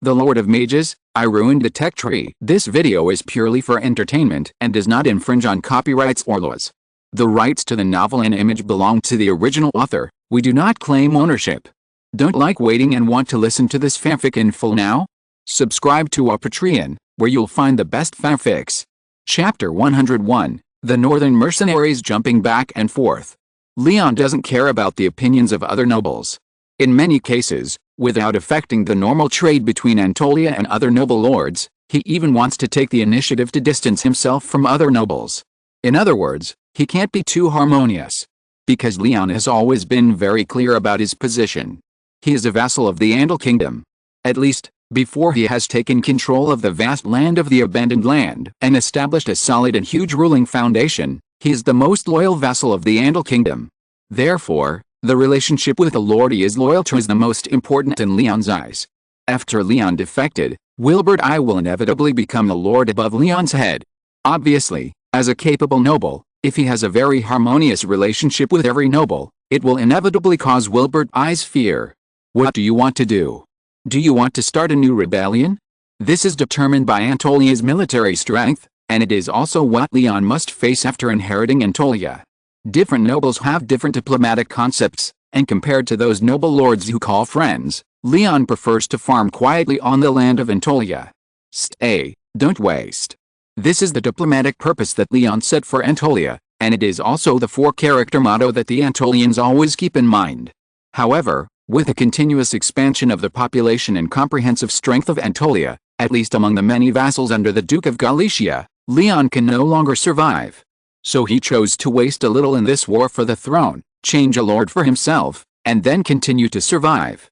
The Lord of Mages, I ruined the tech tree. This video is purely for entertainment and does not infringe on copyrights or laws. The rights to the novel and image belong to the original author. We do not claim ownership. Don't like waiting and want to listen to this fanfic in full now? Subscribe to our Patreon, where you'll find the best fanfics. Chapter 101, The Northern Mercenaries Jumping Back and Forth. León doesn't care about the opinions of other nobles. In many cases, without affecting the normal trade between Anatolia and other noble lords, he even wants to take the initiative to distance himself from other nobles. In other words, he can't be too harmonious. Because León has always been very clear about his position. He is a vassal of the Andal Kingdom. At least, before he has taken control of the vast land of the Abandoned Land and established a solid and huge ruling foundation, he is the most loyal vassal of the Andal Kingdom. Therefore, the relationship with the lord he is loyal to is the most important in León's eyes. After León defected, Wilbert I will inevitably become the lord above León's head. Obviously, as a capable noble, if he has a very harmonious relationship with every noble, it will inevitably cause Wilbert I's fear. What do you want to do? Do you want to start a new rebellion? This is determined by Antolia's military strength, and it is also what León must face after inheriting Anatolia. Different nobles have different diplomatic concepts, and compared to those noble lords who call friends, León prefers to farm quietly on the land of Anatolia. Stay, don't waste. This is the diplomatic purpose that León set for Anatolia, and it is also the four-character motto that the Antolians always keep in mind. However, with the continuous expansion of the population and comprehensive strength of Anatolia, at least among the many vassals under the Duke of Galicia, León can no longer survive. So he chose to waste a little in this war for the throne, change a lord for himself, and then continue to survive.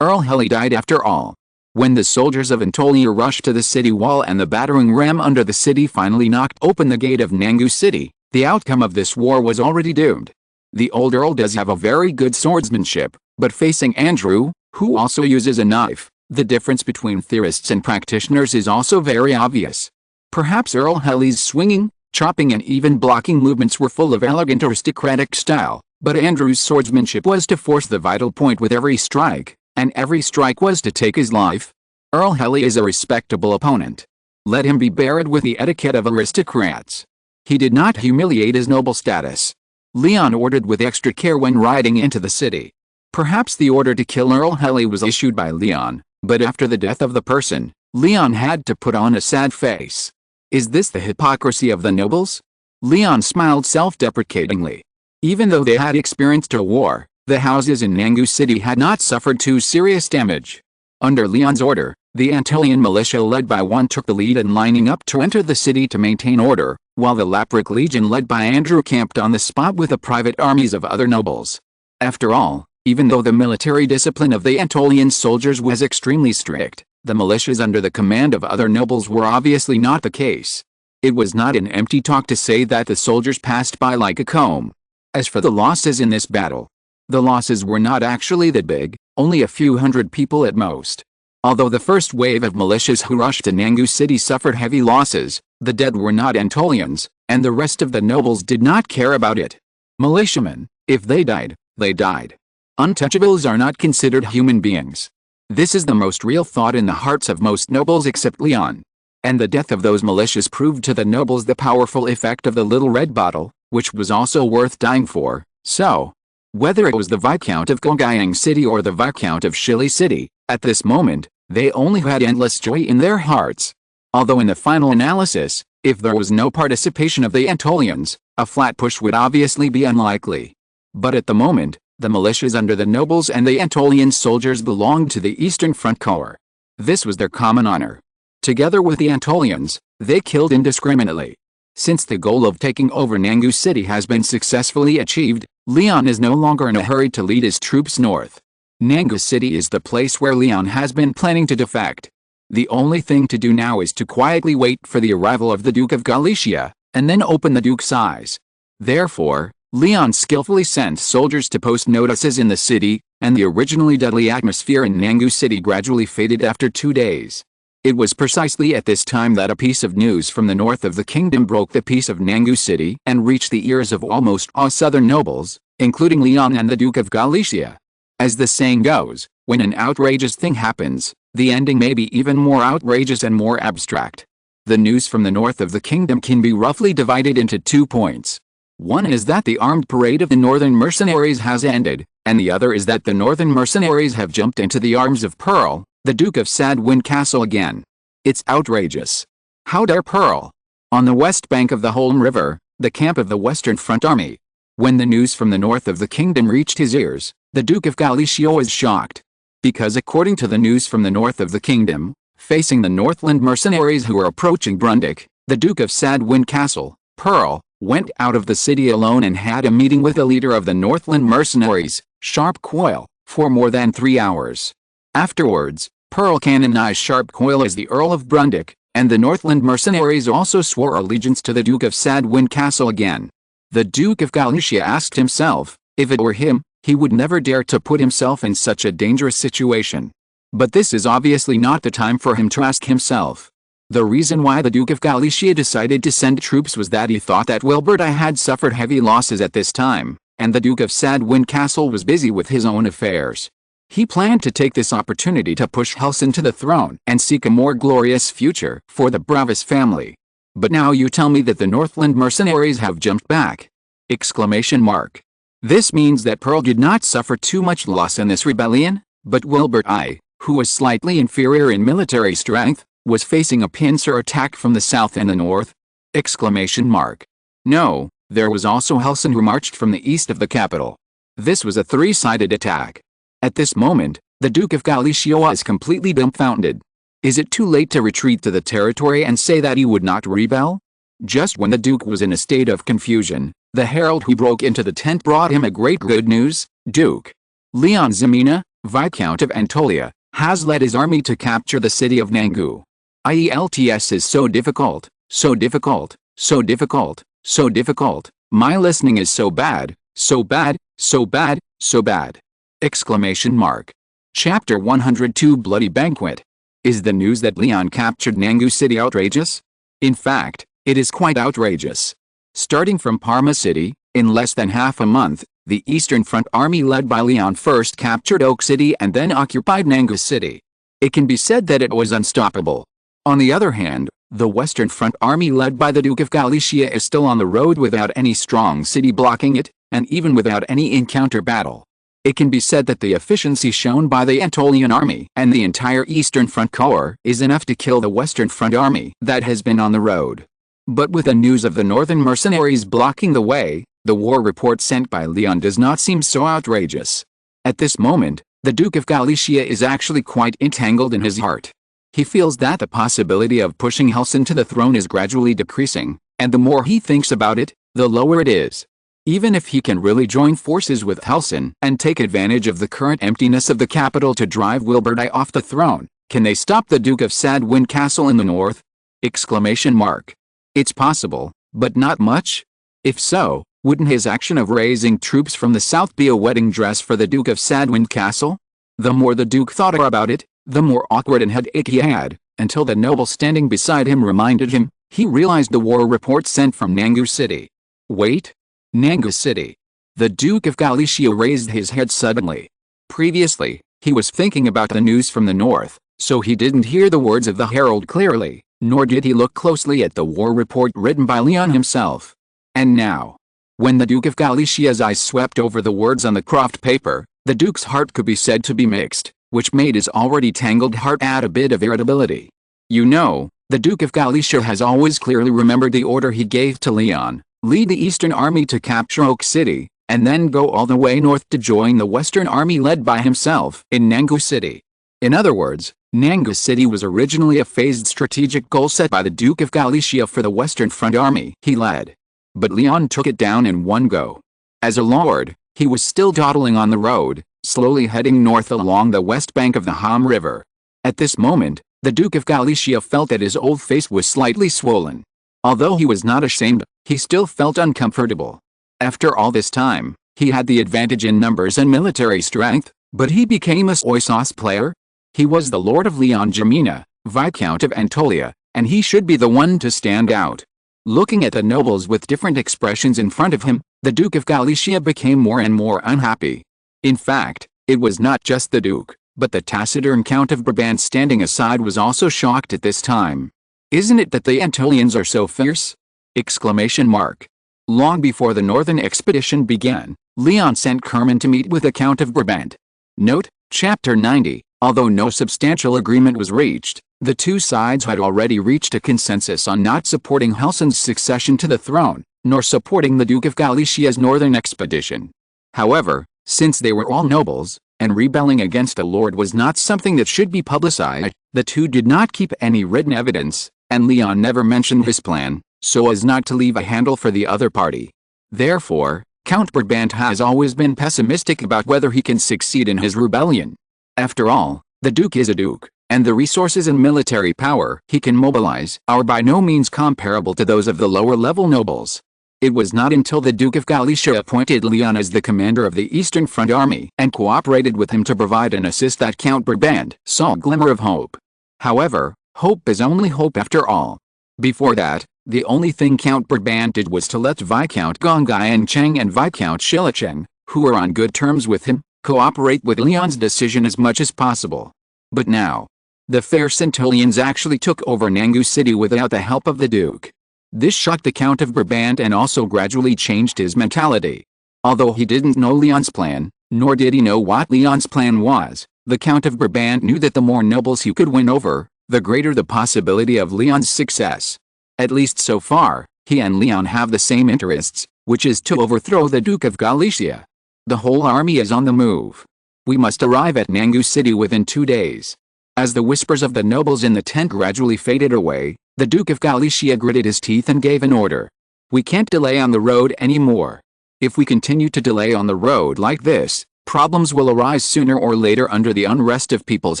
Earl Heli died after all. When the soldiers of Anatolia rushed to the city wall and the battering ram under the city finally knocked open the gate of Nangu City, the outcome of this war was already doomed. The old earl does have a very good swordsmanship, but facing Andrew, who also uses a knife, the difference between theorists and practitioners is also very obvious. Perhaps Earl Heli's swinging, chopping and even blocking movements were full of elegant aristocratic style, but Andrew's swordsmanship was to force the vital point with every strike, and every strike was to take his life. Earl Heli is a respectable opponent. Let him be buried with the etiquette of aristocrats. He did not humiliate his noble status. León ordered with extra care when riding into the city. Perhaps the order to kill Earl Heli was issued by León, but after the death of the person, León had to put on a sad face. Is this the hypocrisy of the nobles? León smiled self-deprecatingly. Even though they had experienced a war, the houses in Nangu City had not suffered too serious damage. Under León's order, the Antolian militia led by one took the lead in lining up to enter the city to maintain order, while the Lapric Legion led by Andrew camped on the spot with the private armies of other nobles. After all, even though the military discipline of the Antolian soldiers was extremely strict, the militias under the command of other nobles were obviously not the case. It was not an empty talk to say that the soldiers passed by like a comb. As for the losses in this battle, the losses were not actually that big, only a few hundred people at most. Although the first wave of militias who rushed to Nangu City suffered heavy losses, the dead were not Antolians, and the rest of the nobles did not care about it. Militiamen, if they died, they died. Untouchables are not considered human beings. This is the most real thought in the hearts of most nobles except León. And the death of those militias proved to the nobles the powerful effect of the little red bottle, which was also worth dying for. So, whether it was the Viscount of Gongayang City or the Viscount of Shili City, at this moment, they only had endless joy in their hearts. Although in the final analysis, if there was no participation of the Antolians, a flat push would obviously be unlikely. But at the moment, the militias under the nobles and the Antolian soldiers belonged to the Eastern Front Corps. This was their common honor. Together with the Antolians, they killed indiscriminately. Since the goal of taking over Nangu City has been successfully achieved, León is no longer in a hurry to lead his troops north. Nangu City is the place where León has been planning to defect. The only thing to do now is to quietly wait for the arrival of the Duke of Galicia, and then open the Duke's eyes. Therefore, León skillfully sent soldiers to post notices in the city, and the originally deadly atmosphere in Nangu City gradually faded after 2 days. It was precisely at this time that a piece of news from the north of the kingdom broke the peace of Nangu City and reached the ears of almost all southern nobles, including León and the Duke of Galicia. As the saying goes, when an outrageous thing happens, The ending may be even more outrageous and more abstract. The news from the north of the kingdom can be roughly divided into 2 points. One is that the armed parade of the northern mercenaries has ended, and the other is that the northern mercenaries have jumped into the arms of Pearl, the Duke of Sadwind Castle again. It's outrageous. How dare Pearl? On the west bank of the Holm River, the camp of the Western Front Army. When the news from the north of the kingdom reached his ears, the Duke of Galicia was shocked. Because according to the news from the north of the kingdom, facing the Northland mercenaries who were approaching Brundick, the Duke of Sadwind Castle, Pearl, went out of the city alone and had a meeting with the leader of the Northland mercenaries, Sharp Coil, for more than 3 hours. Afterwards, Pearl canonized Sharp Coil as the Earl of Brundick, and the Northland mercenaries also swore allegiance to the Duke of Sadwind Castle again. The Duke of Galicia asked himself, if it were him, he would never dare to put himself in such a dangerous situation. But this is obviously not the time for him to ask himself. The reason why the Duke of Galicia decided to send troops was that he thought that Wilbert I had suffered heavy losses at this time, and the Duke of Sadwind Castle was busy with his own affairs. He planned to take this opportunity to push Helson to the throne and seek a more glorious future for the Bravis family. But now you tell me that the Northland mercenaries have jumped back! Exclamation mark. This means that Pearl did not suffer too much loss in this rebellion, but Wilbert I, who was slightly inferior in military strength, was facing a pincer attack from the south and the north? Exclamation mark. No, there was also Helson who marched from the east of the capital. This was a three-sided attack. At this moment, the Duke of Galicia was completely dumbfounded. Is it too late to retreat to the territory and say that he would not rebel? Just when the Duke was in a state of confusion, the herald who broke into the tent brought him a great good news. Duke León Ximena, Viscount of Antolia, has led his army to capture the city of Nangu. IELTS is so difficult, so difficult, so difficult, so difficult. My listening is so bad, so bad, so bad, so bad! Exclamation mark. Chapter 102 Bloody Banquet. Is the news that Leon captured Nangu City outrageous? In fact, it is quite outrageous. Starting from Parma City, in less than half a month, the Eastern Front Army led by Leon first captured Oak City and then occupied Nangu City. It can be said that it was unstoppable. On the other hand, the Western Front Army led by the Duke of Galicia is still on the road without any strong city blocking it, and even without any encounter battle. It can be said that the efficiency shown by the Anatolian army and the entire Eastern Front Corps is enough to kill the Western Front Army that has been on the road. But with the news of the northern mercenaries blocking the way, the war report sent by Leon does not seem so outrageous. At this moment, the Duke of Galicia is actually quite entangled in his heart. He feels that the possibility of pushing Helson to the throne is gradually decreasing, and the more he thinks about it, the lower it is. Even if he can really join forces with Helson and take advantage of the current emptiness of the capital to drive Wilbert I off the throne, can they stop the Duke of Sadwind Castle in the north? Exclamation mark. It's possible, but not much? If so, wouldn't his action of raising troops from the south be a wedding dress for the Duke of Sadwind Castle? The more the Duke thought about it, the more awkward and headache he had, until the noble standing beside him reminded him. He realized the war report sent from Nangu City. Wait? Nangu City. The Duke of Galicia raised his head suddenly. Previously, he was thinking about the news from the north, so he didn't hear the words of the herald clearly, nor did he look closely at the war report written by Leon himself. And now, when the Duke of Galicia's eyes swept over the words on the croft paper, the Duke's heart could be said to be mixed, which made his already tangled heart add a bit of irritability. You know, the Duke of Galicia has always clearly remembered the order he gave to Leon: lead the Eastern Army to capture Oak City, and then go all the way north to join the Western Army led by himself in Nangu City. In other words, Nangu City was originally a phased strategic goal set by the Duke of Galicia for the Western Front Army he led. But Leon took it down in one go. As a lord, he was still dawdling on the road, slowly heading north along the west bank of the Ham River. At this moment, the Duke of Galicia felt that his old face was slightly swollen. Although he was not ashamed, he still felt uncomfortable. After all this time, he had the advantage in numbers and military strength, but he became a soy sauce player? He was the Lord of León Ximena, Viscount of Antolia, and he should be the one to stand out. Looking at the nobles with different expressions in front of him, the Duke of Galicia became more and more unhappy. In fact, it was not just the Duke, But the taciturn Count of Brabant standing aside was also shocked at this time. "Isn't it that the Antolians are so fierce?" Exclamation mark. Long before the northern expedition began, Leon sent Kerman to meet with the Count of Brabant. Note, Chapter 90, although no substantial agreement was reached, the two sides had already reached a consensus on not supporting Helson's succession to the throne, nor supporting the Duke of Galicia's northern expedition. However, since they were all nobles, and rebelling against a lord was not something that should be publicized, the two did not keep any written evidence, and Leon never mentioned his plan, so as not to leave a handle for the other party. Therefore, Count Brabant has always been pessimistic about whether he can succeed in his rebellion. After all, the Duke is a Duke, and the resources and military power he can mobilize are by no means comparable to those of the lower-level nobles. It was not until the Duke of Galicia appointed Leon as the commander of the Eastern Front Army and cooperated with him to provide and assist that Count Brabant saw a glimmer of hope. However, hope is only hope after all. Before that, the only thing Count Brabant did was to let Viscount Gongayan Cheng and Viscount Shilicheng, who were on good terms with him, cooperate with Leon's decision as much as possible. But now, the fair Antolians actually took over Nangu City without the help of the Duke. This shocked the Count of Brabant and also gradually changed his mentality. Although he didn't know Leon's plan, nor did he know what Leon's plan was, the Count of Brabant knew that the more nobles he could win over, the greater the possibility of Leon's success. At least so far, he and Leon have the same interests, which is to overthrow the Duke of Galicia. The whole army is on the move. We must arrive at Nangu City within 2 days. As the whispers of the nobles in the tent gradually faded away, the Duke of Galicia gritted his teeth and gave an order. "We can't delay on the road anymore. If we continue to delay on the road like this, problems will arise sooner or later under the unrest of people's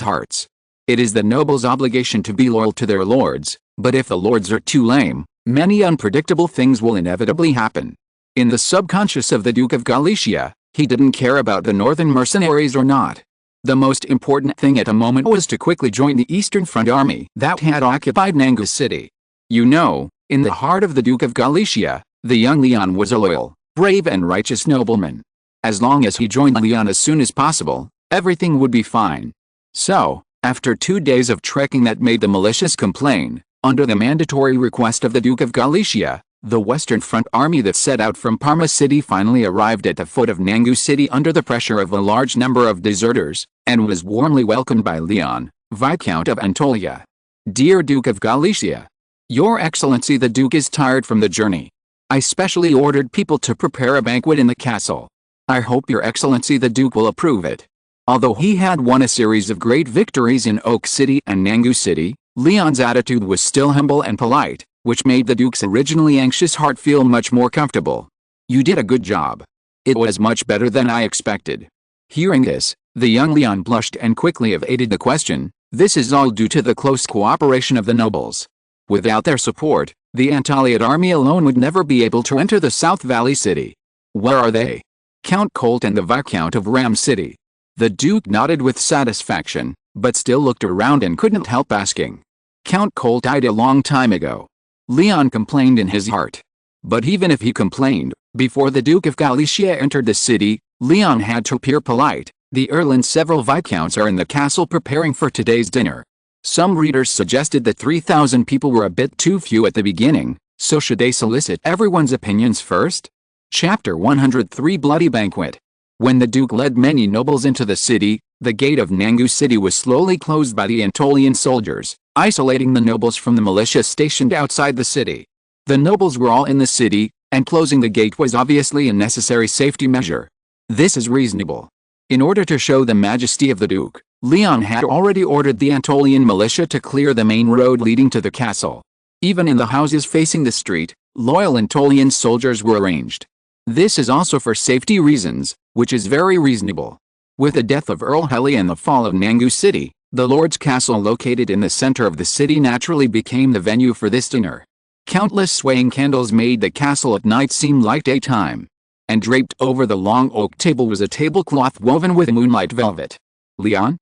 hearts. It is the nobles' obligation to be loyal to their lords, but if the lords are too lame, many unpredictable things will inevitably happen." In the subconscious of the Duke of Galicia, he didn't care about the northern mercenaries or not. The most important thing at the moment was to quickly join the Eastern Front Army that had occupied Nangu City. You know, in the heart of the Duke of Galicia, the young Leon was a loyal, brave and righteous nobleman. As long as he joined Leon as soon as possible, everything would be fine. So, after 2 days of trekking that made the militias complain, under the mandatory request of the Duke of Galicia, the Western Front Army that set out from Parma City finally arrived at the foot of Nangu City under the pressure of a large number of deserters, and was warmly welcomed by Leon, Viscount of Antolia. "Dear Duke of Galicia, Your Excellency the Duke is tired from the journey. I specially ordered people to prepare a banquet in the castle. I hope Your Excellency the Duke will approve it." Although he had won a series of great victories in Oak City and Nangu City, Leon's attitude was still humble and polite, which made the Duke's originally anxious heart feel much more comfortable. "You did a good job. It was much better than I expected." Hearing this, the young Leon blushed and quickly evaded the question. This is all due to the close cooperation of the nobles. Without their support, the Antoliad army alone would never be able to enter the South Valley City. "Where are they?" "Count Colt and the Viscount of Ram City." The Duke nodded with satisfaction, but still looked around and couldn't help asking. "Count Colt died a long time ago." Leon complained in his heart. But even if he complained, before the Duke of Galicia entered the city, Leon had to appear polite. "The Earl and several Viscounts are in the castle preparing for today's dinner." Some readers suggested that 3,000 people were a bit too few at the beginning, so should they solicit everyone's opinions first? Chapter 103 Bloody Banquet. When the Duke led many nobles into the city, the gate of Nangu City was slowly closed by the Antolian soldiers, isolating the nobles from the militia stationed outside the city. The nobles were all in the city, and closing the gate was obviously a necessary safety measure. This is reasonable. In order to show the majesty of the Duke, Leon had already ordered the Antolian militia to clear the main road leading to the castle. Even in the houses facing the street, loyal Antolian soldiers were arranged. This is also for safety reasons, which is very reasonable. With the death of Earl Heli and the fall of Nangu City, the Lord's Castle located in the center of the city naturally became the venue for this dinner. Countless swaying candles made the castle at night seem like daytime. And draped over the long oak table was a tablecloth woven with moonlight velvet. "Leon?"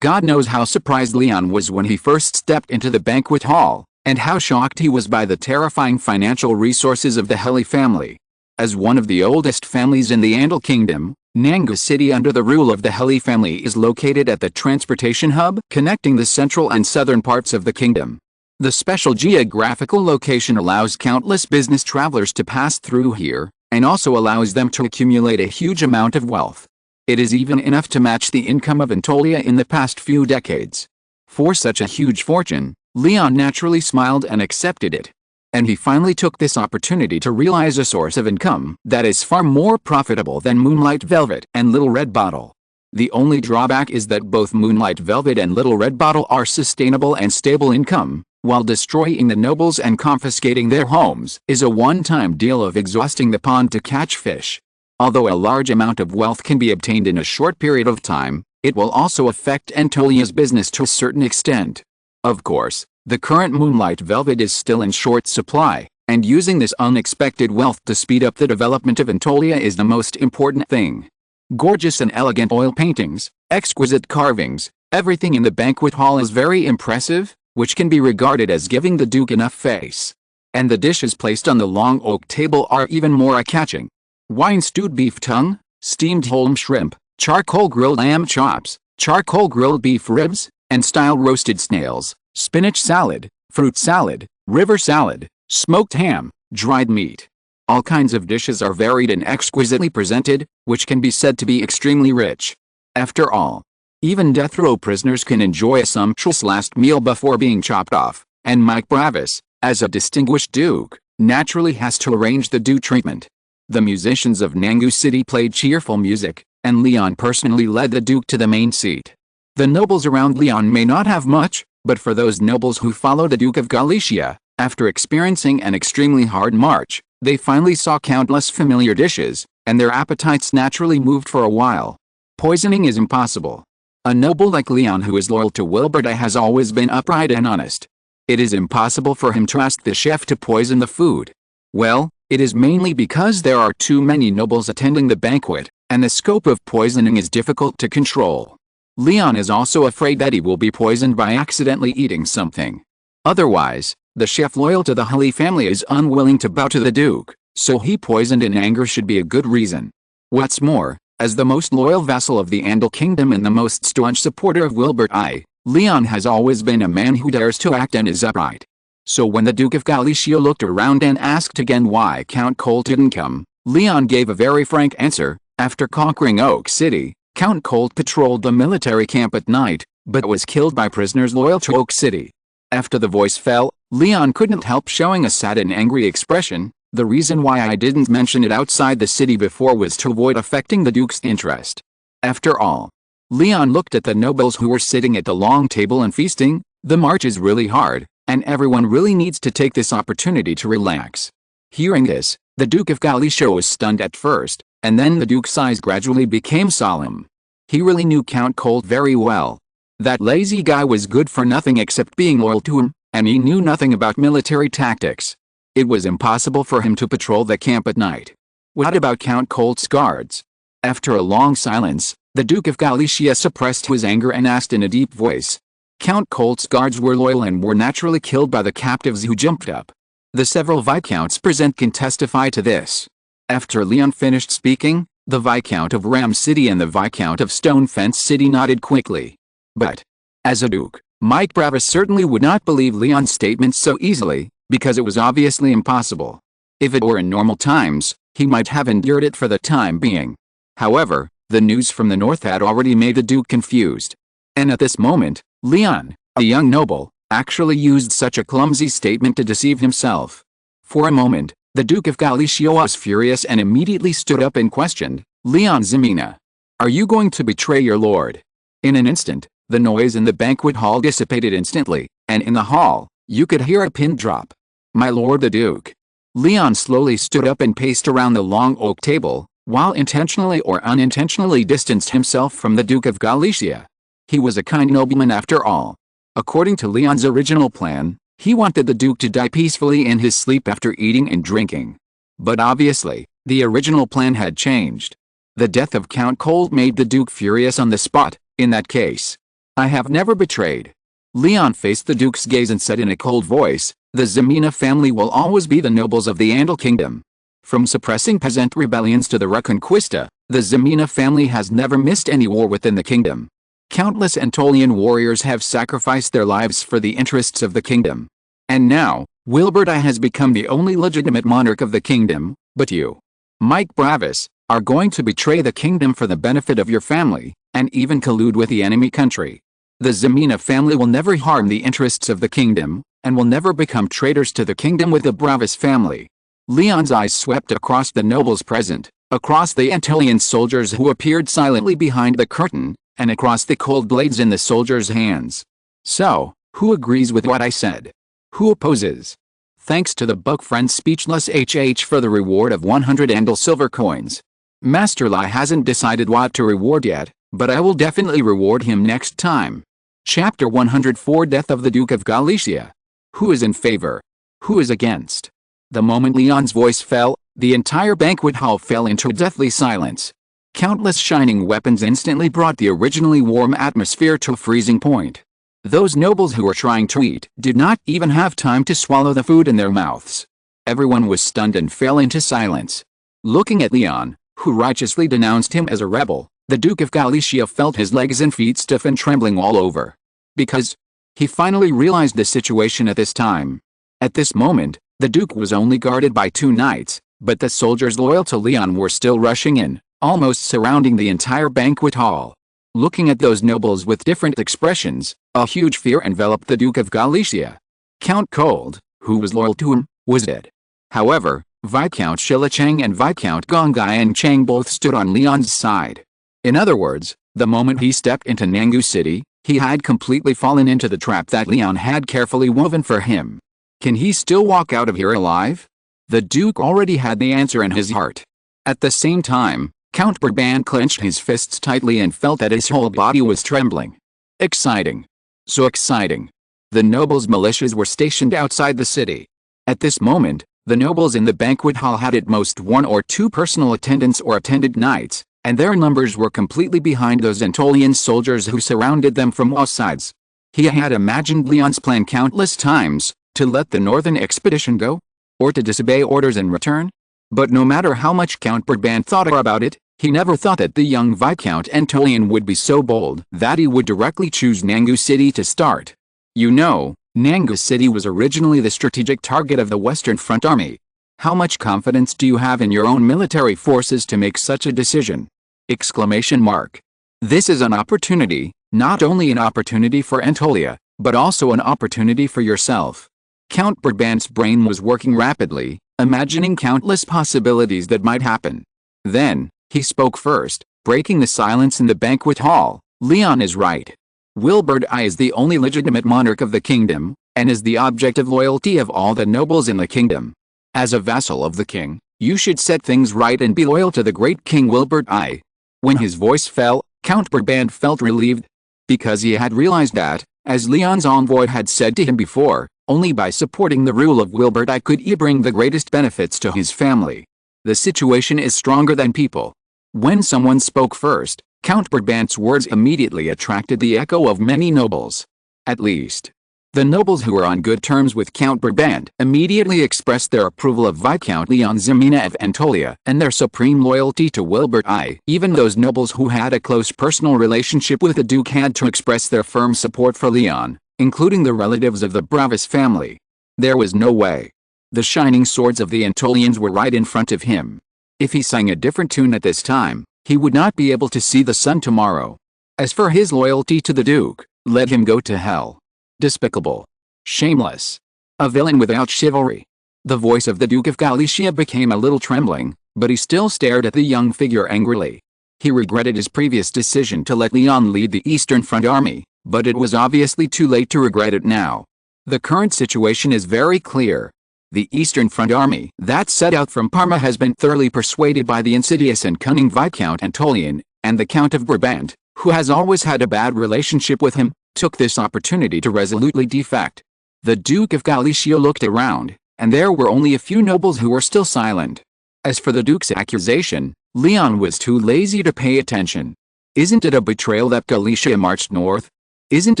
God knows how surprised Leon was when he first stepped into the banquet hall, and how shocked he was by the terrifying financial resources of the Heli family. As one of the oldest families in the Andal Kingdom, Nangu City under the rule of the Heli family is located at the transportation hub connecting the central and southern parts of the kingdom. The special geographical location allows countless business travelers to pass through here, and also allows them to accumulate a huge amount of wealth. It is even enough to match the income of Anatolia in the past few decades. For such a huge fortune, Leon naturally smiled and accepted it. And he finally took this opportunity to realize a source of income that is far more profitable than Moonlight Velvet and Little Red Bottle. The only drawback is that both Moonlight Velvet and Little Red Bottle are sustainable and stable income, while destroying the nobles and confiscating their homes is a one-time deal of exhausting the pond to catch fish. Although a large amount of wealth can be obtained in a short period of time, it will also affect Antolia's business to a certain extent. Of course, the current Moonlight Velvet is still in short supply, and using this unexpected wealth to speed up the development of Anatolia is the most important thing. Gorgeous and elegant oil paintings, exquisite carvings, everything in the banquet hall is very impressive, which can be regarded as giving the Duke enough face. And the dishes placed on the long oak table are even more eye-catching. Wine-stewed beef tongue, steamed Holm shrimp, charcoal grilled lamb chops, charcoal grilled beef ribs, and style roasted snails, spinach salad, fruit salad, river salad, smoked ham, dried meat. All kinds of dishes are varied and exquisitely presented, which can be said to be extremely rich. After all, even death row prisoners can enjoy a sumptuous last meal before being chopped off, and Mike Bravis, as a distinguished duke, naturally has to arrange the due treatment. The musicians of Nangu City played cheerful music, and Leon personally led the duke to the main seat. The nobles around Leon may not have much, but for those nobles who follow the Duke of Galicia, after experiencing an extremely hard march, they finally saw countless familiar dishes, and their appetites naturally moved for a while. Poisoning is impossible. A noble like Leon who is loyal to Wilberta has always been upright and honest. It is impossible for him to ask the chef to poison the food. Well, it is mainly because there are too many nobles attending the banquet, and the scope of poisoning is difficult to control. Leon is also afraid that he will be poisoned by accidentally eating something. Otherwise, the chef loyal to the Heli family is unwilling to bow to the Duke, so he poisoned in anger should be a good reason. What's more, as the most loyal vassal of the Andal Kingdom and the most staunch supporter of Wilbert I, Leon has always been a man who dares to act and is upright. So when the Duke of Galicia looked around and asked again why Count Colt didn't come, Leon gave a very frank answer. After conquering Oak City, Count Colt patrolled the military camp at night, but was killed by prisoners loyal to Oak City. After the voice fell, Leon couldn't help showing a sad and angry expression. The reason why I didn't mention it outside the city before was to avoid affecting the Duke's interest. After all, Leon looked at the nobles who were sitting at the long table and feasting. The march is really hard, and everyone really needs to take this opportunity to relax. Hearing this, the Duke of Galicia was stunned at first, and then the Duke's eyes gradually became solemn. He really knew Count Colt very well. That lazy guy was good for nothing except being loyal to him, and he knew nothing about military tactics. It was impossible for him to patrol the camp at night. What about Count Colt's guards? After a long silence, the Duke of Galicia suppressed his anger and asked in a deep voice. Count Colt's guards were loyal and were naturally killed by the captives who jumped up. The several viscounts present can testify to this. After Leon finished speaking, the Viscount of Ram City and the Viscount of Stonefence City nodded quickly. But, as a duke, Mike Bravis certainly would not believe Leon's statements so easily, because it was obviously impossible. If it were in normal times, he might have endured it for the time being. However, the news from the north had already made the duke confused. And at this moment, Leon, a young noble, actually used such a clumsy statement to deceive himself. For a moment, the Duke of Galicia was furious and immediately stood up and questioned, León Ximena, are you going to betray your lord? In an instant, the noise in the banquet hall dissipated instantly, and in the hall, you could hear a pin drop. My lord the Duke. Leon slowly stood up and paced around the long oak table, while intentionally or unintentionally distanced himself from the Duke of Galicia. He was a kind nobleman after all. According to Leon's original plan, he wanted the Duke to die peacefully in his sleep after eating and drinking. But obviously, the original plan had changed. The death of Count Colt made the Duke furious on the spot. In that case, I have never betrayed. Leon faced the Duke's gaze and said in a cold voice, the Ximena family will always be the nobles of the Andal Kingdom. From suppressing peasant rebellions to the Reconquista, The Ximena family has never missed any war within the kingdom. Countless Antolian warriors have sacrificed their lives for the interests of the kingdom. And now, Wilbert I has become the only legitimate monarch of the kingdom, but you, Mike Bravis, are going to betray the kingdom for the benefit of your family, and even collude with the enemy country. The Ximena family will never harm the interests of the kingdom, and will never become traitors to the kingdom with the Bravis family. Leon's eyes swept across the nobles present, across the Antolian soldiers who appeared silently behind the curtain, and across the cold blades in the soldiers' hands. So, who agrees with what I said? Who opposes? Thanks to the book friend Speechless HH for the reward of 100 Andal silver coins. Master Lai hasn't decided what to reward yet, but I will definitely reward him next time. Chapter 104 Death of the Duke of Galicia. Who is in favor? Who is against? The moment Leon's voice fell, the entire banquet hall fell into deathly silence. Countless shining weapons instantly brought the originally warm atmosphere to a freezing point. Those nobles who were trying to eat did not even have time to swallow the food in their mouths. Everyone was stunned and fell into silence. Looking at Leon, who righteously denounced him as a rebel, the Duke of Galicia felt his legs and feet stiff and trembling all over. Because he finally realized the situation at this time. At this moment, the Duke was only guarded by 2 knights, but the soldiers loyal to Leon were still rushing in, almost surrounding the entire banquet hall. Looking at those nobles with different expressions, a huge fear enveloped the Duke of Galicia. Count Cold, who was loyal to him, was dead. However, Viscount Shilichang and Viscount Gongai Chang both stood on Leon's side. In other words, the moment he stepped into Nangu City, he had completely fallen into the trap that Leon had carefully woven for him. Can he still walk out of here alive? The Duke already had the answer in his heart. At the same time, Count Brabant clenched his fists tightly and felt that his whole body was trembling. Exciting. So exciting. The nobles' militias were stationed outside the city. At this moment, the nobles in the banquet hall had at most 1 or 2 personal attendants or attendant knights, and their numbers were completely behind those Antolian soldiers who surrounded them from all sides. He had imagined Leon's plan countless times, to let the northern expedition go, or to disobey orders in return. But no matter how much Count Brabant thought about it, he never thought that the young Viscount Antolian would be so bold that he would directly choose Nangu City to start. You know, Nangu City was originally the strategic target of the Western Front Army. How much confidence do you have in your own military forces to make such a decision? Exclamation mark. This is an opportunity, not only an opportunity for Antolia, but also an opportunity for yourself. Count Brabant's brain was working rapidly, imagining countless possibilities that might happen. Then, he spoke first, breaking the silence in the banquet hall. Leon is right. Wilbert I is the only legitimate monarch of the kingdom, and is the object of loyalty of all the nobles in the kingdom. As a vassal of the king, you should set things right and be loyal to the great King Wilbert I. When his voice fell, Count Brabant felt relieved, because he had realized that, as Leon's envoy had said to him before, only by supporting the rule of Wilbert I could he bring the greatest benefits to his family. The situation is stronger than people. When someone spoke first, Count Brabant's words immediately attracted the echo of many nobles. At least, the nobles who were on good terms with Count Brabant immediately expressed their approval of Viscount León Ximena of Antolia and their supreme loyalty to Wilbert I. Even those nobles who had a close personal relationship with the Duke had to express their firm support for Leon, including the relatives of the Bravis family. There was no way. The shining swords of the Antolians were right in front of him. If he sang a different tune at this time, he would not be able to see the sun tomorrow. As for his loyalty to the Duke, let him go to hell. Despicable. Shameless. A villain without chivalry. The voice of the Duke of Galicia became a little trembling, but he still stared at the young figure angrily. He regretted his previous decision to let Leon lead the Eastern Front Army, but it was obviously too late to regret it now. The current situation is very clear. The Eastern Front Army that set out from Parma has been thoroughly persuaded by the insidious and cunning Viscount Antolian, and the Count of Brabant, who has always had a bad relationship with him, took this opportunity to resolutely defect. The Duke of Galicia looked around, and there were only a few nobles who were still silent. As for the Duke's accusation, Leon was too lazy to pay attention. Isn't it a betrayal that Galicia marched north? Isn't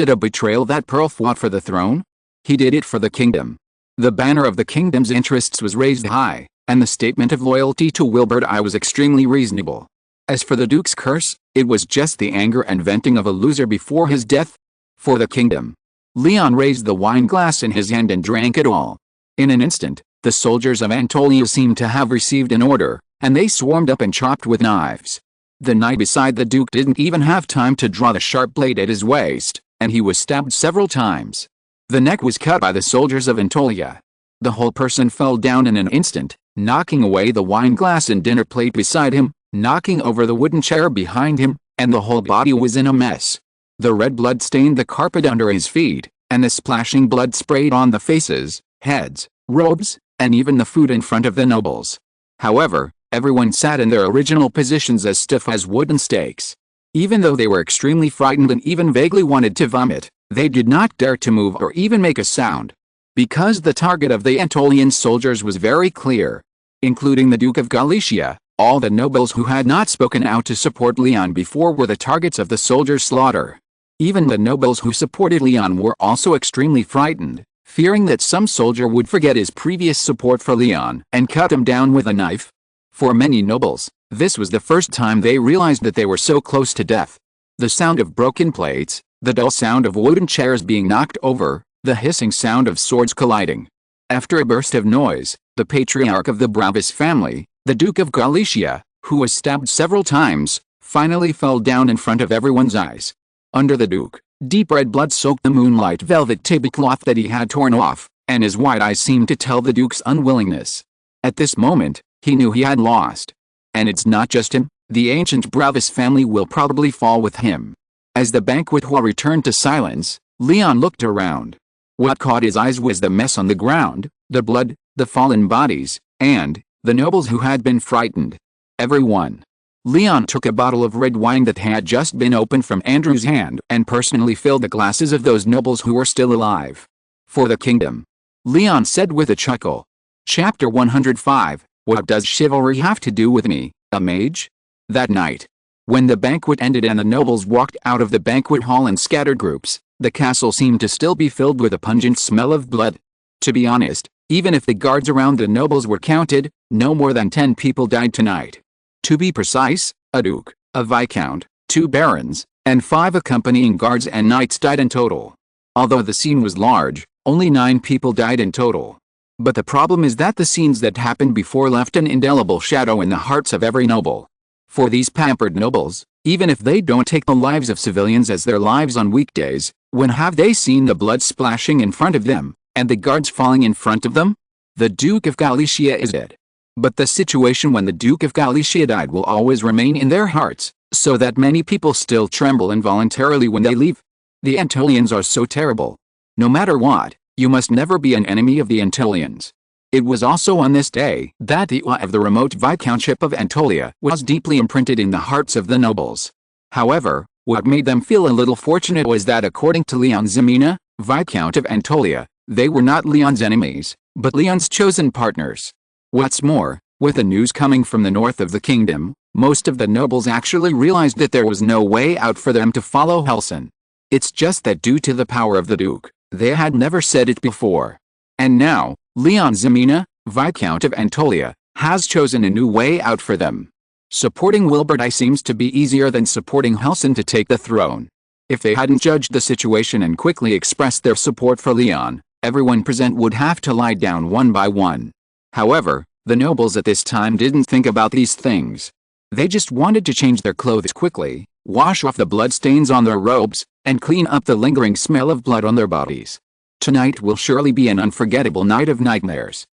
it a betrayal that Pearl fought for the throne? He did it for the kingdom. The banner of the kingdom's interests was raised high, and the statement of loyalty to Wilbert I was extremely reasonable. As for the Duke's curse, it was just the anger and venting of a loser before his death. For the kingdom. León raised the wine glass in his hand and drank it all. In an instant, the soldiers of Anatolia seemed to have received an order, and they swarmed up and chopped with knives. The knight beside the Duke didn't even have time to draw the sharp blade at his waist, and he was stabbed several times. The neck was cut by the soldiers of Anatolia. The whole person fell down in an instant, knocking away the wine glass and dinner plate beside him, knocking over the wooden chair behind him, and the whole body was in a mess. The red blood stained the carpet under his feet, and the splashing blood sprayed on the faces, heads, robes, and even the food in front of the nobles. However, everyone sat in their original positions as stiff as wooden stakes. Even though they were extremely frightened and even vaguely wanted to vomit, they did not dare to move or even make a sound. Because the target of the Anatolian soldiers was very clear. Including the Duke of Galicia, all the nobles who had not spoken out to support León before were the targets of the soldiers' slaughter. Even the nobles who supported León were also extremely frightened, fearing that some soldier would forget his previous support for León and cut him down with a knife. For many nobles, this was the first time they realized that they were so close to death. The sound of broken plates, the dull sound of wooden chairs being knocked over, the hissing sound of swords colliding. After a burst of noise, the patriarch of the Bravas family, the Duke of Galicia, who was stabbed several times, finally fell down in front of everyone's eyes. Under the Duke, deep red blood soaked the moonlight velvet tablecloth that he had torn off, and his wide eyes seemed to tell the Duke's unwillingness. At this moment, he knew he had lost. And it's not just him, the ancient Bravas family will probably fall with him. As the banquet hall returned to silence, León looked around. What caught his eyes was the mess on the ground, the blood, the fallen bodies, and the nobles who had been frightened. Everyone. León took a bottle of red wine that had just been opened from Andrew's hand and personally filled the glasses of those nobles who were still alive. For the kingdom. León said with a chuckle. Chapter 105, What does chivalry have to do with me, a mage? That night, when the banquet ended and the nobles walked out of the banquet hall in scattered groups, the castle seemed to still be filled with a pungent smell of blood. To be honest, even if the guards around the nobles were counted, no more than 10 people died tonight. To be precise, a duke, a viscount, 2 barons, and 5 accompanying guards and knights died in total. Although the scene was large, only 9 people died in total. But the problem is that the scenes that happened before left an indelible shadow in the hearts of every noble. For these pampered nobles, even if they don't take the lives of civilians as their lives on weekdays, when have they seen the blood splashing in front of them, and the guards falling in front of them? The Duke of Galicia is dead. But the situation when the Duke of Galicia died will always remain in their hearts, so that many people still tremble involuntarily when they leave. The Anatolians are so terrible. No matter what, you must never be an enemy of the Anatolians. It was also on this day that the awe of the remote Viscountship of Anatolia was deeply imprinted in the hearts of the nobles. However, what made them feel a little fortunate was that according to León Ximena, Viscount of Anatolia, they were not León's enemies, but León's chosen partners. What's more, with the news coming from the north of the kingdom, most of the nobles actually realized that there was no way out for them to follow Helson. It's just that due to the power of the Duke, they had never said it before. And now, León Ximena, Viscount of Anatolia, has chosen a new way out for them. Supporting Wilbert I seems to be easier than supporting Helson to take the throne. If they hadn't judged the situation and quickly expressed their support for León, everyone present would have to lie down one by one. However, the nobles at this time didn't think about these things. They just wanted to change their clothes quickly, wash off the blood stains on their robes, and clean up the lingering smell of blood on their bodies. Tonight will surely be an unforgettable night of nightmares.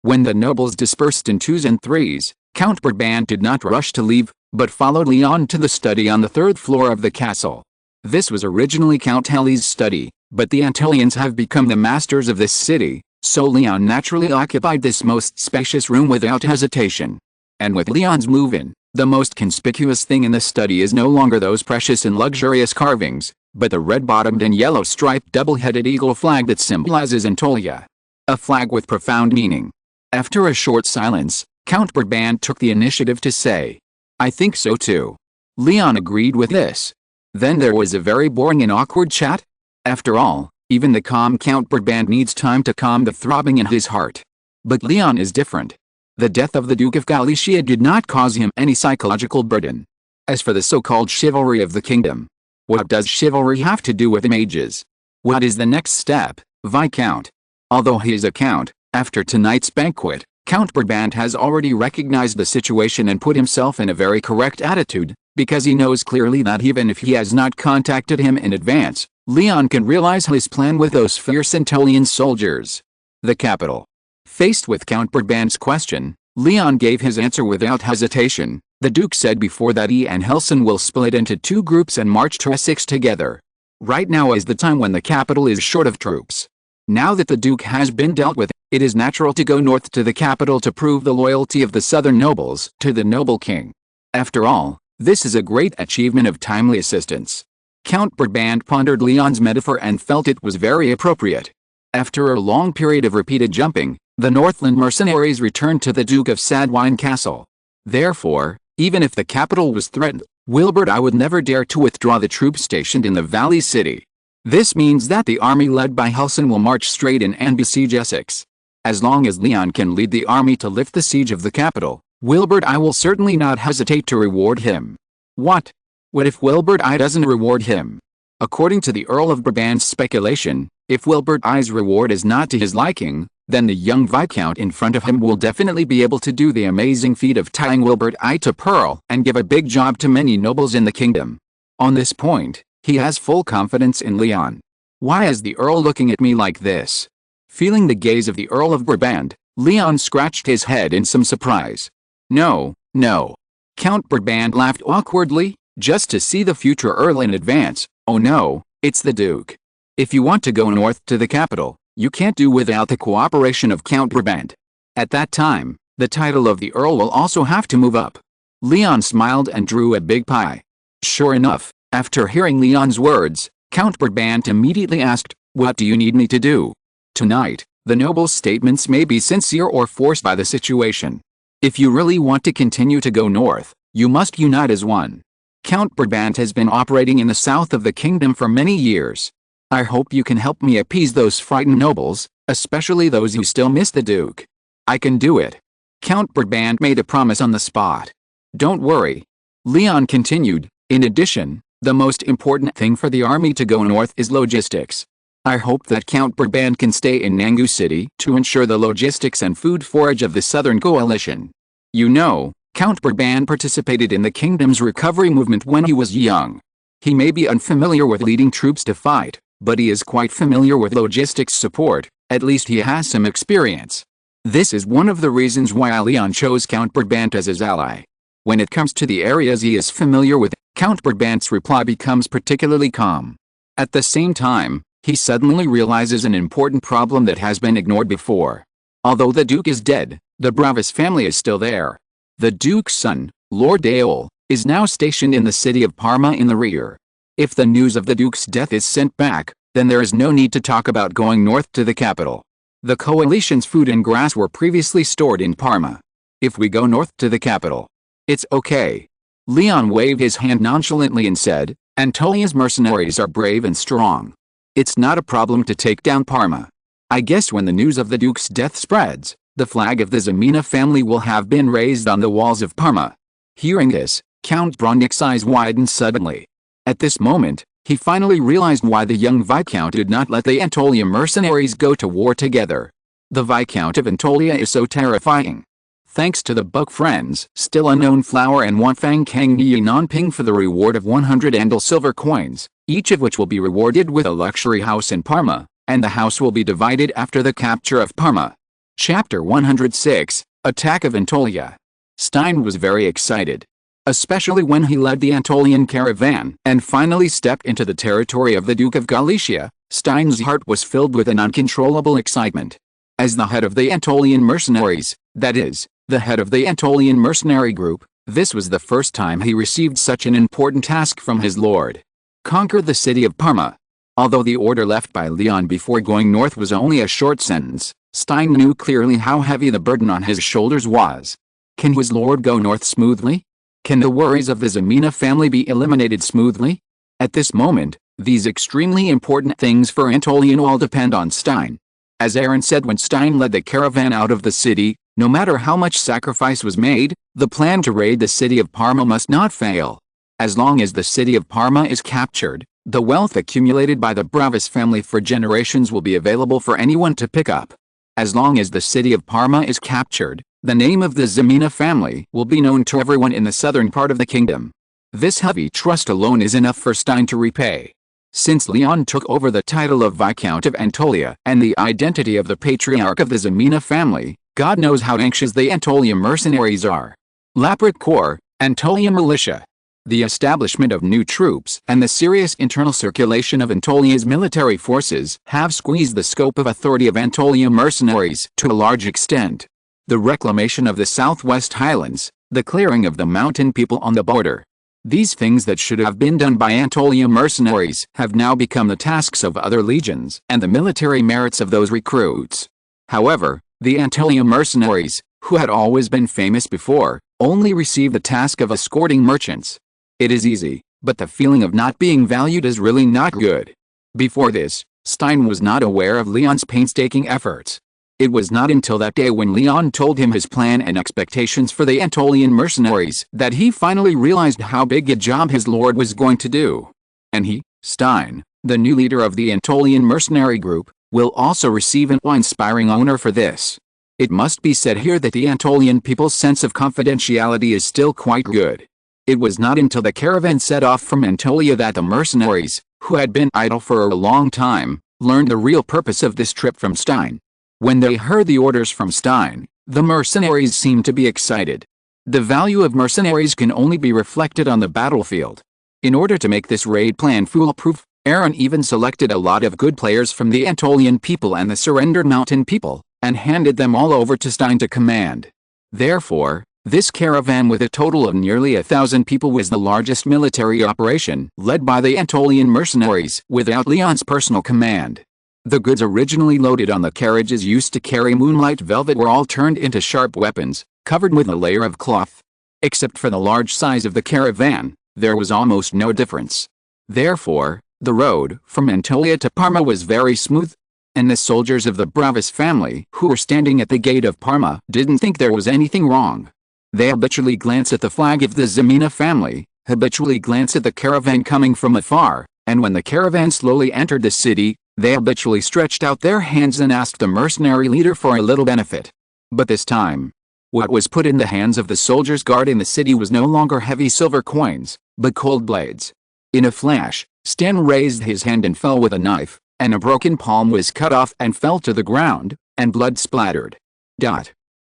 When the nobles dispersed in 2s and 3s, Count Brabant did not rush to leave, but followed León to the study on the 3rd floor of the castle. This was originally Count Heli's study, but the Anatolians have become the masters of this city, so León naturally occupied this most spacious room without hesitation. And with León's move-in, the most conspicuous thing in the study is no longer those precious and luxurious carvings, but the red-bottomed and yellow-striped double-headed eagle flag that symbolizes Anatolia. A flag with profound meaning. After a short silence, Count Brabant took the initiative to say, "I think so too." León agreed with this. Then there was a very boring and awkward chat. After all, even the calm Count Brabant needs time to calm the throbbing in his heart. But León is different. The death of the Duke of Galicia did not cause him any psychological burden. As for the so-called chivalry of the kingdom, what does chivalry have to do with mages? What is the next step, Viscount? Although he is a count, after tonight's banquet, Count Brabant has already recognized the situation and put himself in a very correct attitude, because he knows clearly that even if he has not contacted him in advance, Leon can realize his plan with those fierce Antolian soldiers. The capital. Faced with Count Brabant's question, Leon gave his answer without hesitation. The Duke said before that he and Helson will split into 2 groups and march to Essex together. Right now is the time when the capital is short of troops. Now that the Duke has been dealt with, it is natural to go north to the capital to prove the loyalty of the southern nobles to the noble king. After all, this is a great achievement of timely assistance. Count Brabant pondered Leon's metaphor and felt it was very appropriate. After a long period of repeated jumping, the Northland mercenaries returned to the Duke of Sadwine Castle. Therefore, even if the capital was threatened, Wilbert I would never dare to withdraw the troops stationed in the Valley City. This means that the army led by Helson will march straight in and besiege Essex. As long as Leon can lead the army to lift the siege of the capital, Wilbert I will certainly not hesitate to reward him. What? What if Wilbert I doesn't reward him? According to the Earl of Brabant's speculation, if Wilbert I's reward is not to his liking, then the young Viscount in front of him will definitely be able to do the amazing feat of tying Wilbert I to Pearl and give a big job to many nobles in the kingdom. On this point, he has full confidence in Leon. Why is the Earl looking at me like this? Feeling the gaze of the Earl of Brabant, Leon scratched his head in some surprise. No, no. Count Brabant laughed awkwardly, just to see the future Earl in advance. Oh no, it's the Duke. If you want to go north to the capital, you can't do without the cooperation of Count Brabant. At that time, the title of the Earl will also have to move up. Leon smiled and drew a big pie. Sure enough, after hearing Leon's words, Count Brabant immediately asked, "What do you need me to do?" Tonight, the noble's statements may be sincere or forced by the situation. If you really want to continue to go north, you must unite as one. Count Brabant has been operating in the south of the kingdom for many years. I hope you can help me appease those frightened nobles, especially those who still miss the Duke. I can do it. Count Brabant made a promise on the spot. Don't worry. Leon continued, in addition, the most important thing for the army to go north is logistics. I hope that Count Brabant can stay in Nangu City to ensure the logistics and food forage of the Southern Coalition. You know, Count Brabant participated in the kingdom's recovery movement when he was young. He may be unfamiliar with leading troops to fight, but he is quite familiar with logistics support, at least he has some experience. This is one of the reasons why Leon chose Count Brabant as his ally. When it comes to the areas he is familiar with, Count Brabant's reply becomes particularly calm. At the same time, he suddenly realizes an important problem that has been ignored before. Although the Duke is dead, the Bravis family is still there. The Duke's son, Lord Desolate, is now stationed in the city of Parma in the rear. If the news of the Duke's death is sent back, then there is no need to talk about going north to the capital. The coalition's food and grass were previously stored in Parma. If we go north to the capital, it's okay. Leon waved his hand nonchalantly and said, Antolia's mercenaries are brave and strong. It's not a problem to take down Parma. I guess when the news of the Duke's death spreads, the flag of the Ximena family will have been raised on the walls of Parma. Hearing this, Count Bronick's eyes widened suddenly. At this moment, he finally realized why the young Viscount did not let the Antolia mercenaries go to war together. The Viscount of Antolia is so terrifying. Thanks to the Buck friends, still unknown Flower and Wanfang Kang Yi Non-Ping for the reward of 100 Andal silver coins, each of which will be rewarded with a luxury house in Parma, and the house will be divided after the capture of Parma. Chapter 106, Attack of Antolia. Stein was very excited, especially when he led the Antolian caravan and finally stepped into the territory of the Duke of Galicia. Stein's heart was filled with an uncontrollable excitement. As the head of the Antolian mercenaries, that is, the head of the Antolian mercenary group, this was the first time he received such an important task from his lord. Conquer the city of Parma. Although the order left by Leon before going north was only a short sentence, Stein knew clearly how heavy the burden on his shoulders was. Can his lord go north smoothly? Can the worries of the Ximena family be eliminated smoothly? At this moment, these extremely important things for Antolian all depend on Stein. As Aaron said when Stein led the caravan out of the city, No matter how much sacrifice was made, the plan to raid the city of Parma must not fail. As long as the city of Parma is captured, the wealth accumulated by the Bravas family for generations will be available for anyone to pick up. As long as the city of Parma is captured, the name of the Ximena family will be known to everyone in the southern part of the kingdom. This heavy trust alone is enough for Stein to repay. Since Leon took over the title of Viscount of Antolia and the identity of the patriarch of the Ximena family, God knows how anxious the Antolia mercenaries are. Laprit Corps, Antolia Militia. The establishment of new troops and the serious internal circulation of Antolia's military forces have squeezed the scope of authority of Antolia mercenaries to a large extent. The reclamation of the Southwest Highlands, the clearing of the mountain people on the border. These things that should have been done by Antolia mercenaries have now become the tasks of other legions and the military merits of those recruits. However, the Antolia mercenaries, who had always been famous before, only receive the task of escorting merchants. It is easy, but the feeling of not being valued is really not good. Before this, Stein was not aware of Leon's painstaking efforts. It was not until that day when Leon told him his plan and expectations for the Antolian mercenaries that he finally realized how big a job his lord was going to do. And he, Stein, the new leader of the Antolian mercenary group, will also receive an awe-inspiring honor for this. It must be said here that the Antolian people's sense of confidentiality is still quite good. It was not until the caravan set off from Antolia that the mercenaries, who had been idle for a long time, learned the real purpose of this trip from Stein. When they heard the orders from Stein, the mercenaries seemed to be excited. The value of mercenaries can only be reflected on the battlefield. In order to make this raid plan foolproof, Aaron even selected a lot of good players from the Antolian people and the surrendered mountain people, and handed them all over to Stein to command. Therefore, this caravan with a total of nearly 1,000 people was the largest military operation led by the Antolian mercenaries without Leon's personal command. The goods originally loaded on the carriages used to carry moonlight velvet were all turned into sharp weapons, covered with a layer of cloth. Except for the large size of the caravan, there was almost no difference. Therefore, the road from Antolia to Parma was very smooth, and the soldiers of the Bravas family who were standing at the gate of Parma didn't think there was anything wrong. They habitually glanced at the flag of the Ximena family, habitually glanced at the caravan coming from afar, and when the caravan slowly entered the city, they habitually stretched out their hands and asked the mercenary leader for a little benefit. But this time, what was put in the hands of the soldiers guarding the city was no longer heavy silver coins, but cold blades. In a flash, Stan raised his hand and fell with a knife, and a broken palm was cut off and fell to the ground, and blood splattered.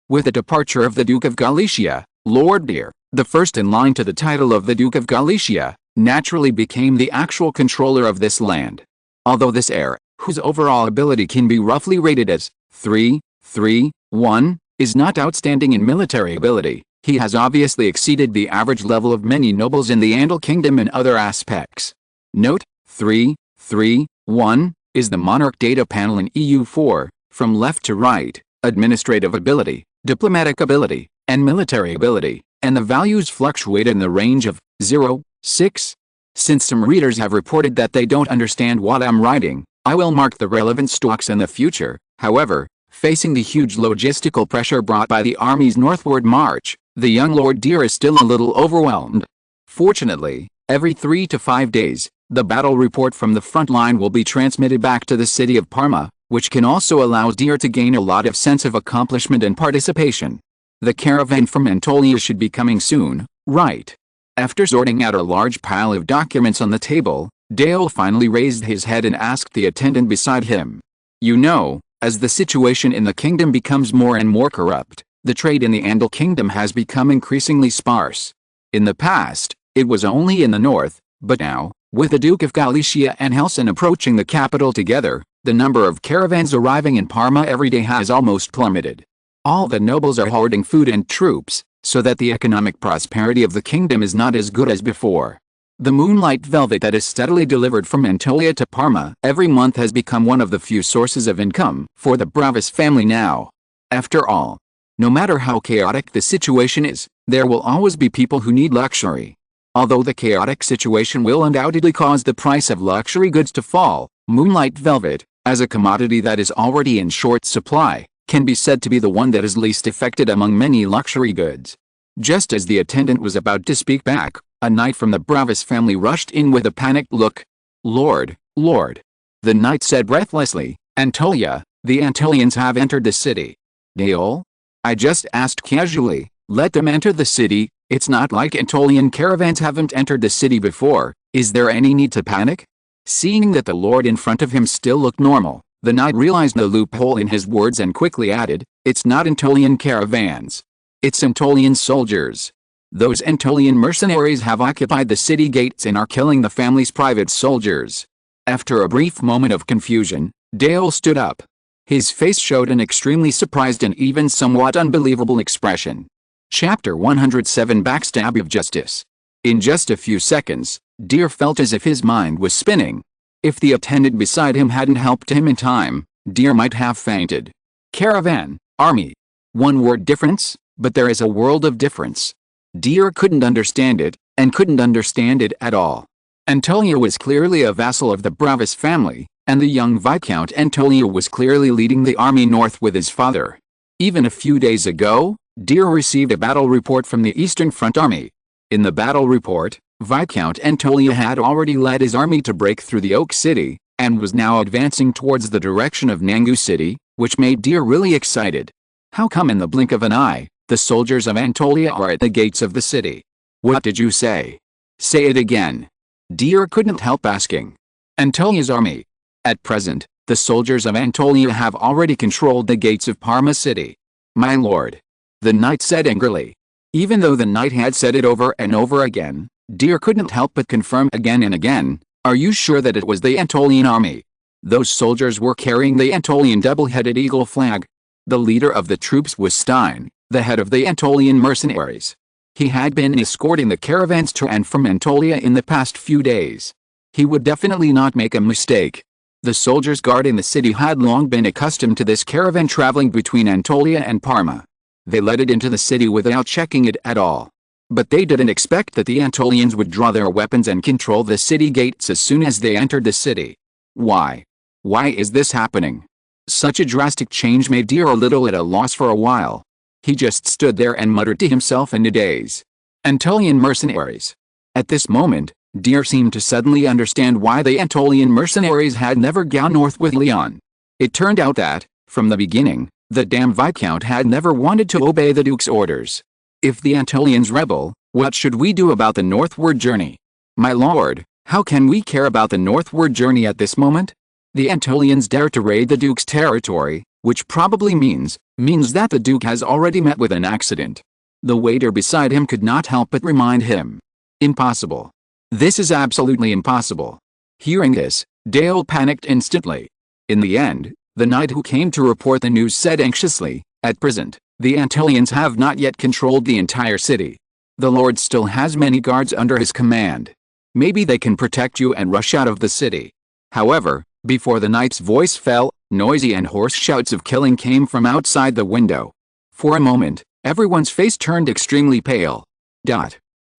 With the departure of the Duke of Galicia, Lord Deer, the first in line to the title of the Duke of Galicia, naturally became the actual controller of this land. Although this heir, whose overall ability can be roughly rated as 3-3-1, is not outstanding in military ability, he has obviously exceeded the average level of many nobles in the Andal Kingdom in other aspects. Note, 3-3-1 is the monarch data panel in EU4, from left to right, administrative ability, diplomatic ability, and military ability, and the values fluctuate in the range of 0-6. Since some readers have reported that they don't understand what I'm writing, I will mark the relevant stocks in the future. However, facing the huge logistical pressure brought by the army's northward march, the young Lord Deer is still a little overwhelmed. Fortunately, every 3 to 5 days, the battle report from the front line will be transmitted back to the city of Parma, which can also allow Deer to gain a lot of sense of accomplishment and participation. The caravan from Antolia should be coming soon, right? After sorting out a large pile of documents on the table, Dale finally raised his head and asked the attendant beside him. You know, as the situation in the kingdom becomes more and more corrupt, the trade in the Andal Kingdom has become increasingly sparse. In the past, it was only in the north, but now, with the Duke of Galicia and Helsin approaching the capital together, the number of caravans arriving in Parma every day has almost plummeted. All the nobles are hoarding food and troops, so that the economic prosperity of the kingdom is not as good as before. The moonlight velvet that is steadily delivered from Antolia to Parma every month has become one of the few sources of income for the Bravas family now. After all, no matter how chaotic the situation is, there will always be people who need luxury. Although the chaotic situation will undoubtedly cause the price of luxury goods to fall, moonlight velvet, as a commodity that is already in short supply, can be said to be the one that is least affected among many luxury goods. Just as the attendant was about to speak back, a knight from the Bravis family rushed in with a panicked look. "Lord, Lord," the knight said breathlessly, "Antolia, the Antolians have entered the city." "Dale? I just asked casually, let them enter the city. It's not like Antolian caravans haven't entered the city before. Is there any need to panic?" Seeing that the lord in front of him still looked normal, the knight realized the loophole in his words and quickly added, "It's not Antolian caravans. It's Antolian soldiers. Those Antolian mercenaries have occupied the city gates and are killing the family's private soldiers." After a brief moment of confusion, Dale stood up. His face showed an extremely surprised and even somewhat unbelievable expression. Chapter 107 Backstab of Justice. In just a few seconds, Deer felt as if his mind was spinning. If the attendant beside him hadn't helped him in time, Deer might have fainted. Caravan, army. One word difference, but there is a world of difference. Deer couldn't understand it, and couldn't understand it at all. Antolia was clearly a vassal of the Bravis family, and the young Viscount Antolia was clearly leading the army north with his father. Even a few days ago, Deer received a battle report from the Eastern Front Army. In the battle report, Viscount Antolia had already led his army to break through the Oak City, and was now advancing towards the direction of Nangu City, which made Deer really excited. How come in the blink of an eye, the soldiers of Antolia are at the gates of the city? What did you say? Say it again. Deer couldn't help asking. Antolia's army. At present, the soldiers of Antolia have already controlled the gates of Parma City. My lord. The knight said angrily. Even though the knight had said it over and over again, Deer couldn't help but confirm again and again, "Are you sure that it was the Antolian army?" Those soldiers were carrying the Antolian double-headed eagle flag. The leader of the troops was Stein, the head of the Antolian mercenaries. He had been escorting the caravans to and from Antolia in the past few days. He would definitely not make a mistake. The soldiers guarding the city had long been accustomed to this caravan traveling between Antolia and Parma. They let it into the city without checking it at all. But they didn't expect that the Antolians would draw their weapons and control the city gates as soon as they entered the city. Why? Why is this happening? Such a drastic change made Deer a little at a loss for a while. He just stood there and muttered to himself in a daze. Antolian mercenaries. At this moment, Deer seemed to suddenly understand why the Antolian mercenaries had never gone north with Leon. It turned out that, from the beginning, the damn Viscount had never wanted to obey the Duke's orders. If the Antolians rebel, what should we do about the northward journey? My lord, how can we care about the northward journey at this moment? The Antolians dare to raid the Duke's territory, which probably means that the Duke has already met with an accident. The waiter beside him could not help but remind him. Impossible. This is absolutely impossible. Hearing this, Dale panicked instantly. In the end, the knight who came to report the news said anxiously, "At present, the Antolians have not yet controlled the entire city. The lord still has many guards under his command. Maybe they can protect you and rush out of the city." However, before the knight's voice fell, noisy and hoarse shouts of killing came from outside the window. For a moment, everyone's face turned extremely pale.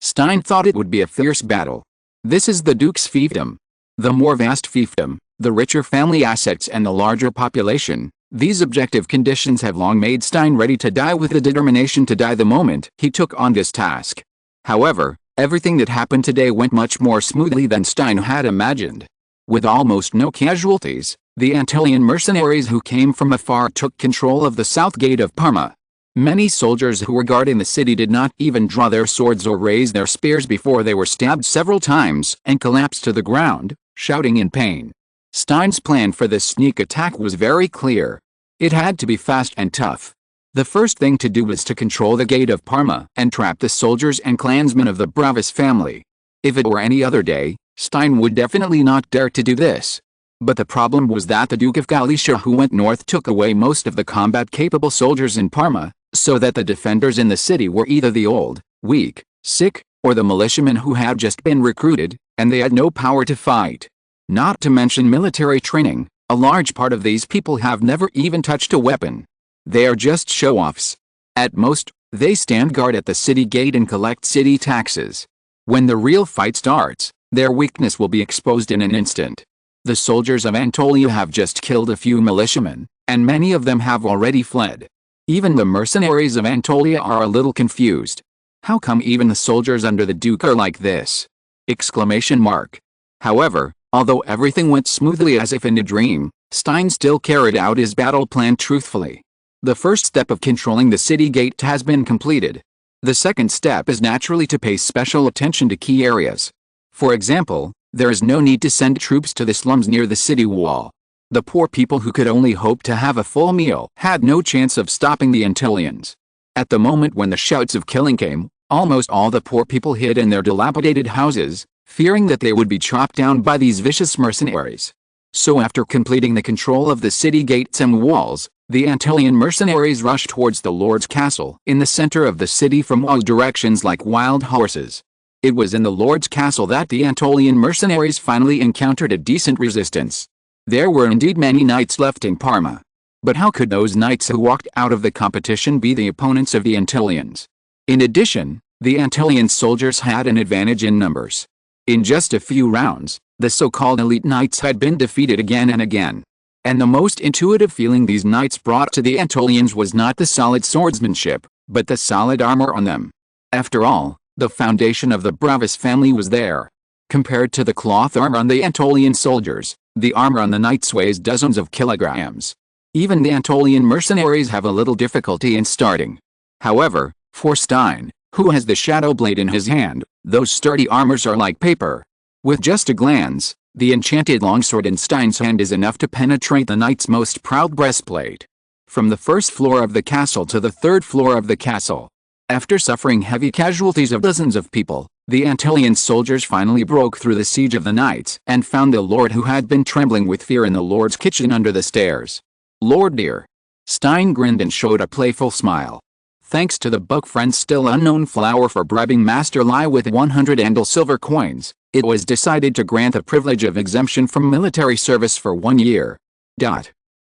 Stein thought it would be a fierce battle. This is the Duke's fiefdom. The more vast fiefdom, the richer family assets and the larger population. These objective conditions have long made Stein ready to die with the determination to die the moment he took on this task. However, everything that happened today went much more smoothly than Stein had imagined. With almost no casualties, the Antolian mercenaries who came from afar took control of the south gate of Parma. Many soldiers who were guarding the city did not even draw their swords or raise their spears before they were stabbed several times and collapsed to the ground, shouting in pain. Stein's plan for this sneak attack was very clear. It had to be fast and tough. The first thing to do was to control the gate of Parma and trap the soldiers and clansmen of the Bravis family. If it were any other day, Stein would definitely not dare to do this. But the problem was that the Duke of Galicia who went north took away most of the combat-capable soldiers in Parma, so that the defenders in the city were either the old, weak, sick, or the militiamen who had just been recruited, and they had no power to fight. Not to mention military training, a large part of these people have never even touched a weapon. They are just show-offs. At most, they stand guard at the city gate and collect city taxes. When the real fight starts, their weakness will be exposed in an instant. The soldiers of Antolia have just killed a few militiamen, and many of them have already fled. Even the mercenaries of Anatolia are a little confused. How come even the soldiers under the Duke are like this? Exclamation mark. However, although everything went smoothly as if in a dream, Stein still carried out his battle plan truthfully. The first step of controlling the city gate has been completed. The second step is naturally to pay special attention to key areas. For example, there is no need to send troops to the slums near the city wall. The poor people who could only hope to have a full meal had no chance of stopping the Antilians. At the moment when the shouts of killing came, almost all the poor people hid in their dilapidated houses, fearing that they would be chopped down by these vicious mercenaries. So after completing the control of the city gates and walls, the Antilian mercenaries rushed towards the Lord's castle in the center of the city from all directions like wild horses. It was in the Lord's castle that the Antolian mercenaries finally encountered a decent resistance. There were indeed many knights left in Parma. But how could those knights who walked out of the competition be the opponents of the Antilians? In addition, the Antilian soldiers had an advantage in numbers. In just a few rounds, the so-called elite knights had been defeated again and again. And the most intuitive feeling these knights brought to the Antolians was not the solid swordsmanship, but the solid armor on them. After all, the foundation of the Bravis family was there. Compared to the cloth armor on the Antolian soldiers, the armor on the knights weighs dozens of kilograms. Even the Antolian mercenaries have a little difficulty in starting. However, for Stein, who has the shadow blade in his hand, those sturdy armors are like paper. With just a glance, the enchanted longsword in Stein's hand is enough to penetrate the knight's most proud breastplate. From the first floor of the castle to the third floor of the castle. After suffering heavy casualties of dozens of people, the Antilian soldiers finally broke through the siege of the knights and found the lord who had been trembling with fear in the lord's kitchen under the stairs. "Lord dear." Stein grinned and showed a playful smile. Thanks to the book Friend's still unknown flower for bribing Master Lai with 100 Andal silver coins, it was decided to grant the privilege of exemption from military service for 1 year.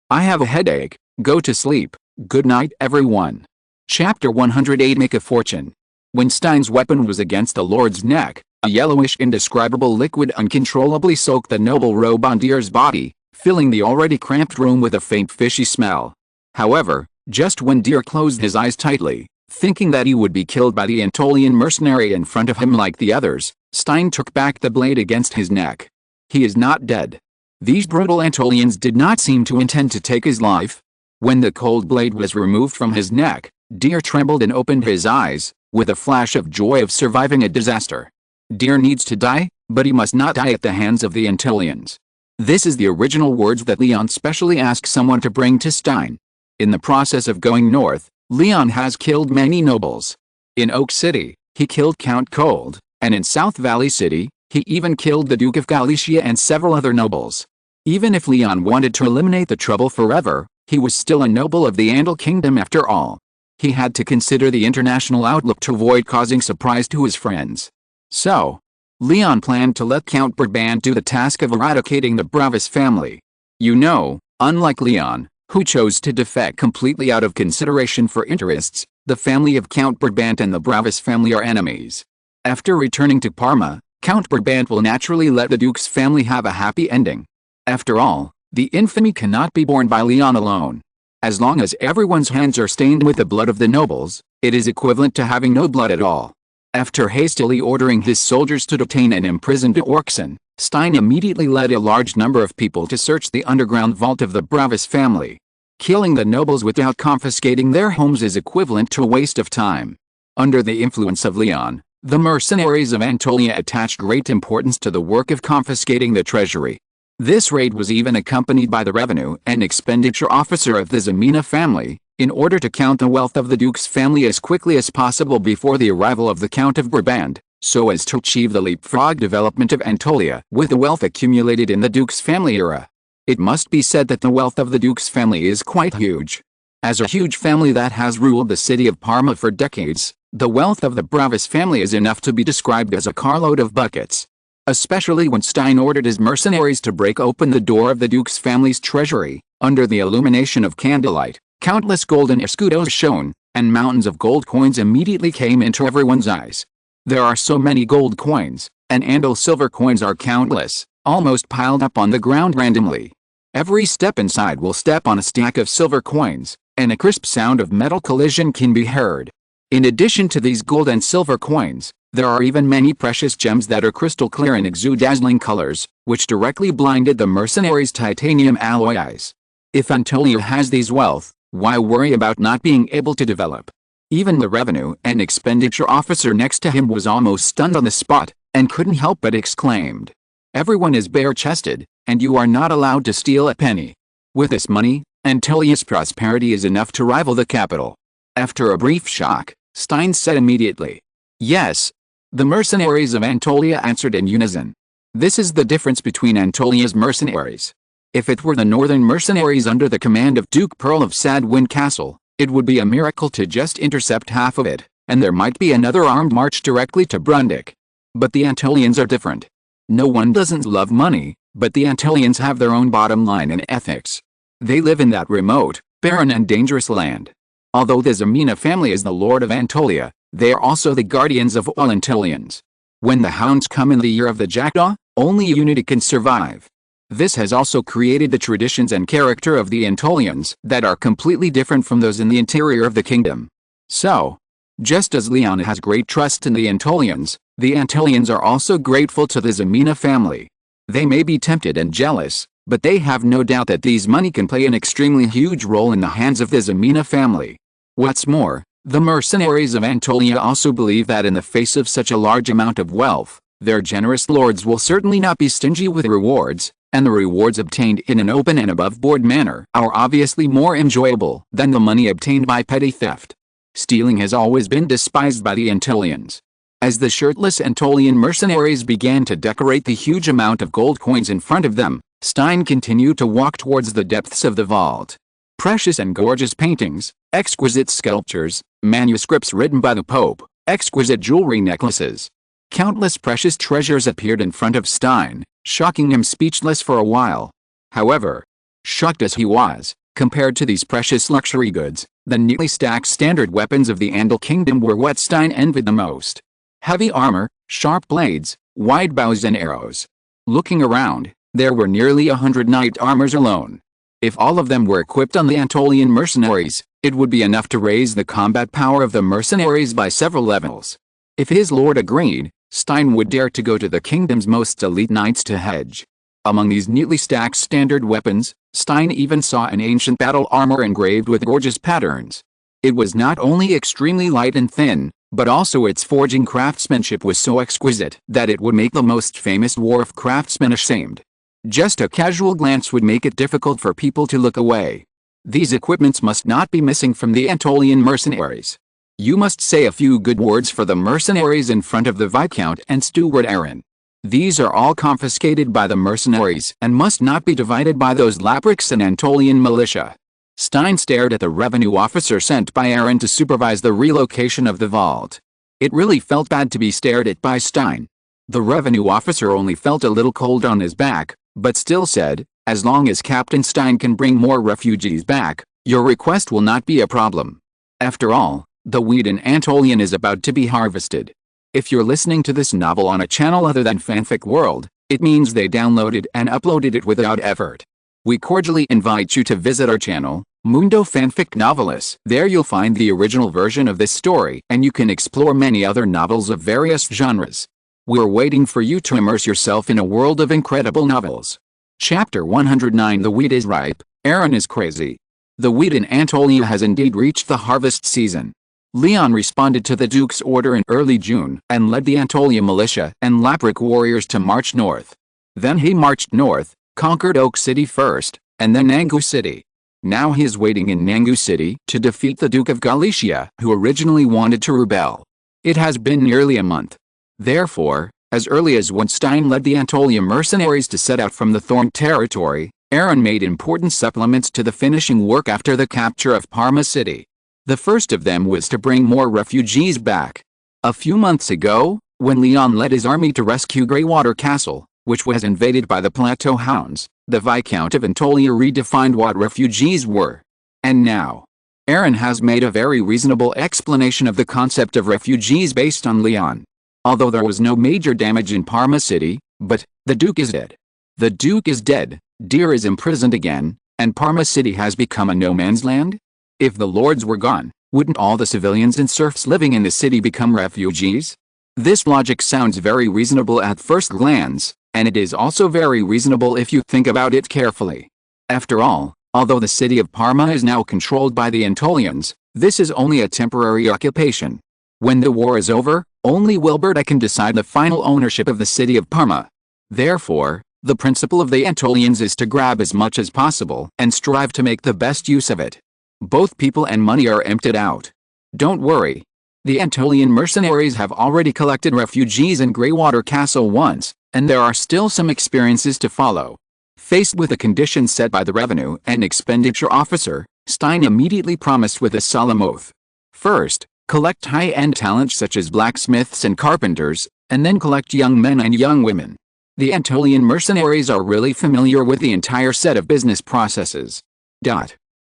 I have a headache, go to sleep, good night everyone. Chapter 108 Make a Fortune. When Stein's weapon was against the lord's neck, a yellowish indescribable liquid uncontrollably soaked the noble robe on Deer's body, filling the already cramped room with a faint fishy smell. However, just when Deer closed his eyes tightly, thinking that he would be killed by the Antolian mercenary in front of him like the others, Stein took back the blade against his neck. He is not dead. These brutal Antolians did not seem to intend to take his life. When the cold blade was removed from his neck, Deer trembled and opened his eyes, with a flash of joy of surviving a disaster. Deer needs to die, but he must not die at the hands of the Antolians. This is the original words that Leon specially asked someone to bring to Stein. In the process of going north, Leon has killed many nobles. In Oak City, he killed Count Cold, and in South Valley City, he even killed the Duke of Galicia and several other nobles. Even if Leon wanted to eliminate the trouble forever, he was still a noble of the Andal Kingdom after all. He had to consider the international outlook to avoid causing surprise to his friends. So, Leon planned to let Count Brabant do the task of eradicating the Bravis family. You know, unlike Leon, who chose to defect completely out of consideration for interests, the family of Count Brabant and the Bravis family are enemies. After returning to Parma, Count Brabant will naturally let the Duke's family have a happy ending. After all, the infamy cannot be borne by Leon alone. As long as everyone's hands are stained with the blood of the nobles, it is equivalent to having no blood at all. After hastily ordering his soldiers to detain and imprison de Orkson, Stein immediately led a large number of people to search the underground vault of the Bravis family. Killing the nobles without confiscating their homes is equivalent to a waste of time. Under the influence of Leon, the mercenaries of Anatolia attached great importance to the work of confiscating the treasury. This raid was even accompanied by the revenue and expenditure officer of the Ximena family, in order to count the wealth of the Duke's family as quickly as possible before the arrival of the Count of Brabant, so as to achieve the leapfrog development of Anatolia with the wealth accumulated in the Duke's family era. It must be said that the wealth of the Duke's family is quite huge. As a huge family that has ruled the city of Parma for decades, the wealth of the Bravis family is enough to be described as a carload of buckets. Especially when Stein ordered his mercenaries to break open the door of the Duke's family's treasury, under the illumination of candlelight, countless golden escudos shone, and mountains of gold coins immediately came into everyone's eyes. There are so many gold coins, and Andal silver coins are countless, almost piled up on the ground randomly. Every step inside will step on a stack of silver coins, and a crisp sound of metal collision can be heard. In addition to these gold and silver coins, there are even many precious gems that are crystal clear and exude dazzling colors, which directly blinded the mercenaries' titanium alloy eyes. If Antolia has these wealth, why worry about not being able to develop? Even the revenue and expenditure officer next to him was almost stunned on the spot, and couldn't help but exclaimed. Everyone is bare-chested, and you are not allowed to steal a penny. With this money, Antolia's prosperity is enough to rival the capital. After a brief shock, Stein said immediately. Yes. The mercenaries of Antolia answered in unison. This is the difference between Antolia's mercenaries. If it were the northern mercenaries under the command of Duke Pearl of Sadwind Castle, it would be a miracle to just intercept half of it, and there might be another armed march directly to Brundick. But the Antolians are different. No one doesn't love money, but the Antolians have their own bottom line and ethics. They live in that remote, barren and dangerous land. Although the Ximena family is the lord of Antolia, they are also the guardians of all Antolians. When the hounds come in the year of the jackdaw, only unity can survive. This has also created the traditions and character of the Antolians that are completely different from those in the interior of the kingdom. So, just as Leon has great trust in the Antolians, the Antolians are also grateful to the Ximena family. They may be tempted and jealous, but they have no doubt that these money can play an extremely huge role in the hands of the Ximena family. What's more, the mercenaries of Antolia also believe that in the face of such a large amount of wealth, their generous lords will certainly not be stingy with rewards, and the rewards obtained in an open and above-board manner are obviously more enjoyable than the money obtained by petty theft. Stealing has always been despised by the Antolians. As the shirtless Antolian mercenaries began to decorate the huge amount of gold coins in front of them, Stein continued to walk towards the depths of the vault. Precious and gorgeous paintings, exquisite sculptures, manuscripts written by the Pope, exquisite jewelry necklaces. Countless precious treasures appeared in front of Stein, shocking him speechless for a while. However, shocked as he was, compared to these precious luxury goods, the neatly stacked standard weapons of the Andal Kingdom were what Stein envied the most. Heavy armor, sharp blades, wide bows and arrows. Looking around, there were nearly 100 knight armors alone. If all of them were equipped on the Antolian mercenaries, it would be enough to raise the combat power of the mercenaries by several levels. If his lord agreed, Stein would dare to go to the kingdom's most elite knights to hedge. Among these neatly stacked standard weapons, Stein even saw an ancient battle armor engraved with gorgeous patterns. It was not only extremely light and thin, but also its forging craftsmanship was so exquisite that it would make the most famous dwarf craftsman ashamed. Just a casual glance would make it difficult for people to look away. These equipments must not be missing from the Antolian mercenaries. You must say a few good words for the mercenaries in front of the Viscount and Steward Aaron. These are all confiscated by the mercenaries and must not be divided by those Labrics and Antolian militia. Stein stared at the revenue officer sent by Aaron to supervise the relocation of the vault. It really felt bad to be stared at by Stein. The revenue officer only felt a little cold on his back, but still said, as long as Captain Stein can bring more refugees back, your request will not be a problem. After all, the wheat in Antolian is about to be harvested. If you're listening to this novel on a channel other than Fanfic World, it means they downloaded and uploaded it without effort. We cordially invite you to visit our channel, Mundo Fanfic Novelist. There you'll find the original version of this story and you can explore many other novels of various genres. We're waiting for you to immerse yourself in a world of incredible novels. Chapter 109 The wheat is ripe, Aaron is crazy. The wheat in Antolia has indeed reached the harvest season. Leon responded to the Duke's order in early June and led the Antolia militia and Labric warriors to march north. Then he marched north, conquered Oak City first, and then Nangu City. Now he is waiting in Nangu City to defeat the Duke of Galicia, who originally wanted to rebel. It has been nearly a month. Therefore, as early as when Stein led the Antolia mercenaries to set out from the Thorn territory, Aaron made important supplements to the finishing work after the capture of Parma City. The first of them was to bring more refugees back. A few months ago, when Leon led his army to rescue Greywater Castle, which was invaded by the Plateau Hounds, the Viscount of Antolia redefined what refugees were. And now, Aaron has made a very reasonable explanation of the concept of refugees based on Leon. Although there was no major damage in Parma City, but the Duke is dead. The Duke is dead, Deer is imprisoned again, and Parma City has become a no man's land? If the lords were gone, wouldn't all the civilians and serfs living in the city become refugees? This logic sounds very reasonable at first glance, and it is also very reasonable if you think about it carefully. After all, although the city of Parma is now controlled by the Antolians, this is only a temporary occupation. When the war is over, only Wilberta can decide the final ownership of the city of Parma. Therefore, the principle of the Antolians is to grab as much as possible and strive to make the best use of it. Both people and money are emptied out. Don't worry. The Antolian mercenaries have already collected refugees in Greywater Castle once, and there are still some experiences to follow. Faced with the conditions set by the revenue and expenditure officer, Stein immediately promised with a solemn oath. First, collect high-end talent such as blacksmiths and carpenters, and then collect young men and young women. The Antolian mercenaries are really familiar with the entire set of business processes.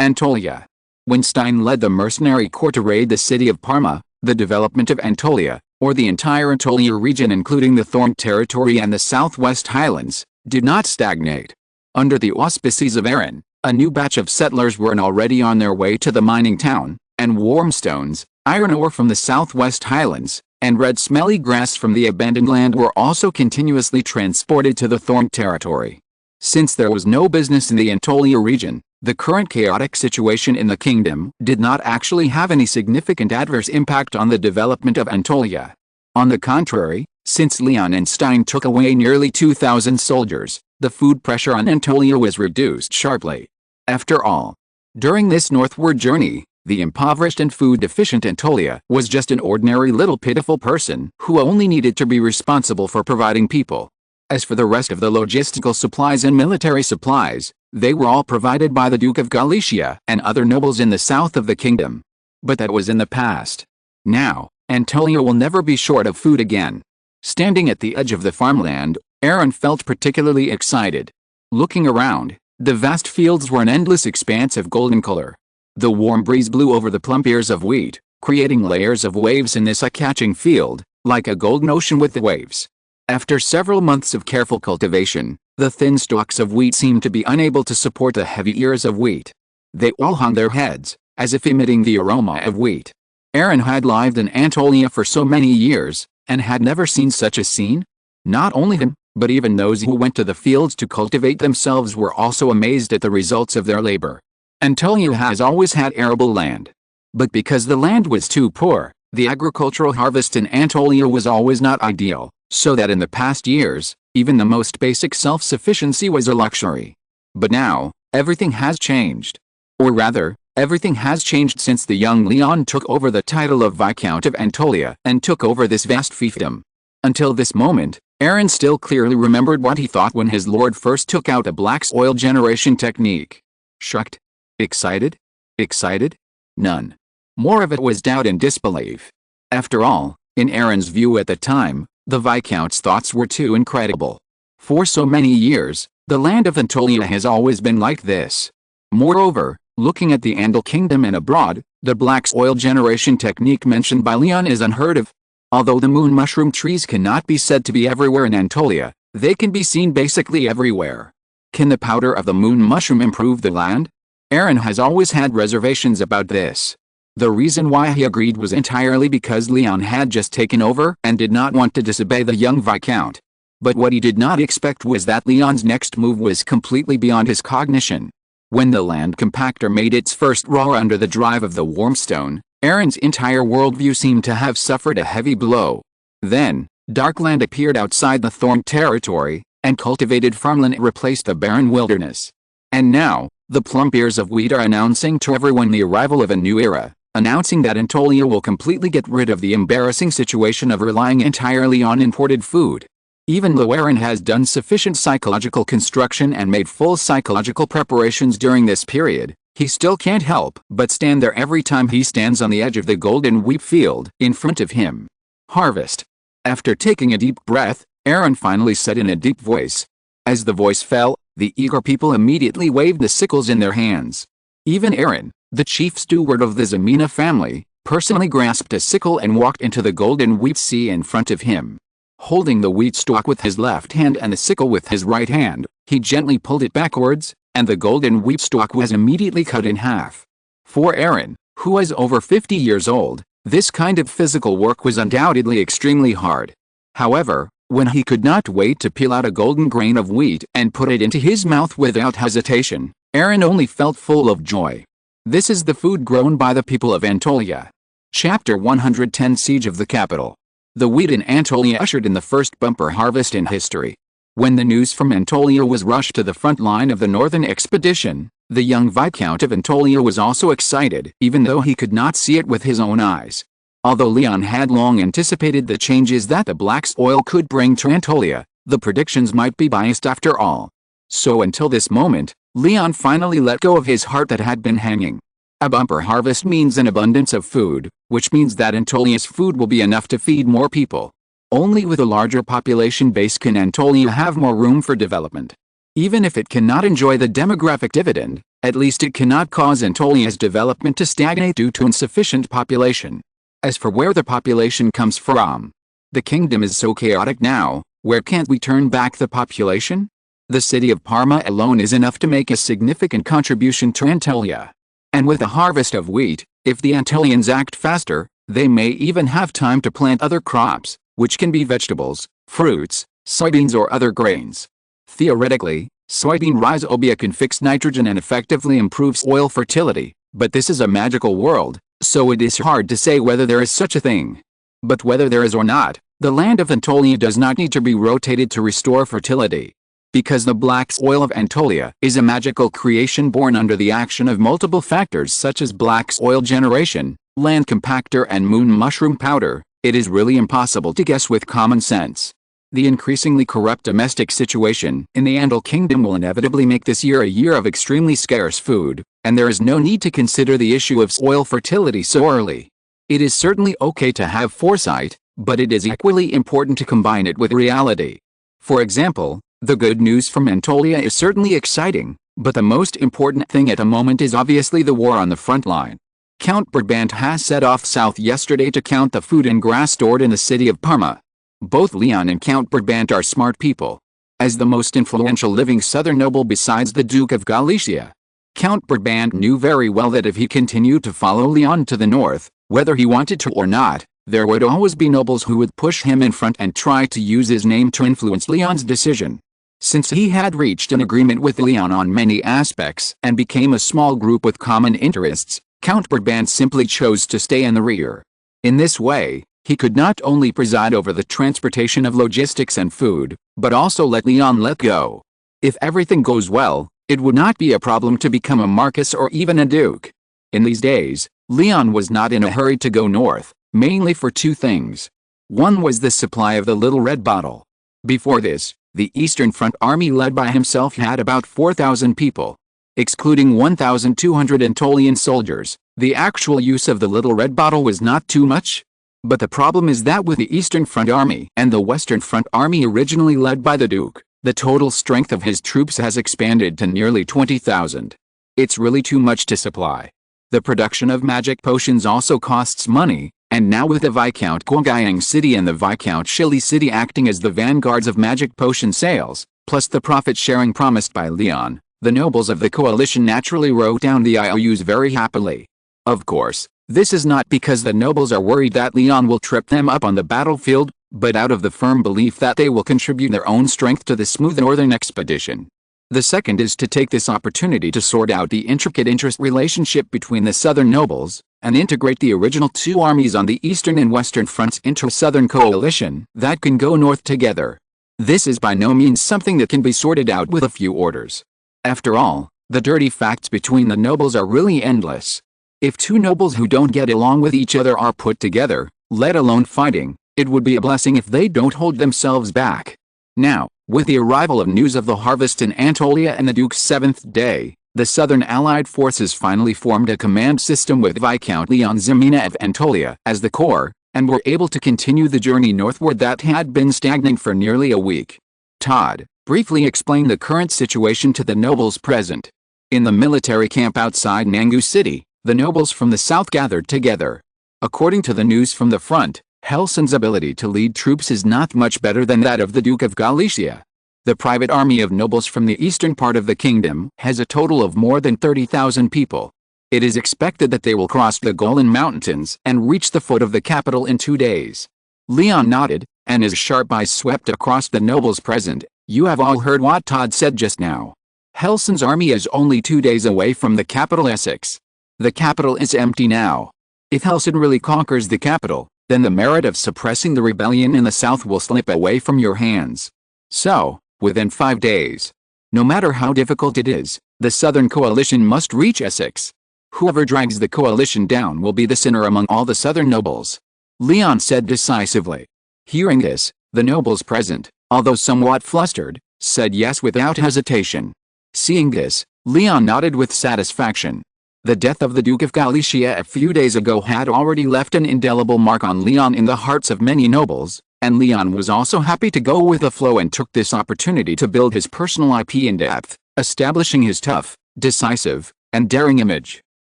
Antolia. When Stein led the mercenary corps to raid the city of Parma, the development of Antolia, or the entire Antolia region including the Thorn territory and the southwest highlands, did not stagnate. Under the auspices of Aaron, a new batch of settlers were already on their way to the mining town, and warm stones, iron ore from the southwest highlands, and red smelly grass from the abandoned land were also continuously transported to the Thorn territory. Since there was no business in the Antolia region, the current chaotic situation in the kingdom did not actually have any significant adverse impact on the development of Antolia. On the contrary, since Leon and Stein took away nearly 2,000 soldiers, the food pressure on Antolia was reduced sharply. After all, during this northward journey, the impoverished and food-deficient Antolia was just an ordinary little pitiful person who only needed to be responsible for providing people. As for the rest of the logistical supplies and military supplies, they were all provided by the Duke of Galicia and other nobles in the south of the kingdom. But that was in the past. Now, Antolia will never be short of food again. Standing at the edge of the farmland, Aaron felt particularly excited. Looking around, the vast fields were an endless expanse of golden color. The warm breeze blew over the plump ears of wheat, creating layers of waves in this eye-catching field, like a golden ocean with the waves. After several months of careful cultivation, the thin stalks of wheat seemed to be unable to support the heavy ears of wheat. They all hung their heads, as if emitting the aroma of wheat. Aaron had lived in Antolia for so many years, and had never seen such a scene. Not only him, but even those who went to the fields to cultivate themselves were also amazed at the results of their labor. Antolia has always had arable land. But because the land was too poor, the agricultural harvest in Antolia was always not ideal, so that in the past years, even the most basic self-sufficiency was a luxury. But now, everything has changed. Or rather, everything has changed since the young Leon took over the title of Viscount of Antolia and took over this vast fiefdom. Until this moment, Aaron still clearly remembered what he thought when his lord first took out a black oil generation technique. Shocked? Excited? Excited? None. More of it was doubt and disbelief. After all, in Aaron's view at the time, the Viscount's thoughts were too incredible. For so many years, the land of Antolia has always been like this. Moreover, looking at the Andal kingdom and abroad, the black oil generation technique mentioned by Leon is unheard of. Although the moon mushroom trees cannot be said to be everywhere in Antolia, they can be seen basically everywhere. Can the powder of the moon mushroom improve the land? Aaron has always had reservations about this. The reason why he agreed was entirely because Leon had just taken over and did not want to disobey the young Viscount. But what he did not expect was that Leon's next move was completely beyond his cognition. When the land compactor made its first roar under the drive of the Warmstone, Aaron's entire worldview seemed to have suffered a heavy blow. Then, Darkland appeared outside the Thorn territory, and cultivated farmland replaced the barren wilderness. And now, the plump ears of wheat are announcing to everyone the arrival of a new era, announcing that Antolia will completely get rid of the embarrassing situation of relying entirely on imported food. Even though Aaron has done sufficient psychological construction and made full psychological preparations during this period, he still can't help but stand there every time he stands on the edge of the golden wheat field in front of him. Harvest. After taking a deep breath, Aaron finally said in a deep voice. As the voice fell, the eager people immediately waved the sickles in their hands. Even Aaron, the chief steward of the Ximena family, personally grasped a sickle and walked into the golden wheat sea in front of him. Holding the wheat stalk with his left hand and the sickle with his right hand, He gently pulled it backwards, and the golden wheat stalk was immediately cut in half. For Aaron, who was over 50 years old, this kind of physical work was undoubtedly extremely hard. However, when he could not wait to peel out a golden grain of wheat and put it into his mouth without hesitation, Aaron only felt full of joy. This is the food grown by the people of Anatolia. Chapter 110 Siege of the Capital. The wheat in Anatolia ushered in the first bumper harvest in history. When the news from Anatolia was rushed to the front line of the northern expedition, the young Viscount of Anatolia was also excited, even though he could not see it with his own eyes. Although Leon had long anticipated the changes that the black soil could bring to Anatolia, the predictions might be biased after all. So until this moment, Leon finally let go of his heart that had been hanging. A bumper harvest means an abundance of food, which means that Anatolia's food will be enough to feed more people. Only with a larger population base can Anatolia have more room for development. Even if it cannot enjoy the demographic dividend, at least it cannot cause Anatolia's development to stagnate due to insufficient population. As for where the population comes from, the kingdom is so chaotic now, where can't we turn back the population? The city of Parma alone is enough to make a significant contribution to Anatolia. And with a harvest of wheat, if the Anatolians act faster, they may even have time to plant other crops, which can be vegetables, fruits, soybeans or other grains. Theoretically, soybean rhizobia can fix nitrogen and effectively improve soil fertility, but this is a magical world, so it is hard to say whether there is such a thing. But whether there is or not, the land of Anatolia does not need to be rotated to restore fertility. Because the black soil of Anatolia is a magical creation born under the action of multiple factors such as black soil generation, land compactor and moon mushroom powder, it is really impossible to guess with common sense. The increasingly corrupt domestic situation in the Andal Kingdom will inevitably make this year a year of extremely scarce food, and there is no need to consider the issue of soil fertility so early. It is certainly okay to have foresight, but it is equally important to combine it with reality. For example, the good news from Anatolia is certainly exciting, but the most important thing at the moment is obviously the war on the front line. Count Brabant has set off south yesterday to count the food and grass stored in the city of Parma. Both Leon and Count Brabant are smart people. As the most influential living southern noble besides the Duke of Galicia, Count Brabant knew very well that if he continued to follow Leon to the north, whether he wanted to or not, there would always be nobles who would push him in front and try to use his name to influence Leon's decision. Since he had reached an agreement with Leon on many aspects and became a small group with common interests, Count Brabant simply chose to stay in the rear. In this way, he could not only preside over the transportation of logistics and food, but also let Leon let go. If everything goes well, it would not be a problem to become a marquis or even a duke. In these days, Leon was not in a hurry to go north, mainly for two things. One was the supply of the little red bottle. Before this, the Eastern Front Army led by himself had about 4,000 people. Excluding 1,200 Anatolian soldiers, the actual use of the little red bottle was not too much. But the problem is that with the Eastern Front Army and the Western Front Army originally led by the Duke, the total strength of his troops has expanded to nearly 20,000. It's really too much to supply. The production of magic potions also costs money, and now with the Viscount Guangayang City and the Viscount Shili City acting as the vanguards of magic potion sales, plus the profit sharing promised by Leon, the nobles of the coalition naturally wrote down the IOUs very happily. Of course, this is not because the nobles are worried that Leon will trip them up on the battlefield, but out of the firm belief that they will contribute their own strength to the smooth northern expedition. The second is to take this opportunity to sort out the intricate interest relationship between the southern nobles, and integrate the original two armies on the eastern and western fronts into a southern coalition that can go north together. This is by no means something that can be sorted out with a few orders. After all, the dirty facts between the nobles are really endless. If two nobles who don't get along with each other are put together, let alone fighting, it would be a blessing if they don't hold themselves back. Now, with the arrival of news of the harvest in Anatolia and the Duke's 7th day, the southern allied forces finally formed a command system with Viscount León Ximena of Anatolia as the core, and were able to continue the journey northward that had been stagnant for nearly a week. Todd briefly explained the current situation to the nobles present. In the military camp outside Nangu City, the nobles from the south gathered together. According to the news from the front, Helson's ability to lead troops is not much better than that of the Duke of Galicia. The private army of nobles from the eastern part of the kingdom has a total of more than 30,000 people. It is expected that they will cross the Golan Mountains and reach the foot of the capital in 2 days. Leon nodded, and his sharp eyes swept across the nobles present. You have all heard what Todd said just now. Helson's army is only 2 days away from the capital Essex. The capital is empty now. If Helson really conquers the capital, then the merit of suppressing the rebellion in the south will slip away from your hands. So, within 5 days, no matter how difficult it is, the Southern Coalition must reach Essex. Whoever drags the coalition down will be the sinner among all the Southern nobles. Leon said decisively. Hearing this, the nobles present, although somewhat flustered, said yes without hesitation. Seeing this, Leon nodded with satisfaction. The death of the Duke of Galicia a few days ago had already left an indelible mark on Leon in the hearts of many nobles, and Leon was also happy to go with the flow and took this opportunity to build his personal IP in depth, establishing his tough, decisive, and daring image.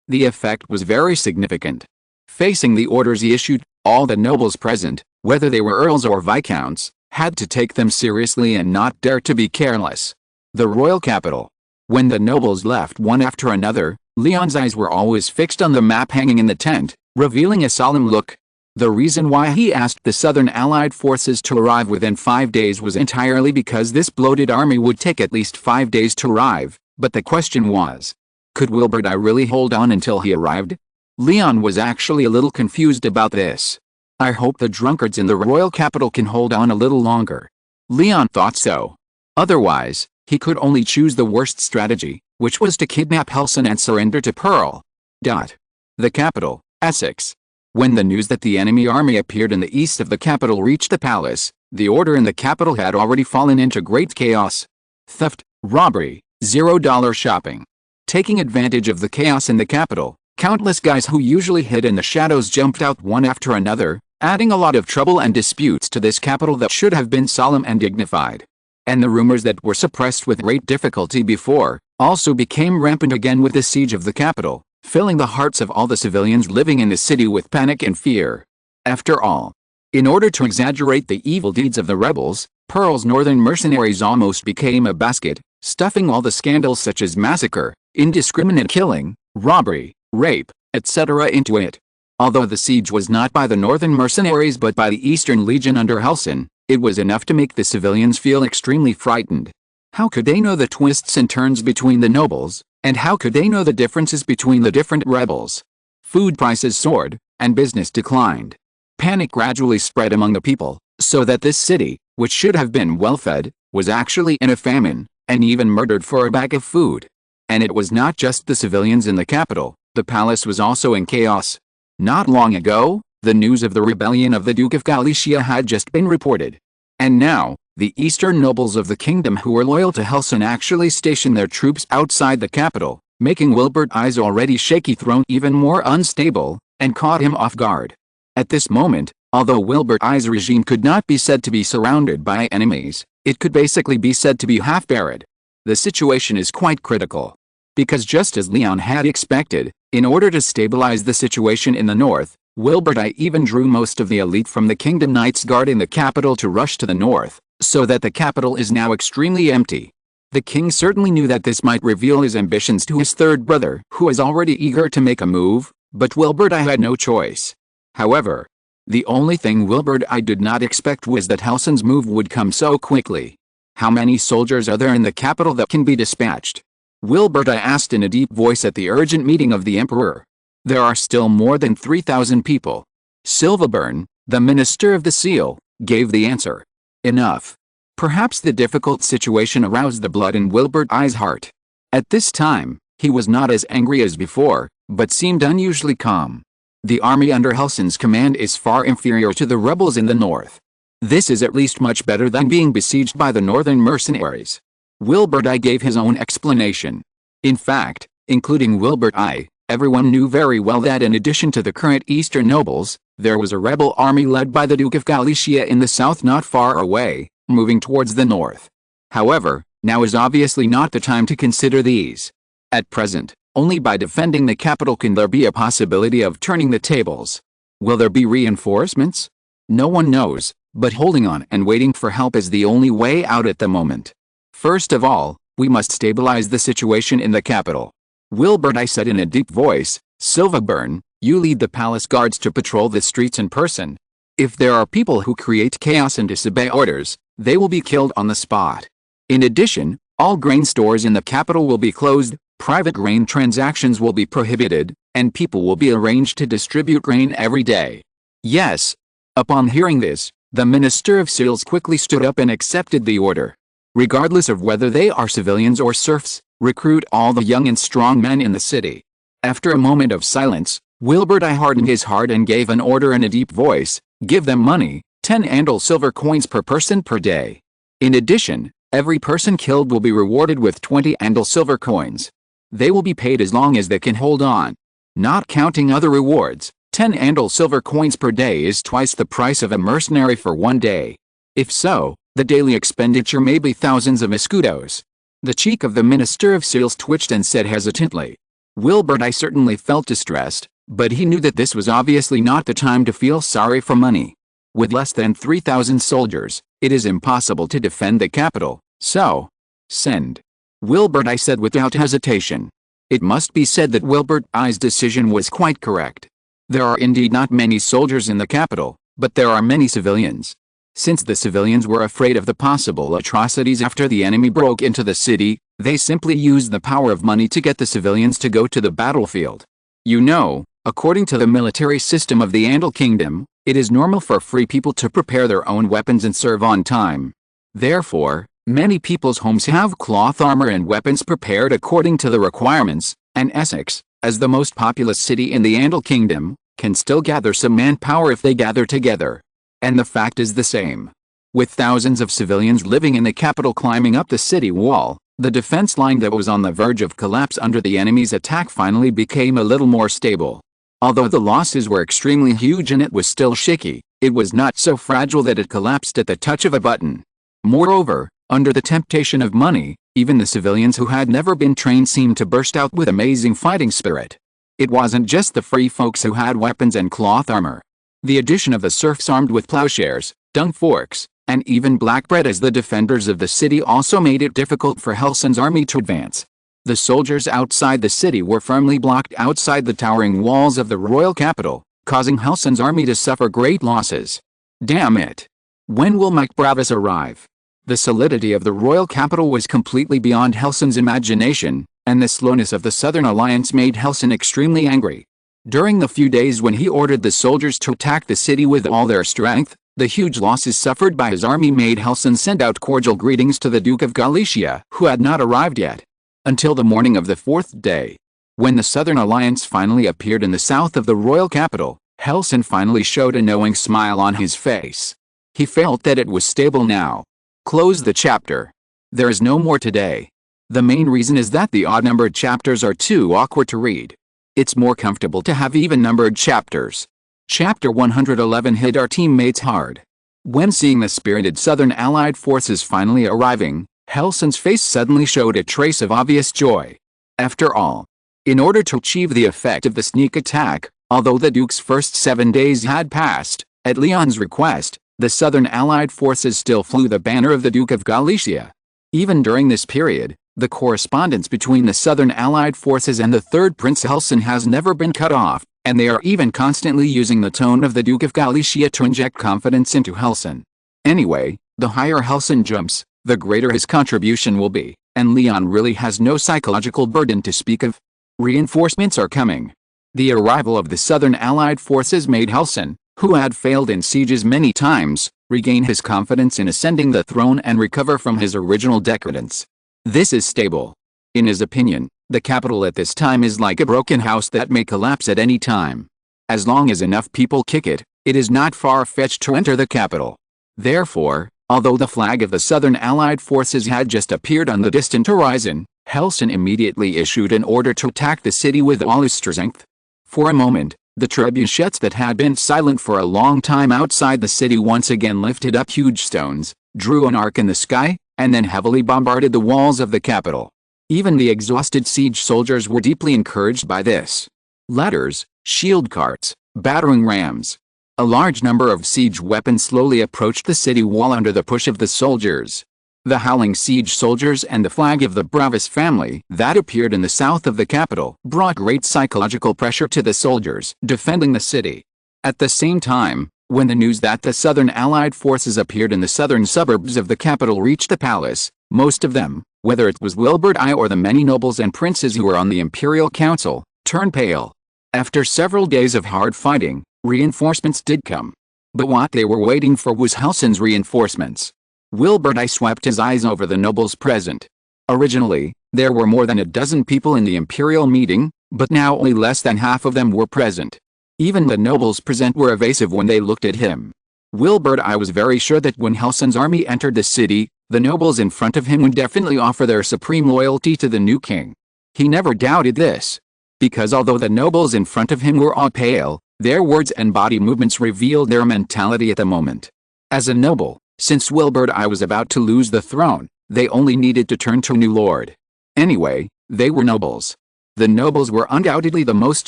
The effect was very significant. Facing the orders he issued, all the nobles present, whether they were earls or viscounts, had to take them seriously and not dare to be careless. The royal capital. When the nobles left one after another, Leon's eyes were always fixed on the map hanging in the tent, revealing a solemn look. The reason why he asked the Southern Allied forces to arrive within 5 days was entirely because this bloated army would take at least 5 days to arrive, but the question was, could Wilbur I really hold on until he arrived? Leon was actually a little confused about this. I hope the drunkards in the royal capital can hold on a little longer. Leon thought so. Otherwise, he could only choose the worst strategy, which was to kidnap Helson and surrender to Pearl. The capital, Essex. When the news that the enemy army appeared in the east of the capital reached the palace, the order in the capital had already fallen into great chaos. Theft, robbery, $0 shopping. Taking advantage of the chaos in the capital, countless guys who usually hid in the shadows jumped out one after another, adding a lot of trouble and disputes to this capital that should have been solemn and dignified. And the rumors that were suppressed with great difficulty before, also became rampant again with the siege of the capital, filling the hearts of all the civilians living in the city with panic and fear. After all, in order to exaggerate the evil deeds of the rebels, Pearl's northern mercenaries almost became a basket, stuffing all the scandals such as massacre, indiscriminate killing, robbery, rape, etc. into it. Although the siege was not by the northern mercenaries but by the Eastern Legion under Helson, it was enough to make the civilians feel extremely frightened. How could they know the twists and turns between the nobles, and how could they know the differences between the different rebels? Food prices soared, and business declined. Panic gradually spread among the people, so that this city, which should have been well-fed, was actually in a famine, and even murdered for a bag of food. And it was not just the civilians in the capital, the palace was also in chaos. Not long ago, the news of the rebellion of the Duke of Galicia had just been reported. And now, the eastern nobles of the kingdom who were loyal to Helson actually stationed their troops outside the capital, making Wilbur I's already shaky throne even more unstable, and caught him off guard. At this moment, although Wilbur I's regime could not be said to be surrounded by enemies, it could basically be said to be half-buried. The situation is quite critical. Because just as Leon had expected, in order to stabilize the situation in the north, Wilbur I even drew most of the elite from the Kingdom Knights Guard in the capital to rush to the north, so that the capital is now extremely empty. The king certainly knew that this might reveal his ambitions to his third brother, who is already eager to make a move, but Wilbur I had no choice. However, the only thing Wilbur I did not expect was that Helson's move would come so quickly. How many soldiers are there in the capital that can be dispatched? Wilbur I asked in a deep voice at the urgent meeting of the emperor. There are still more than 3,000 people. Silverburn, the minister of the seal, gave the answer. Enough. Perhaps the difficult situation aroused the blood in Wilbur I's heart. At this time, he was not as angry as before, but seemed unusually calm. The army under Helson's command is far inferior to the rebels in the north. This is at least much better than being besieged by the northern mercenaries. Wilbur I gave his own explanation. In fact, including Wilbur I, everyone knew very well that in addition to the current eastern nobles, there was a rebel army led by the Duke of Galicia in the south not far away, moving towards the north. However, now is obviously not the time to consider these. At present, only by defending the capital can there be a possibility of turning the tables. Will there be reinforcements? No one knows, but holding on and waiting for help is the only way out at the moment. First of all, we must stabilize the situation in the capital. Wilbert, I said in a deep voice, Silverburn, you lead the palace guards to patrol the streets in person. If there are people who create chaos and disobey orders, they will be killed on the spot. In addition, all grain stores in the capital will be closed, private grain transactions will be prohibited, and people will be arranged to distribute grain every day. Yes. Upon hearing this, the Minister of Seals quickly stood up and accepted the order. Regardless of whether they are civilians or serfs, recruit all the young and strong men in the city. After a moment of silence, Wilbert I hardened his heart and gave an order in a deep voice, give them money, 10 andal silver coins per person per day. In addition, every person killed will be rewarded with 20 andal silver coins. They will be paid as long as they can hold on. Not counting other rewards, 10 andal silver coins per day is twice the price of a mercenary for 1 day. If so, the daily expenditure may be thousands of escudos. The cheek of the Minister of Seals twitched and said hesitantly. Wilbert I certainly felt distressed, but he knew that this was obviously not the time to feel sorry for money. With less than 3,000 soldiers, it is impossible to defend the capital, so send. Wilbert I said without hesitation. It must be said that Wilbert I's decision was quite correct. There are indeed not many soldiers in the capital, but there are many civilians. Since the civilians were afraid of the possible atrocities after the enemy broke into the city, they simply used the power of money to get the civilians to go to the battlefield. You know, according to the military system of the Andal Kingdom, it is normal for free people to prepare their own weapons and serve on time. Therefore, many people's homes have cloth armor and weapons prepared according to the requirements, and Essex, as the most populous city in the Andal Kingdom, can still gather some manpower if they gather together. And the fact is the same. With thousands of civilians living in the capital climbing up the city wall, the defense line that was on the verge of collapse under the enemy's attack finally became a little more stable. Although the losses were extremely huge and it was still shaky, it was not so fragile that it collapsed at the touch of a button. Moreover, under the temptation of money, even the civilians who had never been trained seemed to burst out with amazing fighting spirit. It wasn't just the free folks who had weapons and cloth armor. The addition of the serfs armed with plowshares, dung forks, and even black bread as the defenders of the city also made it difficult for Helson's army to advance. The soldiers outside the city were firmly blocked outside the towering walls of the royal capital, causing Helson's army to suffer great losses. Damn it! When will Mike Bravis arrive? The solidity of the royal capital was completely beyond Helson's imagination, and the slowness of the Southern Alliance made Helson extremely angry. During the few days when he ordered the soldiers to attack the city with all their strength, the huge losses suffered by his army made Helson send out cordial greetings to the Duke of Galicia, who had not arrived yet. Until the morning of the 4th day. When the Southern Alliance finally appeared in the south of the royal capital, Helson finally showed a knowing smile on his face. He felt that it was stable now. Close the chapter. There is no more today. The main reason is that the odd-numbered chapters are too awkward to read. It's more comfortable to have even-numbered chapters. Chapter 111 hit our teammates hard. When seeing the spirited Southern Allied forces finally arriving, Helson's face suddenly showed a trace of obvious joy. After all, in order to achieve the effect of the sneak attack, although the Duke's first 7 days had passed, at Leon's request, the Southern Allied forces still flew the banner of the Duke of Galicia. Even during this period, the correspondence between the Southern Allied forces and the third Prince Helson has never been cut off, and they are even constantly using the tone of the Duke of Galicia to inject confidence into Helson. Anyway, the higher Helson jumps, the greater his contribution will be, and Leon really has no psychological burden to speak of. Reinforcements are coming. The arrival of the Southern Allied forces made Helson, who had failed in sieges many times, regain his confidence in ascending the throne and recover from his original decadence. This is stable. In his opinion, the capital at this time is like a broken house that may collapse at any time. As long as enough people kick it, it is not far-fetched to enter the capital. Therefore, although the flag of the Southern Allied forces had just appeared on the distant horizon, Helson immediately issued an order to attack the city with all his strength. For a moment, the trebuchets that had been silent for a long time outside the city once again lifted up huge stones, drew an arc in the sky, and then heavily bombarded the walls of the capital. Even the exhausted siege soldiers were deeply encouraged by this. Ladders, shield carts, battering rams. A large number of siege weapons slowly approached the city wall under the push of the soldiers. The howling siege soldiers and the flag of the Bravis family that appeared in the south of the capital brought great psychological pressure to the soldiers defending the city. At the same time, when the news that the Southern Allied forces appeared in the southern suburbs of the capital reached the palace, most of them, whether it was Wilbur I or the many nobles and princes who were on the imperial council, turned pale. After several days of hard fighting, reinforcements did come. But what they were waiting for was Helson's reinforcements. Wilbur I swept his eyes over the nobles present. Originally, there were more than a dozen people in the imperial meeting, but now only less than half of them were present. Even the nobles present were evasive when they looked at him. Wilbur I was very sure that when Helson's army entered the city, the nobles in front of him would definitely offer their supreme loyalty to the new king. He never doubted this. Because although the nobles in front of him were all pale, their words and body movements revealed their mentality at the moment. As a noble, since Wilbur I was about to lose the throne, they only needed to turn to a new lord. Anyway, they were nobles. The nobles were undoubtedly the most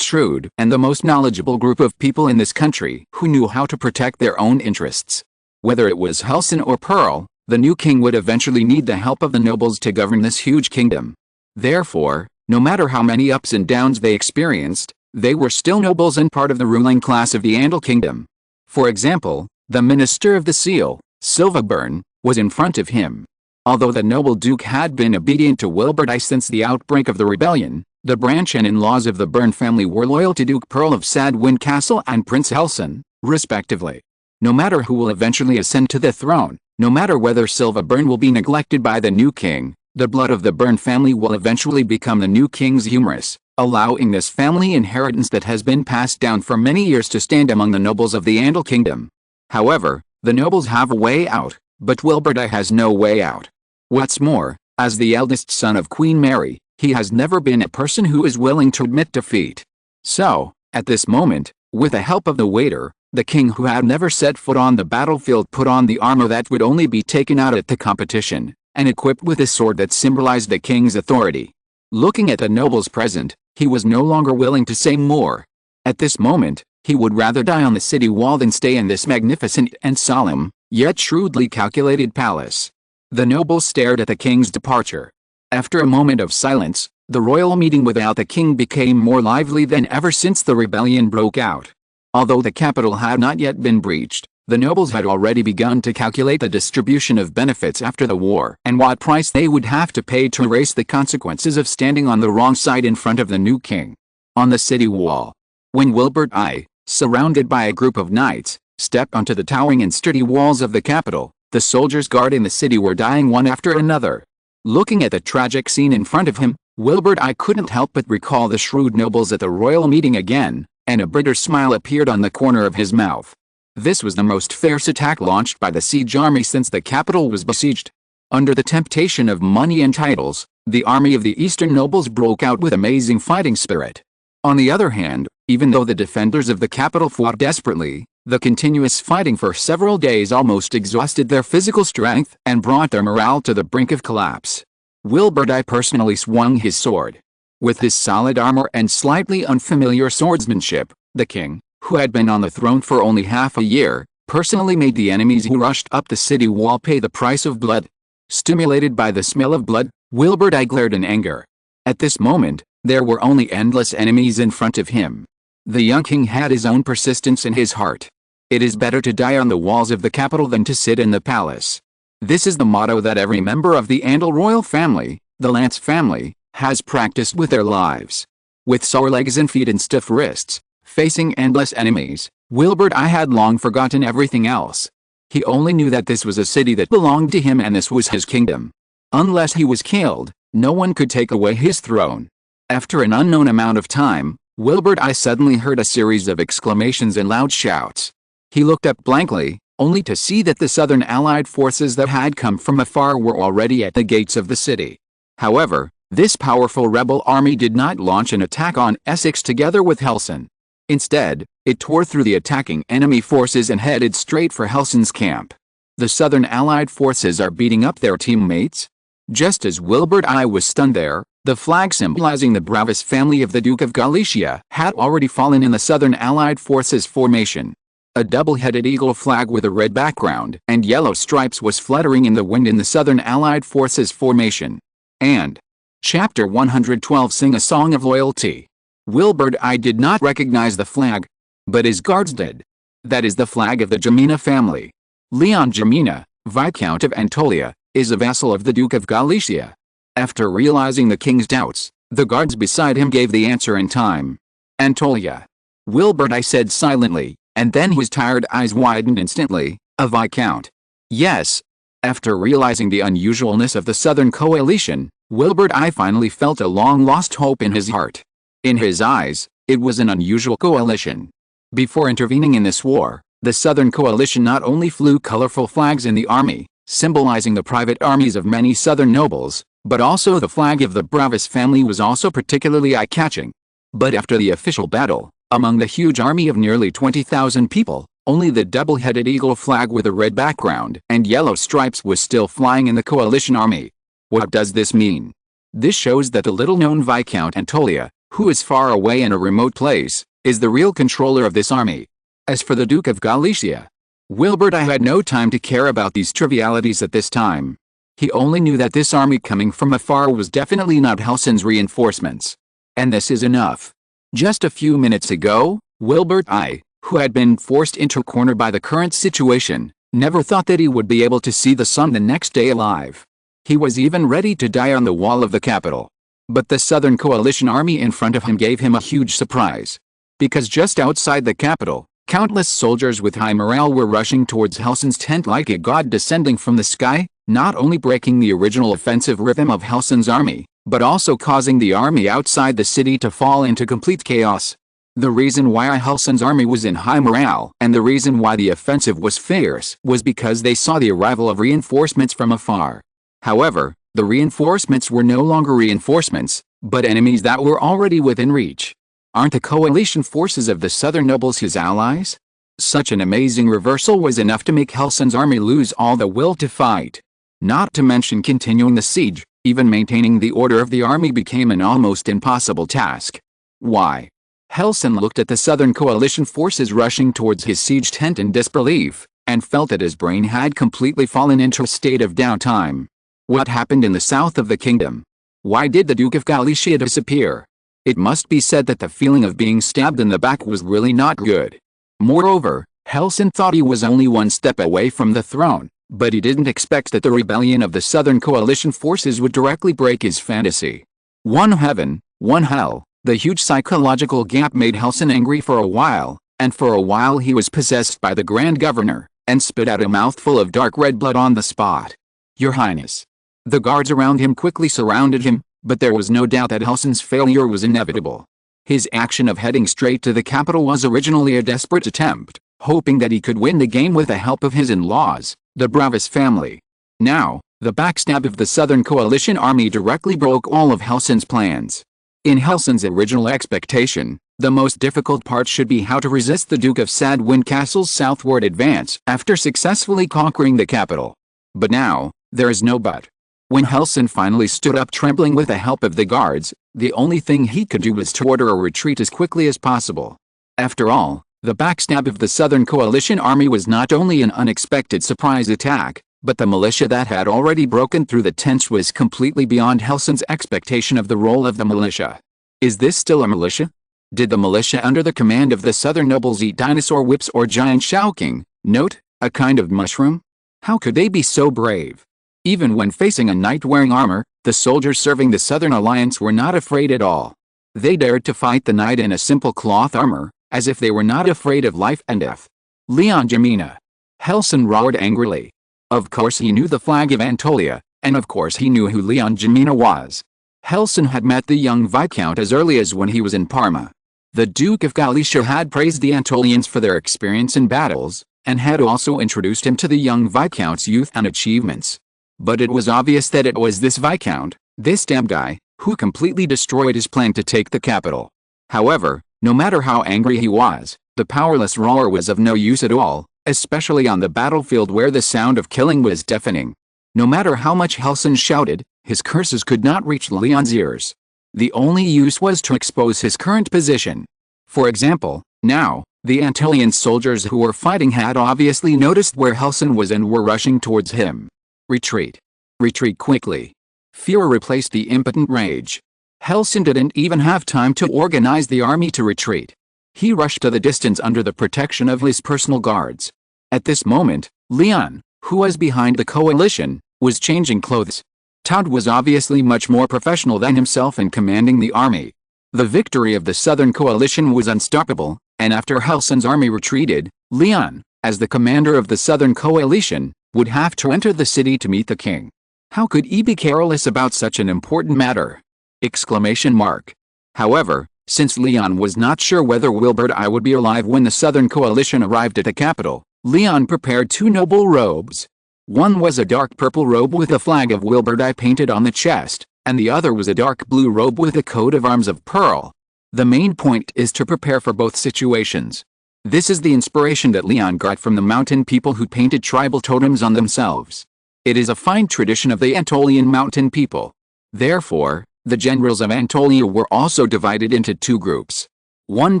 shrewd and the most knowledgeable group of people in this country who knew how to protect their own interests. Whether it was Helson or Pearl, the new king would eventually need the help of the nobles to govern this huge kingdom. Therefore, no matter how many ups and downs they experienced, they were still nobles and part of the ruling class of the Andal kingdom. For example, the minister of the seal, Silverburn, was in front of him. Although the noble duke had been obedient to Wilbur I since the outbreak of the rebellion, the branch and in-laws of the Byrne family were loyal to Duke Pearl of Sadwin Castle and Prince Helson, respectively. No matter who will eventually ascend to the throne, no matter whether Silverburn will be neglected by the new king, the blood of the Byrne family will eventually become the new king's humerus, allowing this family inheritance that has been passed down for many years to stand among the nobles of the Andal kingdom. However, the nobles have a way out, but Wilbur I has no way out. What's more, as the eldest son of Queen Mary, he has never been a person who is willing to admit defeat. So, at this moment, with the help of the waiter, the king who had never set foot on the battlefield put on the armor that would only be taken out at the competition, and equipped with a sword that symbolized the king's authority. Looking at the nobles present, he was no longer willing to say more. At this moment, he would rather die on the city wall than stay in this magnificent and solemn, yet shrewdly calculated palace. The nobles stared at the king's departure. After a moment of silence, the royal meeting without the king became more lively than ever since the rebellion broke out. Although the capital had not yet been breached, the nobles had already begun to calculate the distribution of benefits after the war and what price they would have to pay to erase the consequences of standing on the wrong side in front of the new king. On the city wall, when Wilbur I, surrounded by a group of knights, stepped onto the towering and sturdy walls of the capital, the soldiers guarding the city were dying one after another. Looking at the tragic scene in front of him, Wilbur I couldn't help but recall the shrewd nobles at the royal meeting again, and a bitter smile appeared on the corner of his mouth. This was the most fierce attack launched by the siege army since the capital was besieged. Under the temptation of money and titles, the army of the eastern nobles broke out with amazing fighting spirit. On the other hand, even though the defenders of the capital fought desperately, the continuous fighting for several days almost exhausted their physical strength and brought their morale to the brink of collapse. Wilbur I personally swung his sword. With his solid armor and slightly unfamiliar swordsmanship, the king, who had been on the throne for only half a year, personally made the enemies who rushed up the city wall pay the price of blood. Stimulated by the smell of blood, Wilbur I glared in anger. At this moment, there were only endless enemies in front of him. The young king had his own persistence in his heart. It is better to die on the walls of the capital than to sit in the palace. This is the motto that every member of the Andal royal family, the Lance family, has practiced with their lives. With sore legs and feet and stiff wrists, facing endless enemies, Wilbur I had long forgotten everything else. He only knew that this was a city that belonged to him and this was his kingdom. Unless he was killed, no one could take away his throne. After an unknown amount of time, Wilbur I suddenly heard a series of exclamations and loud shouts. He looked up blankly, only to see that the Southern Allied forces that had come from afar were already at the gates of the city. However, this powerful rebel army did not launch an attack on Essex together with Helson. Instead, it tore through the attacking enemy forces and headed straight for Helson's camp. The Southern Allied forces are beating up their teammates? Just as Wilbur I was stunned there, the flag symbolizing the Bravis family of the Duke of Galicia had already fallen in the Southern Allied forces formation. A double-headed eagle flag with a red background and yellow stripes was fluttering in the wind in the Southern Allied Forces formation. And Chapter 112 Sing a Song of Loyalty. Wilbert I did not recognize the flag, but his guards did. That is the flag of the Ximena family. León Ximena, Viscount of Antolia, is a vassal of the Duke of Galicia. After realizing the king's doubts, the guards beside him gave the answer in time. Antolia. Wilbert I said silently, and then his tired eyes widened instantly. A viscount. Yes. After realizing the unusualness of the Southern coalition, Wilbert I finally felt a long-lost hope in his heart. In his eyes, it was an unusual coalition. Before intervening in this war, the Southern coalition not only flew colorful flags in the army, symbolizing the private armies of many Southern nobles, but also the flag of the Bravas family was also particularly eye-catching. But after the official battle, among the huge army of nearly 20,000 people, only the double-headed eagle flag with a red background and yellow stripes was still flying in the coalition army. What does this mean? This shows that the little-known Viscount Antolia, who is far away in a remote place, is the real controller of this army. As for the Duke of Galicia, Wilbert I had no time to care about these trivialities at this time. He only knew that this army coming from afar was definitely not Helsing's reinforcements. And this is enough. Just a few minutes ago, Wilbert I, who had been forced into a corner by the current situation, never thought that he would be able to see the sun the next day alive. He was even ready to die on the wall of the capital. But the Southern Coalition army in front of him gave him a huge surprise. Because just outside the capital, countless soldiers with high morale were rushing towards Helsing's tent like a god descending from the sky, not only breaking the original offensive rhythm of Helsing's army, but also causing the army outside the city to fall into complete chaos. The reason why Helsing's army was in high morale and the reason why the offensive was fierce was because they saw the arrival of reinforcements from afar. However, the reinforcements were no longer reinforcements, but enemies that were already within reach. Aren't the coalition forces of the Southern nobles his allies? Such an amazing reversal was enough to make Helsing's army lose all the will to fight. Not to mention continuing the siege, even maintaining the order of the army became an almost impossible task. Why? Helsing looked at the Southern coalition forces rushing towards his siege tent in disbelief, and felt that his brain had completely fallen into a state of downtime. What happened in the south of the kingdom? Why did the Duke of Galicia disappear? It must be said that the feeling of being stabbed in the back was really not good. Moreover, Helsing thought he was only one step away from the throne, but he didn't expect that the rebellion of the Southern coalition forces would directly break his fantasy. One heaven, one hell. The huge psychological gap made Helsing angry for a while, and for a while he was possessed by the Grand Governor, and spit out a mouthful of dark red blood on the spot. Your Highness. The guards around him quickly surrounded him, but there was no doubt that Helsing's failure was inevitable. His action of heading straight to the capital was originally a desperate attempt, hoping that he could win the game with the help of his in-laws, the Bravas family. Now, the backstab of the Southern Coalition army directly broke all of Helsing's plans. In Helsing's original expectation, the most difficult part should be how to resist the Duke of Sadwind Castle's southward advance after successfully conquering the capital. But now, there is no but. When Helsing finally stood up trembling with the help of the guards, the only thing he could do was to order a retreat as quickly as possible. After all, the backstab of the Southern Coalition army was not only an unexpected surprise attack, but the militia that had already broken through the tents was completely beyond Helsing's expectation of the role of the militia. Is this still a militia? Did the militia under the command of the Southern nobles eat dinosaur whips or giant shouking? Note, a kind of mushroom? How could they be so brave? Even when facing a knight wearing armor, the soldiers serving the Southern Alliance were not afraid at all. They dared to fight the knight in a simple cloth armor, as if they were not afraid of life and death. León Ximena. Helsing roared angrily. Of course he knew the flag of Antolia, and of course he knew who León Ximena was. Helsing had met the young Viscount as early as when he was in Parma. The Duke of Galicia had praised the Antolians for their experience in battles, and had also introduced him to the young Viscount's youth and achievements. But it was obvious that it was this Viscount, this damn guy, who completely destroyed his plan to take the capital. However, no matter how angry he was, the powerless roar was of no use at all, especially on the battlefield where the sound of killing was deafening. No matter how much Helsing shouted, his curses could not reach Leon's ears. The only use was to expose his current position. For example, now, The Antolian soldiers who were fighting had obviously noticed where Halsin was and were rushing towards him. Retreat. Retreat quickly. Fear replaced the impotent rage. Halsin didn't even have time to organize the army to retreat. He rushed to the distance under the protection of his personal guards. At this moment, León, who was behind the coalition, was changing clothes. Todd was obviously much more professional than himself in commanding the army. The victory of the Southern Coalition was unstoppable, and after Halsin's army retreated, León, as the commander of the Southern Coalition, would have to enter the city to meet the king. How could he be careless about such an important matter? Exclamation mark. However, since León was not sure whether Wilbert I would be alive when the Southern Coalition arrived at the capital, León prepared two noble robes. One was a dark purple robe with a flag of Wilbert I painted on the chest, and the other was a dark blue robe with a coat of arms of pearl. The main point is to prepare for both situations. This is the inspiration that León got from the mountain people who painted tribal totems on themselves. It is a fine tradition of the Antolian mountain people. Therefore, the generals of Anatolia were also divided into two groups. One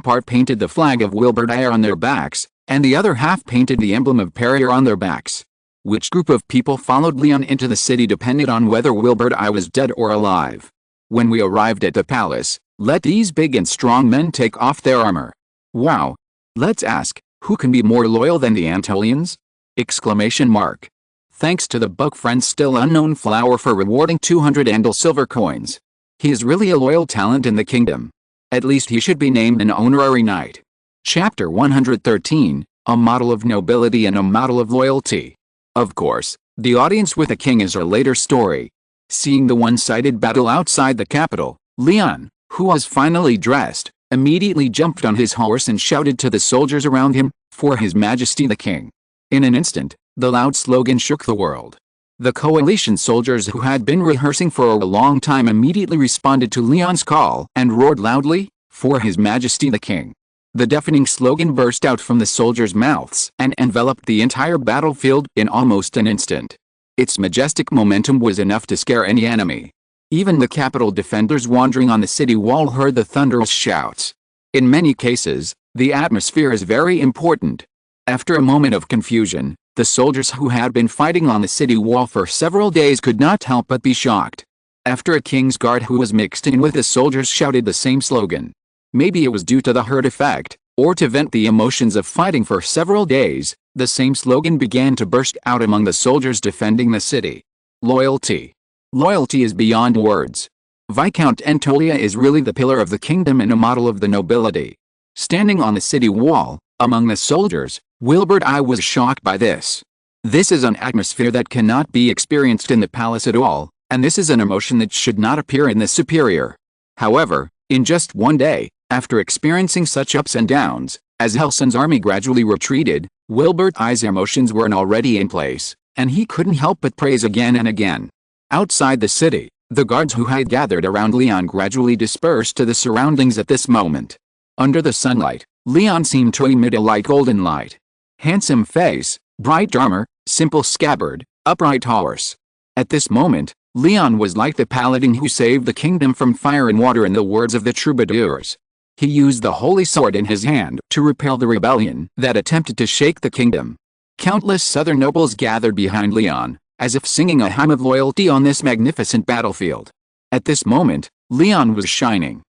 part painted the flag of Wilbert I on their backs, and the other half painted the emblem of Perrier on their backs. Which group of people followed León into the city depended on whether Wilbert I was dead or alive. When we arrived at the palace, let these big and strong men take off their armor. Wow! Let's ask, who can be more loyal than the Antolians? Exclamation mark. Thanks to the Buck Friend's still unknown flower for rewarding 200 Andal silver coins. He is really a loyal talent in the kingdom. At least he should be named an honorary knight. Chapter 113, a model of nobility and a model of loyalty. Of course, the audience with the king is a later story. Seeing the one-sided battle outside the capital, León, who was finally dressed, immediately jumped on his horse and shouted to the soldiers around him, "For His Majesty the King." In an instant, the loud slogan shook the world. The coalition soldiers who had been rehearsing for a long time immediately responded to León's call and roared loudly, "For His Majesty the King." The deafening slogan burst out from the soldiers' mouths and enveloped the entire battlefield in almost an instant. Its majestic momentum was enough to scare any enemy. Even the capital defenders wandering on the city wall heard the thunderous shouts. In many cases, the atmosphere is very important. After a moment of confusion, the soldiers who had been fighting on the city wall for several days could not help but be shocked. After a king's guard who was mixed in with the soldiers shouted the same slogan. Maybe it was due to the herd effect, or to vent the emotions of fighting for several days, the same slogan began to burst out among the soldiers defending the city. Loyalty. Loyalty is beyond words. Viscount Antolia is really the pillar of the kingdom and a model of the nobility. Standing on the city wall, among the soldiers, Wilbert I was shocked by this. This is an atmosphere that cannot be experienced in the palace at all, and this is an emotion that should not appear in the superior. However, in just one day, after experiencing such ups and downs, as Halsin's army gradually retreated, Wilbert I's emotions were already in place, and he couldn't help but praise again and again. Outside the city, the guards who had gathered around León gradually dispersed to the surroundings at this moment. Under the sunlight, León seemed to emit a light golden light. Handsome face, bright armor, simple scabbard, upright horse. At this moment, León was like the paladin who saved the kingdom from fire and water in the words of the troubadours. He used the holy sword in his hand to repel the rebellion that attempted to shake the kingdom. Countless southern nobles gathered behind León, as if singing a hymn of loyalty on this magnificent battlefield. At this moment, León was shining.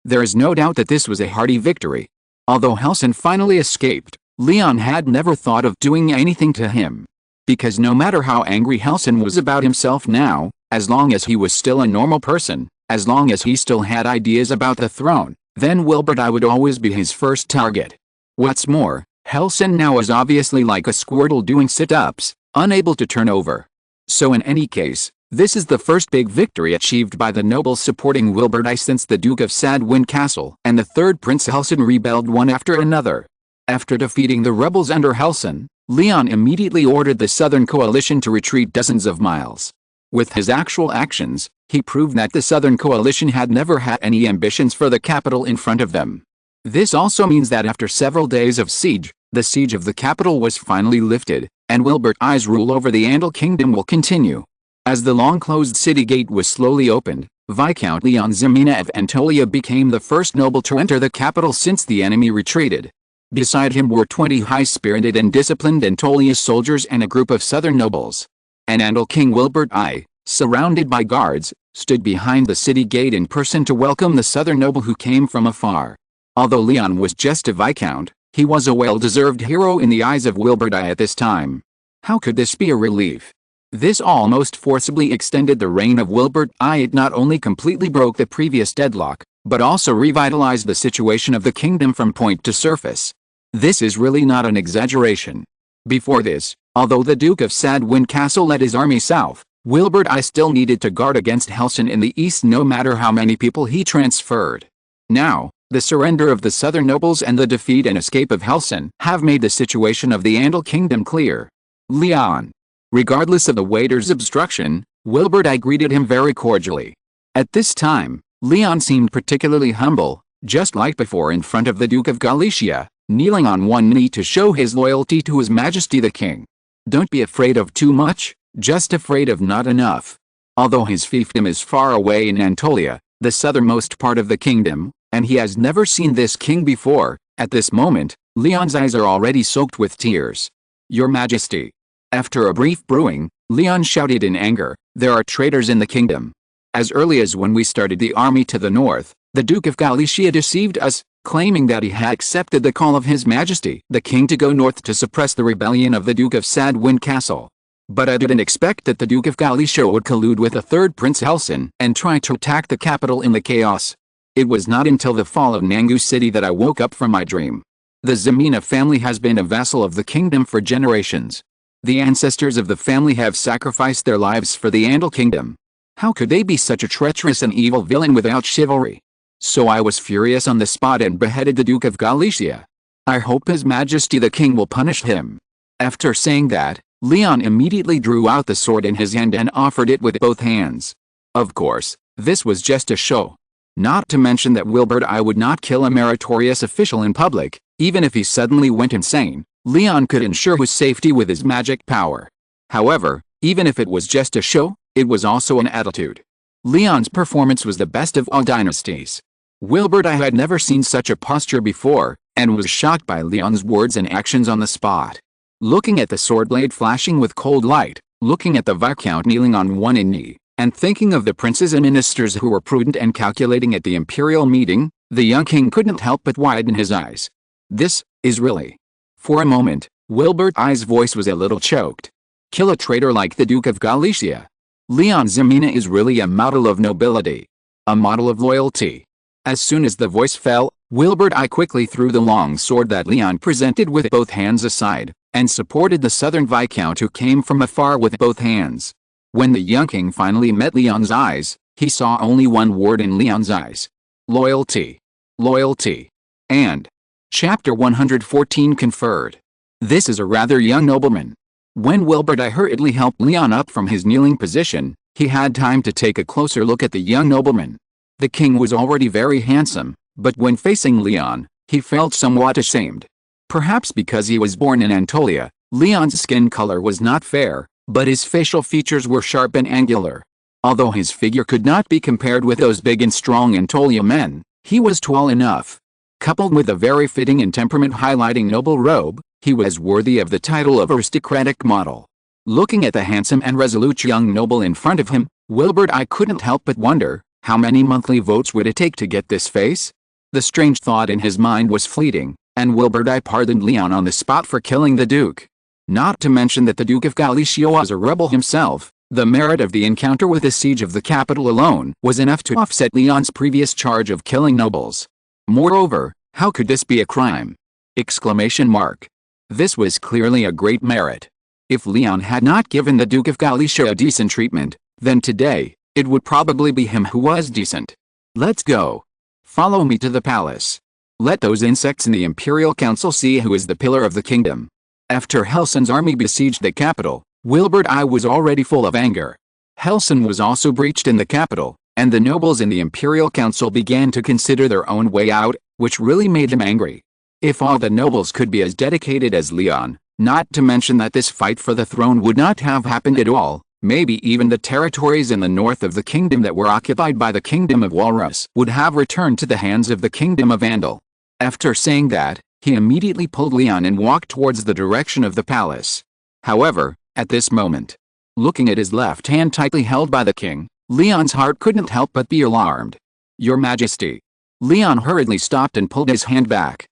There is no doubt that this was a hearty victory. Although Halsin finally escaped, León had never thought of doing anything to him. Because no matter how angry Halsin was about himself now, as long as he was still a normal person, as long as he still had ideas about the throne, then Wilbert I would always be his first target. What's more, Halsin now is obviously like a squirtle doing sit-ups, unable to turn over. So in any case, this is the first big victory achieved by the nobles supporting Wilbert I since the Duke of Sadwin Castle and the third Prince Halsin rebelled one after another. After defeating the rebels under Halsin, León immediately ordered the Southern Coalition to retreat dozens of miles. With his actual actions, he proved that the Southern Coalition had never had any ambitions for the capital in front of them. This also means that after several days of siege, the siege of the capital was finally lifted, and Wilbert I's rule over the Andal kingdom will continue. As the long-closed city gate was slowly opened, Viscount León Ximena of Anatolia became the first noble to enter the capital since the enemy retreated. Beside him were 20 high-spirited and disciplined Antolia soldiers and a group of southern nobles. And Andal King Wilbert I, surrounded by guards, stood behind the city gate in person to welcome the southern noble who came from afar. Although Leon was just a viscount, he was a well-deserved hero in the eyes of Wilbert I at this time. How could this be a relief? This almost forcibly extended the reign of Wilbert I. It not only completely broke the previous deadlock, but also revitalized the situation of the kingdom from point to surface. This is really not an exaggeration. Before this, although the Duke of Sadwin Castle led his army south, Wilbert I still needed to guard against Helson in the east no matter how many people he transferred. Now, the surrender of the southern nobles and the defeat and escape of Helson have made the situation of the Andal kingdom clear. Leon. Regardless of the waiter's obstruction, Wilbert I greeted him very cordially. At this time, Leon seemed particularly humble, just like before in front of the Duke of Galicia, kneeling on one knee to show his loyalty to His Majesty the King. Don't be afraid of too much, just afraid of not enough. Although his fiefdom is far away in Antolia, the southernmost part of the kingdom, and he has never seen this king before, at this moment, Leon's eyes are already soaked with tears. Your Majesty. After a brief brewing, Leon shouted in anger, there are traitors in the kingdom. As early as when we started the army to the north, the Duke of Galicia deceived us, claiming that he had accepted the call of His Majesty the King to go north to suppress the rebellion of the Duke of Sadwin Castle. But I didn't expect that the Duke of Galicia would collude with the third Prince Helson and try to attack the capital in the chaos. It was not until the fall of Nangu City that I woke up from my dream. The Ximena family has been a vassal of the kingdom for generations. The ancestors of the family have sacrificed their lives for the Andal kingdom. How could they be such a treacherous and evil villain without chivalry? So I was furious on the spot and beheaded the Duke of Galicia. I hope His Majesty the King will punish him. After saying that, Leon immediately drew out the sword in his hand and offered it with both hands. Of course, this was just a show. Not to mention that Wilbert I would not kill a meritorious official in public, even if he suddenly went insane. Leon could ensure his safety with his magic power. However, even if it was just a show, it was also an attitude. Leon's performance was the best of all dynasties. Wilbert I had never seen such a posture before, and was shocked by Leon's words and actions on the spot. Looking at the sword blade flashing with cold light, looking at the Viscount kneeling on one knee, and thinking of the princes and ministers who were prudent and calculating at the imperial meeting, the young king couldn't help but widen his eyes. This is really... For a moment, Wilbert I's voice was a little choked. Kill a traitor like the Duke of Galicia. Leon Ximena is really a model of nobility. A model of loyalty. As soon as the voice fell, Wilbert I quickly threw the long sword that Leon presented with both hands aside, and supported the southern Viscount who came from afar with both hands. When the young king finally met Leon's eyes, he saw only one word in Leon's eyes. Loyalty. Loyalty. And... Chapter 114 conferred. This is a rather young nobleman. When Wilbert I hurriedly helped Leon up from his kneeling position, he had time to take a closer look at the young nobleman. The king was already very handsome, but when facing Leon, he felt somewhat ashamed. Perhaps because he was born in Antolia, Leon's skin color was not fair, but his facial features were sharp and angular. Although his figure could not be compared with those big and strong Antolia men, he was tall enough. Coupled with a very fitting and temperament-highlighting noble robe, he was worthy of the title of aristocratic model. Looking at the handsome and resolute young noble in front of him, Wilbert I couldn't help but wonder, how many monthly votes would it take to get this face? The strange thought in his mind was fleeting, and Wilbert I pardoned Leon on the spot for killing the Duke. Not to mention that the Duke of Galicia was a rebel himself, the merit of the encounter with the siege of the capital alone was enough to offset Leon's previous charge of killing nobles. Moreover, how could this be a crime? Exclamation mark. This was clearly a great merit. If Leon had not given the Duke of Galicia a decent treatment, then today, it would probably be him who was decent. Let's go. Follow me to the palace. Let those insects in the Imperial Council see who is the pillar of the kingdom. After Helson's army besieged the capital, Wilbert I was already full of anger. Helson was also breached in the capital, and the nobles in the Imperial Council began to consider their own way out, which really made him angry. If all the nobles could be as dedicated as Leon, not to mention that this fight for the throne would not have happened at all, maybe even the territories in the north of the kingdom that were occupied by the kingdom of Walrus would have returned to the hands of the kingdom of Andal. After saying that, He immediately pulled Leon and walked towards the direction of the palace. However, at this moment, looking at his left hand tightly held by the king, Leon's heart couldn't help but be alarmed. "Your Majesty." Leon hurriedly stopped and pulled his hand back.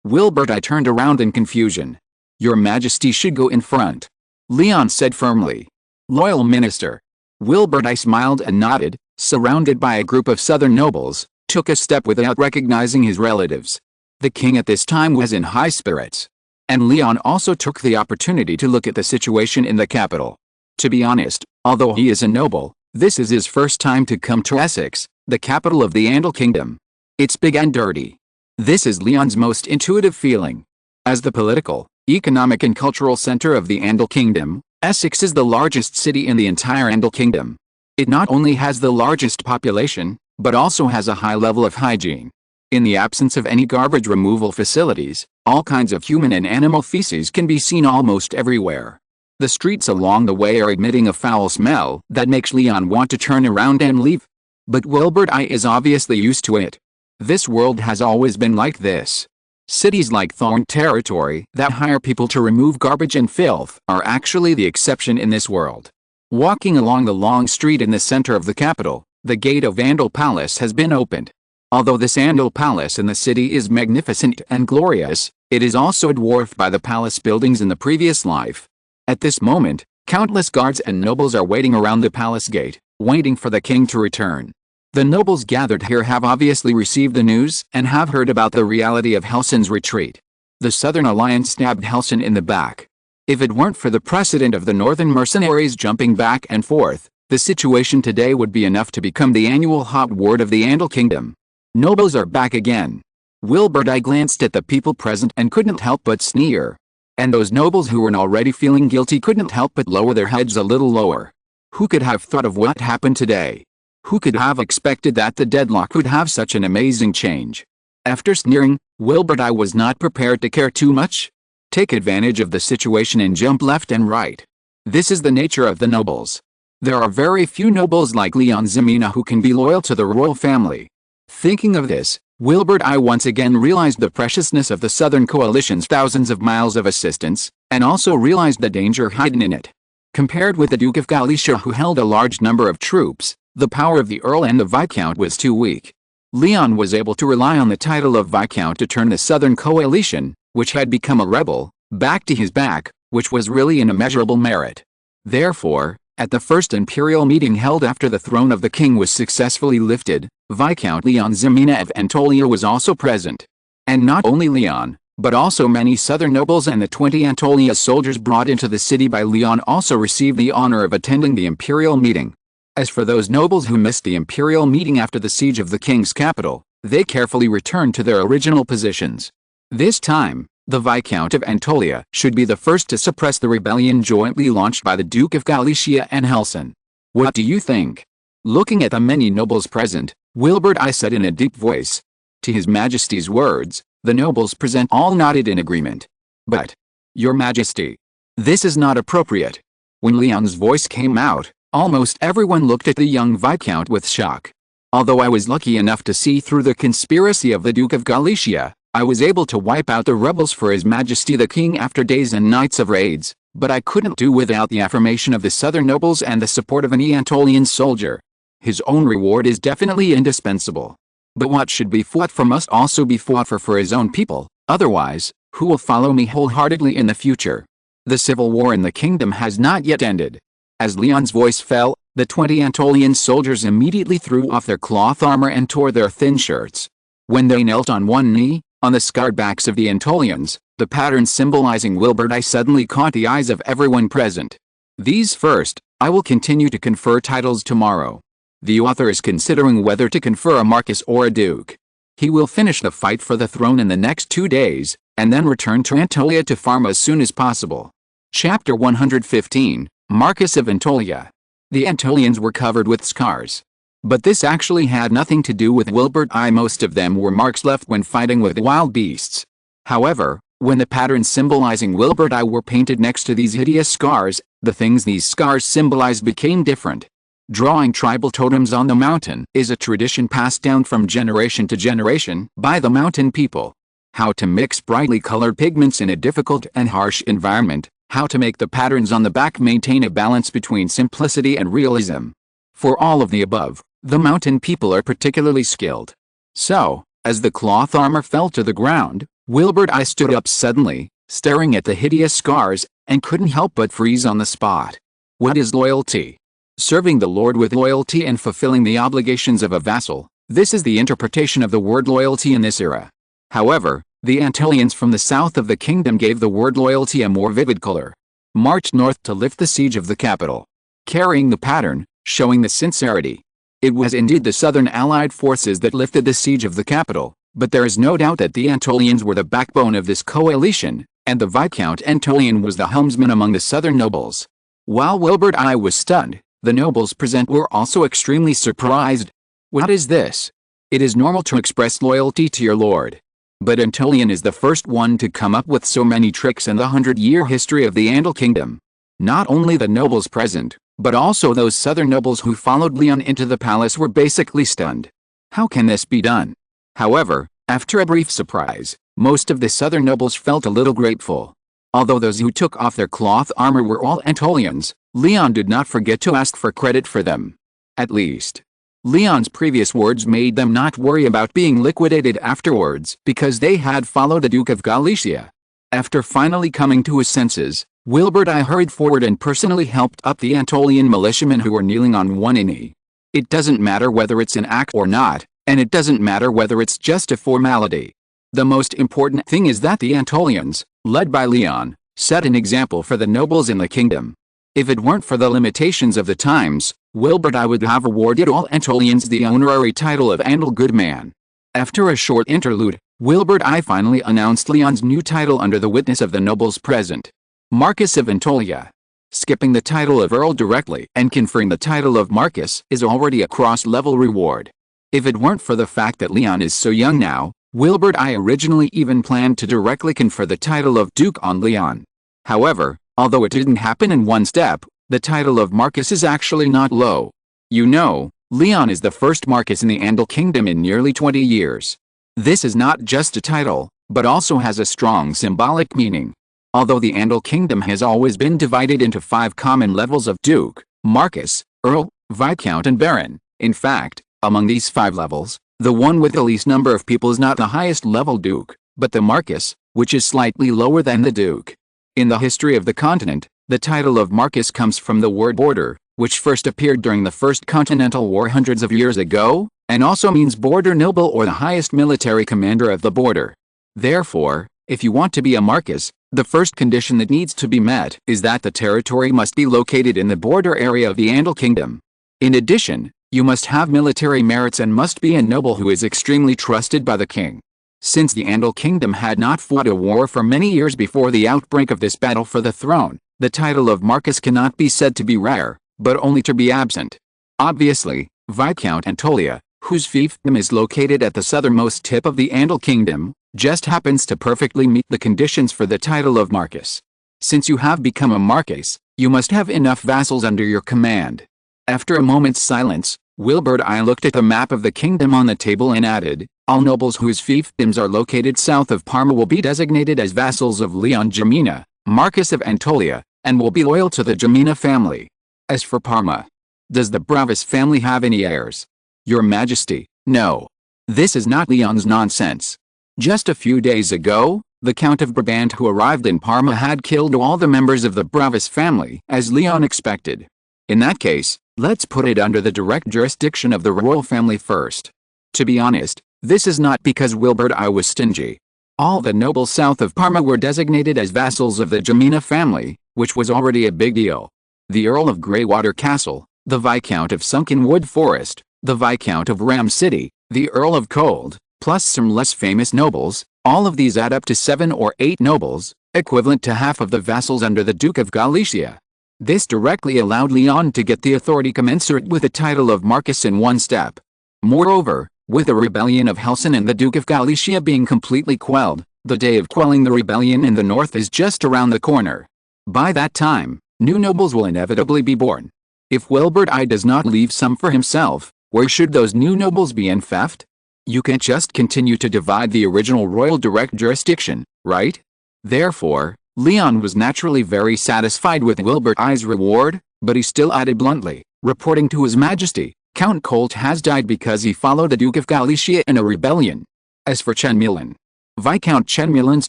Wilbert I turned around in confusion. "Your Majesty should go in front," Leon said firmly. "Loyal minister." Wilbert I smiled and nodded, surrounded by a group of southern nobles, took a step without recognizing his relatives. The king at this time was in high spirits. And Leon also took the opportunity to look at the situation in the capital. To be honest, although he is a noble, this is his first time to come to Essex, the capital of the Andal Kingdom. It's big and dirty. This is Leon's most intuitive feeling. As the political, economic and cultural center of the Andal Kingdom, Essex is the largest city in the entire Andal Kingdom. It not only has the largest population, but also has a high level of hygiene. In the absence of any garbage removal facilities, all kinds of human and animal feces can be seen almost everywhere. The streets along the way are emitting a foul smell that makes Leon want to turn around and leave. But Wilbert I is obviously used to it. This world has always been like this. Cities like Thorn Territory that hire people to remove garbage and filth are actually the exception in this world. Walking along the long street in the center of the capital, the gate of Andal Palace has been opened. Although this Andal Palace in the city is magnificent and glorious, it is also dwarfed by the palace buildings in the previous life. At this moment, countless guards and nobles are waiting around the palace gate, waiting for the king to return. The nobles gathered here have obviously received the news and have heard about the reality of Helson's retreat. The Southern Alliance stabbed Helson in the back. If it weren't for the precedent of the Northern mercenaries jumping back and forth, the situation today would be enough to become the annual hot word of the Andal Kingdom. Nobles are back again. Wilbert I glanced at the people present and couldn't help but sneer. And those nobles who were already feeling guilty couldn't help but lower their heads a little lower. Who could have thought of what happened today? Who could have expected that the deadlock would have such an amazing change? After sneering, Wilbert I was not prepared to care too much. Take advantage of the situation and jump left and right. This is the nature of the nobles. There are very few nobles like León Ximena who can be loyal to the royal family. Thinking of this, Wilbert I once again realized the preciousness of the Southern Coalition's thousands of miles of assistance, and also realized the danger hidden in it. Compared with the Duke of Galicia who held a large number of troops, the power of the Earl and the Viscount was too weak. Leon was able to rely on the title of Viscount to turn the Southern Coalition, which had become a rebel, back to his back, which was really an immeasurable merit. Therefore, at the first imperial meeting held after the throne of the king was successfully lifted, Viscount León Ximena of Antolia was also present. And not only Leon, but also many southern nobles and the 20 Antolia soldiers brought into the city by Leon also received the honor of attending the imperial meeting. As for those nobles who missed the imperial meeting after the siege of the king's capital, they carefully returned to their original positions. This time, the Viscount of Antolia should be the first to suppress the rebellion jointly launched by the Duke of Galicia and Helson. What do you think? Looking at the many nobles present, Wilbert I said in a deep voice. To His Majesty's words, the nobles present all nodded in agreement. But, Your Majesty, this is not appropriate. When Leon's voice came out, almost everyone looked at the young Viscount with shock. Although I was lucky enough to see through the conspiracy of the Duke of Galicia, I was able to wipe out the rebels for His Majesty the King after days and nights of raids, but I couldn't do without the affirmation of the southern nobles and the support of an Antolian soldier. His own reward is definitely indispensable. But what should be fought for must also be fought for his own people, otherwise, who will follow me wholeheartedly in the future? The civil war in the kingdom has not yet ended. As Leon's voice fell, the 20 Antolian soldiers immediately threw off their cloth armor and tore their thin shirts. When they knelt on one knee, on the scarred backs of the Antolians, the pattern symbolizing Wilbert I suddenly caught the eyes of everyone present. These first, I will continue to confer titles tomorrow. The author is considering whether to confer a Marquess or a Duke. He will finish the fight for the throne in the next 2 days, and then return to Antolia to farm as soon as possible. Chapter 115, Marquess of Antolia. The Antolians were covered with scars. But this actually had nothing to do with Wilbert I. Most of them were marks left when fighting with wild beasts. However, when the patterns symbolizing Wilbert I were painted next to these hideous scars, the things these scars symbolized became different. Drawing tribal totems on the mountain is a tradition passed down from generation to generation by the mountain people. how to mix brightly colored pigments in a difficult and harsh environment, how to make the patterns on the back maintain a balance between simplicity and realism. For all of the above, the mountain people are particularly skilled. So, as the cloth armor fell to the ground, Wilbur I stood up suddenly, staring at the hideous scars, and couldn't help but freeze on the spot. What is loyalty? Serving the Lord with loyalty and fulfilling the obligations of a vassal. This is the interpretation of the word loyalty in this era. However, the Antolians from the south of the kingdom gave the word loyalty a more vivid color. Marched north to lift the siege of the capital. Carrying the pattern, showing the sincerity. It was indeed the southern allied forces that lifted the siege of the capital, but there is no doubt that the Antolians were the backbone of this coalition, and the Viscount Antolian was the helmsman among the southern nobles. While Wilbur I was stunned, the nobles present were also extremely surprised. What is this? It is normal to express loyalty to your lord. But Antolian is the first one to come up with so many tricks in the 100-year history of the Andal kingdom. Not only the nobles present, but also those southern nobles who followed Leon into the palace were basically stunned. How can this be done? However, after a brief surprise, most of the southern nobles felt a little grateful. Although those who took off their cloth armor were all Antolians, Leon did not forget to ask for credit for them. At least, Leon's previous words made them not worry about being liquidated afterwards because they had followed the Duke of Galicia. After finally coming to his senses, Wilbur I hurried forward and personally helped up the Antolian militiamen who were kneeling on one knee. It doesn't matter whether it's an act or not, and it doesn't matter whether it's just a formality. The most important thing is that the Antolians, led by Leon, set an example for the nobles in the kingdom. If it weren't for the limitations of the times, Wilbur I would have awarded all Antolians the honorary title of Andal Goodman. After a short interlude, Wilbur I finally announced Leon's new title under the witness of the nobles present. Marquis of Antolia. Skipping the title of Earl directly and conferring the title of Marquis is already a cross-level reward. If it weren't for the fact that Leon is so young now, Wilbur I originally even planned to directly confer the title of Duke on Leon. However, although it didn't happen in one step, the title of Marquis is actually not low. You know, Leon is the first Marquis in the Andal kingdom in nearly 20 years. This is not just a title, but also has a strong symbolic meaning. Although the Andal kingdom has always been divided into 5 common levels of Duke, Marquis, Earl, Viscount and Baron, in fact, among these 5 levels, the one with the least number of people is not the highest level Duke, but the Marquis, which is slightly lower than the Duke. In the history of the continent, the title of Marquis comes from the word border, which first appeared during the First Continental War hundreds of years ago, and also means border noble or the highest military commander of the border. Therefore, if you want to be a Marquis, the first condition that needs to be met is that the territory must be located in the border area of the Andal kingdom. In addition, you must have military merits and must be a noble who is extremely trusted by the king. Since the Andal kingdom had not fought a war for many years before the outbreak of this battle for the throne, the title of Marquis cannot be said to be rare, but only to be absent. Obviously, Viscount Antolia, whose fiefdom is located at the southernmost tip of the Andal kingdom, just happens to perfectly meet the conditions for the title of Marquis. Since you have become a Marquis, you must have enough vassals under your command. After a moment's silence, Wilbur I looked at the map of the kingdom on the table and added, all nobles whose fiefdoms are located south of Parma will be designated as vassals of León Ximena, Marquis of Antolia, and will be loyal to the Ximena family. As for Parma, does the Bravas family have any heirs? Your Majesty, no. This is not Leon's nonsense. Just a few days ago, the Count of Brabant who arrived in Parma had killed all the members of the Bravas family, as Leon expected. In that case, let's put it under the direct jurisdiction of the royal family first. To be honest, this is not because Wilbur I was stingy. All the nobles south of Parma were designated as vassals of the Ximena family, which was already a big deal. The Earl of Greywater Castle, the Viscount of Sunken Wood Forest, the Viscount of Ram City, the Earl of Cold, plus some less famous nobles, all of these add up to 7 or 8 nobles, equivalent to half of the vassals under the Duke of Galicia. This directly allowed Leon to get the authority commensurate with the title of Marquis in one step. Moreover, with the rebellion of Helson and the Duke of Galicia being completely quelled, the day of quelling the rebellion in the north is just around the corner. By that time, new nobles will inevitably be born. If Wilbur I does not leave some for himself, where should those new nobles be enfeoffed? You can't just continue to divide the original royal direct jurisdiction, right? Therefore, Leon was naturally very satisfied with Wilbert I's reward, but he still added bluntly, reporting to His Majesty, Count Colt has died because he followed the Duke of Galicia in a rebellion. As for Chenmulan, Viscount Chenmulan's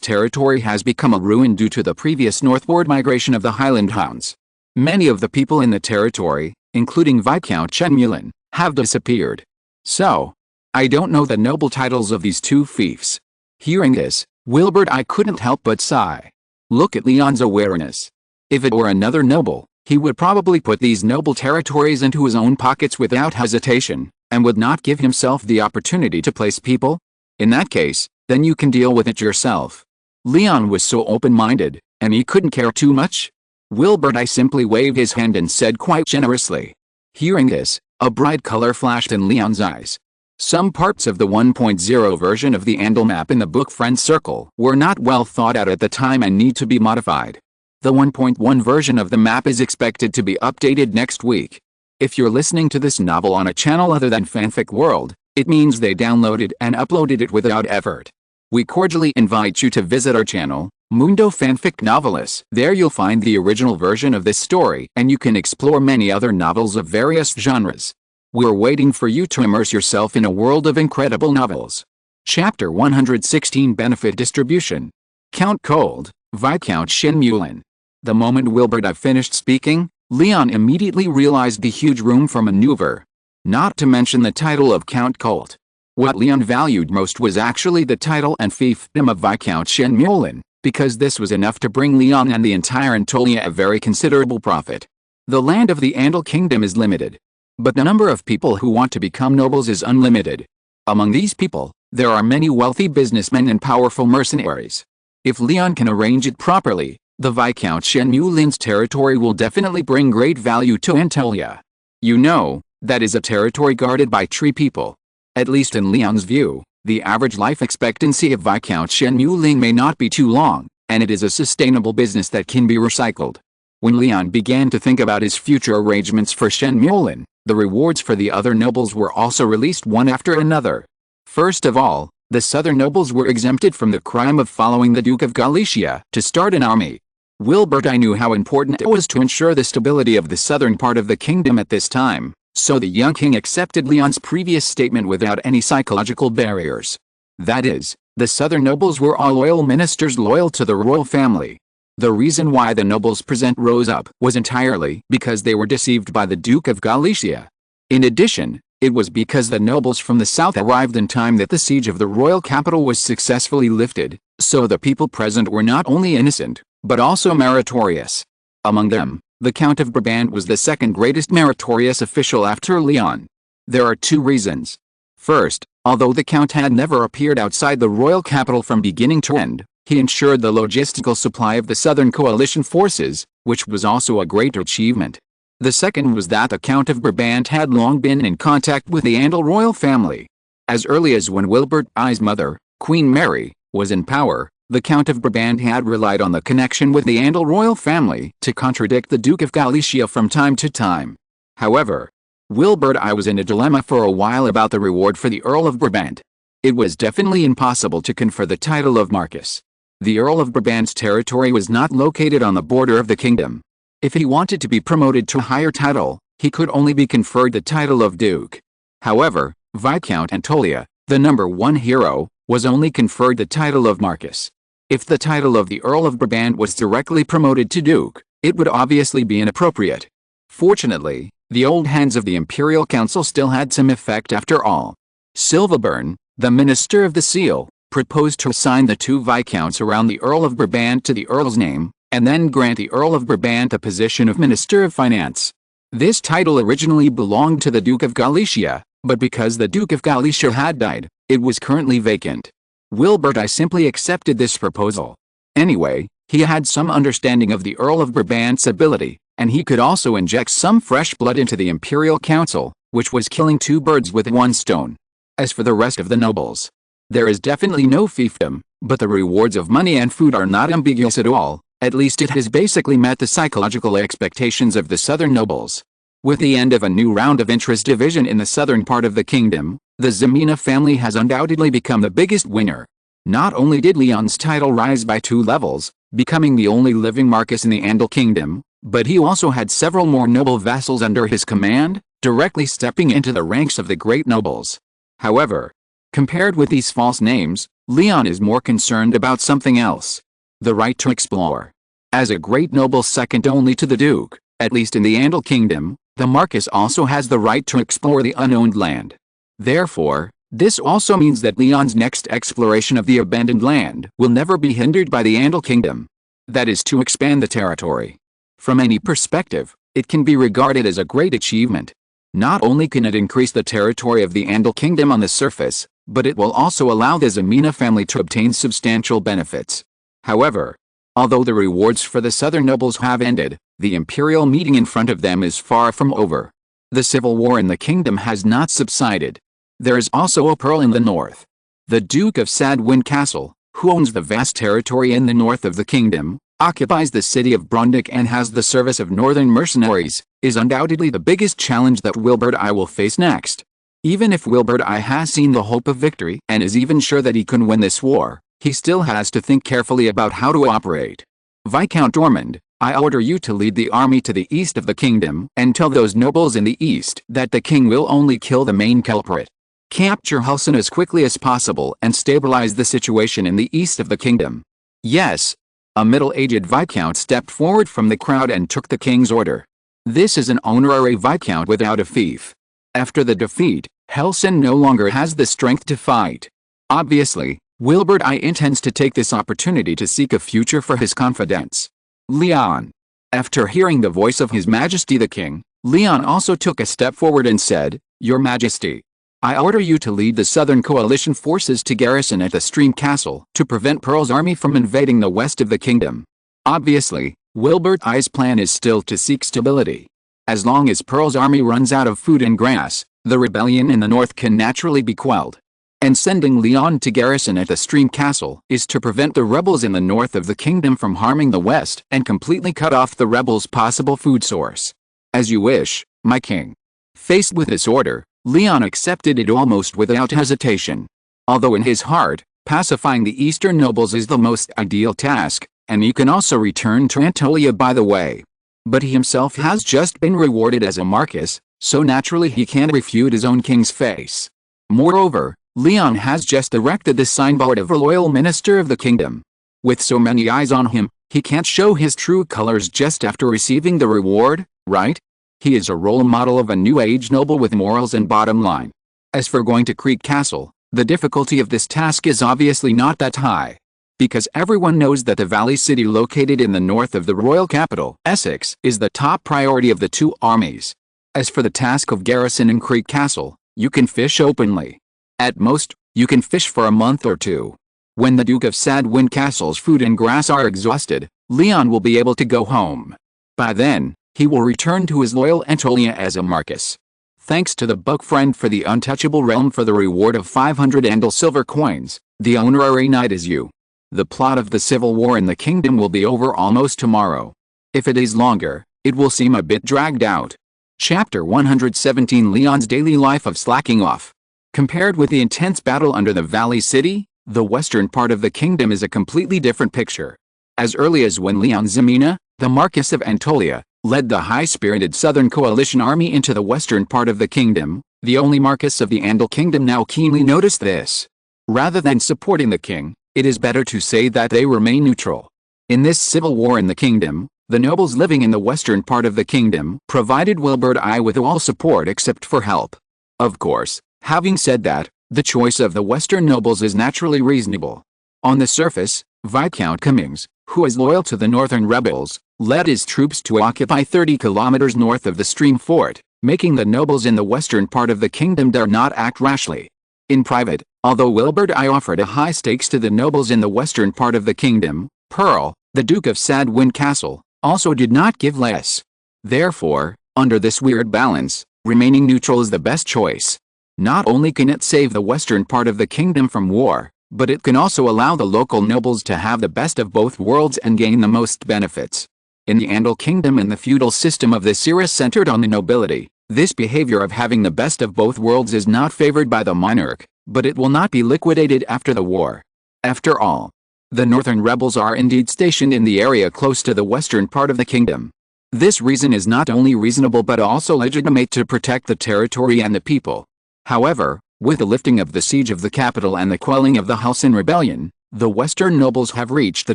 territory has become a ruin due to the previous northward migration of the Highland Hounds. Many of the people in the territory, including Viscount Chenmulan, have disappeared. So, I don't know the noble titles of these two fiefs. Hearing this, Wilbert I couldn't help but sigh. Look at Leon's awareness. If it were another noble, he would probably put these noble territories into his own pockets without hesitation, and would not give himself the opportunity to place people. In that case, then you can deal with it yourself. Leon was so open-minded, and he couldn't care too much. Wilbert I simply waved his hand and said quite generously. Hearing this, a bright color flashed in Leon's eyes. Some parts of the 1.0 version of the Andal map in the book Friend Circle were not well thought out at the time and need to be modified. The 1.1 version of the map is expected to be updated next week. If you're listening to this novel on a channel other than Fanfic World, it means they downloaded and uploaded it without effort. We cordially invite you to visit our channel, Mundo Fanfic Novelists. There you'll find the original version of this story and you can explore many other novels of various genres. We're waiting for you to immerse yourself in a world of incredible novels. Chapter 116 Benefit Distribution. Count Cold, Viscount Chenmulan. The moment Wilbert I finished speaking, Leon immediately realized the huge room for maneuver. Not to mention the title of Count Colt. What Leon valued most was actually the title and fiefdom of Viscount Chenmulan, because this was enough to bring Leon and the entire Anatolia a very considerable profit. The land of the Andal Kingdom is limited, but the number of people who want to become nobles is unlimited. Among these people, there are many wealthy businessmen and powerful mercenaries. If Leon can arrange it properly, the Viscount Chenmulan's territory will definitely bring great value to Anatolia. You know, that is a territory guarded by tree people. At least in Leon's view, the average life expectancy of Viscount Chenmulan may not be too long, and it is a sustainable business that can be recycled. When Leon began to think about his future arrangements for Chenmulan, the rewards for the other nobles were also released one after another. First of all, the southern nobles were exempted from the crime of following the Duke of Galicia to start an army. Wilbert I knew how important it was to ensure the stability of the southern part of the kingdom at this time. So the young king accepted Leon's previous statement without any psychological barriers. That is, the southern nobles were all loyal ministers loyal to the royal family. The reason why the nobles present rose up was entirely because they were deceived by the Duke of Galicia. In addition, it was because the nobles from the south arrived in time that the siege of the royal capital was successfully lifted, so the people present were not only innocent, but also meritorious. Among them, the Count of Brabant was the second greatest meritorious official after Leon. There are two reasons. First, although the Count had never appeared outside the royal capital from beginning to end, he ensured the logistical supply of the southern coalition forces, which was also a great achievement. The second was that the Count of Brabant had long been in contact with the Andal royal family. As early as when Wilbert I's mother, Queen Mary, was in power, the Count of Brabant had relied on the connection with the Andal royal family to contradict the Duke of Galicia from time to time. However, Wilbert I was in a dilemma for a while about the reward for the Earl of Brabant. It was definitely impossible to confer the title of Marquess. The Earl of Brabant's territory was not located on the border of the kingdom. If he wanted to be promoted to a higher title, he could only be conferred the title of Duke. However, Viscount Anatolia, the number one hero, was only conferred the title of Marquess. If the title of the Earl of Brabant was directly promoted to Duke, it would obviously be inappropriate. Fortunately, the old hands of the Imperial Council still had some effect after all. Silverburn, the Minister of the Seal, proposed to assign the two Viscounts around the Earl of Brabant to the Earl's name, and then grant the Earl of Brabant the position of Minister of Finance. This title originally belonged to the Duke of Galicia, but because the Duke of Galicia had died, it was currently vacant. Wilbert I simply accepted this proposal. Anyway, he had some understanding of the Earl of Brabant's ability, and he could also inject some fresh blood into the Imperial Council, which was killing two birds with one stone. As for the rest of the nobles, there is definitely no fiefdom, but the rewards of money and food are not ambiguous at all. At least it has basically met the psychological expectations of the southern nobles. With the end of a new round of interest division in the southern part of the kingdom, the Ximena family has undoubtedly become the biggest winner. Not only did Leon's title rise by 2 levels, becoming the only living Marcus in the Andal kingdom, but he also had several more noble vassals under his command, directly stepping into the ranks of the great nobles. However, compared with these false names, Leon is more concerned about something else. The right to explore. As a great noble second only to the Duke, at least in the Andal kingdom, the Marcus also has the right to explore the unowned land. Therefore, this also means that Leon's next exploration of the abandoned land will never be hindered by the Andal kingdom. That is to expand the territory. From any perspective, it can be regarded as a great achievement. Not only can it increase the territory of the Andal kingdom on the surface, but it will also allow the Ximena family to obtain substantial benefits. However, although the rewards for the southern nobles have ended, the imperial meeting in front of them is far from over. The civil war in the kingdom has not subsided. There is also a pearl in the north. The Duke of Sadwin Castle, who owns the vast territory in the north of the kingdom, occupies the city of Brundick and has the service of northern mercenaries, is undoubtedly the biggest challenge that Wilbert I will face next. Even if Wilbert I has seen the hope of victory and is even sure that he can win this war, he still has to think carefully about how to operate. Viscount Ormond, I order you to lead the army to the east of the kingdom and tell those nobles in the east that the king will only kill the main culprit. Capture Hulson as quickly as possible and stabilize the situation in the east of the kingdom. Yes. A middle-aged viscount stepped forward from the crowd and took the king's order. This is an honorary viscount without a fief. After the defeat, Hulson no longer has the strength to fight. Obviously, Wilbert I intends to take this opportunity to seek a future for his confidants. Leon. After hearing the voice of His Majesty the King, Leon also took a step forward and said, Your Majesty, I order you to lead the Southern Coalition forces to garrison at the Stream Castle to prevent Pearl's army from invading the west of the kingdom. Obviously, Wilbert I's plan is still to seek stability. As long as Pearl's army runs out of food and grass, the rebellion in the north can naturally be quelled. And sending Leon to garrison at the Stream Castle is to prevent the rebels in the north of the kingdom from harming the west and completely cut off the rebels' possible food source. As you wish, my king. Faced with this order, Leon accepted it almost without hesitation. Although in his heart, pacifying the eastern nobles is the most ideal task, and he can also return to Anatolia by the way. But he himself has just been rewarded as a Marcus, so naturally he can't refute his own king's face. Moreover, Leon has just erected the signboard of a loyal minister of the kingdom. With so many eyes on him, he can't show his true colors just after receiving the reward, right? He is a role model of a new age noble with morals and bottom line. As for going to Creek Castle, the difficulty of this task is obviously not that high. Because everyone knows that the Valley City located in the north of the royal capital, Essex, is the top priority of the two armies. As for the task of garrisoning Creek Castle, you can fish openly. At most, you can fish for a month or two. When the Duke of Sadwin Castle's food and grass are exhausted, Leon will be able to go home. By then, he will return to his loyal Anatolia as a Marcus. Thanks to the book friend for the untouchable realm for the reward of 500 Andal silver coins, the honorary knight is you. The plot of the civil war in the kingdom will be over almost tomorrow. If it is longer, it will seem a bit dragged out. Chapter 117 Leon's daily life of slacking off. Compared with the intense battle under the Valley City, the western part of the kingdom is a completely different picture. As early as when León Ximena, the Marquis of Anatolia, led the high-spirited Southern Coalition army into the western part of the kingdom, the only Marquis of the Andal kingdom now keenly noticed this. Rather than supporting the king, it is better to say that they remain neutral. In this civil war in the kingdom, the nobles living in the western part of the kingdom provided Wilbert I with all support except for help. Of course, having said that, the choice of the western nobles is naturally reasonable. On the surface, Viscount Cummings, who is loyal to the northern rebels, led his troops to occupy 30 kilometers north of the Stream Fort, making the nobles in the western part of the kingdom dare not act rashly. In private, although Wilbert I offered a high stakes to the nobles in the western part of the kingdom, Pearl, the Duke of Sadwin Castle, also did not give less. Therefore, under this weird balance, remaining neutral is the best choice. Not only can it save the western part of the kingdom from war, but it can also allow the local nobles to have the best of both worlds and gain the most benefits. In the Andal kingdom and the feudal system of this era centered on the nobility, this behavior of having the best of both worlds is not favored by the monarch, but it will not be liquidated after the war. After all, the northern rebels are indeed stationed in the area close to the western part of the kingdom. This reason is not only reasonable but also legitimate to protect the territory and the people. However, with the lifting of the siege of the capital and the quelling of the Halcyon rebellion, the western nobles have reached the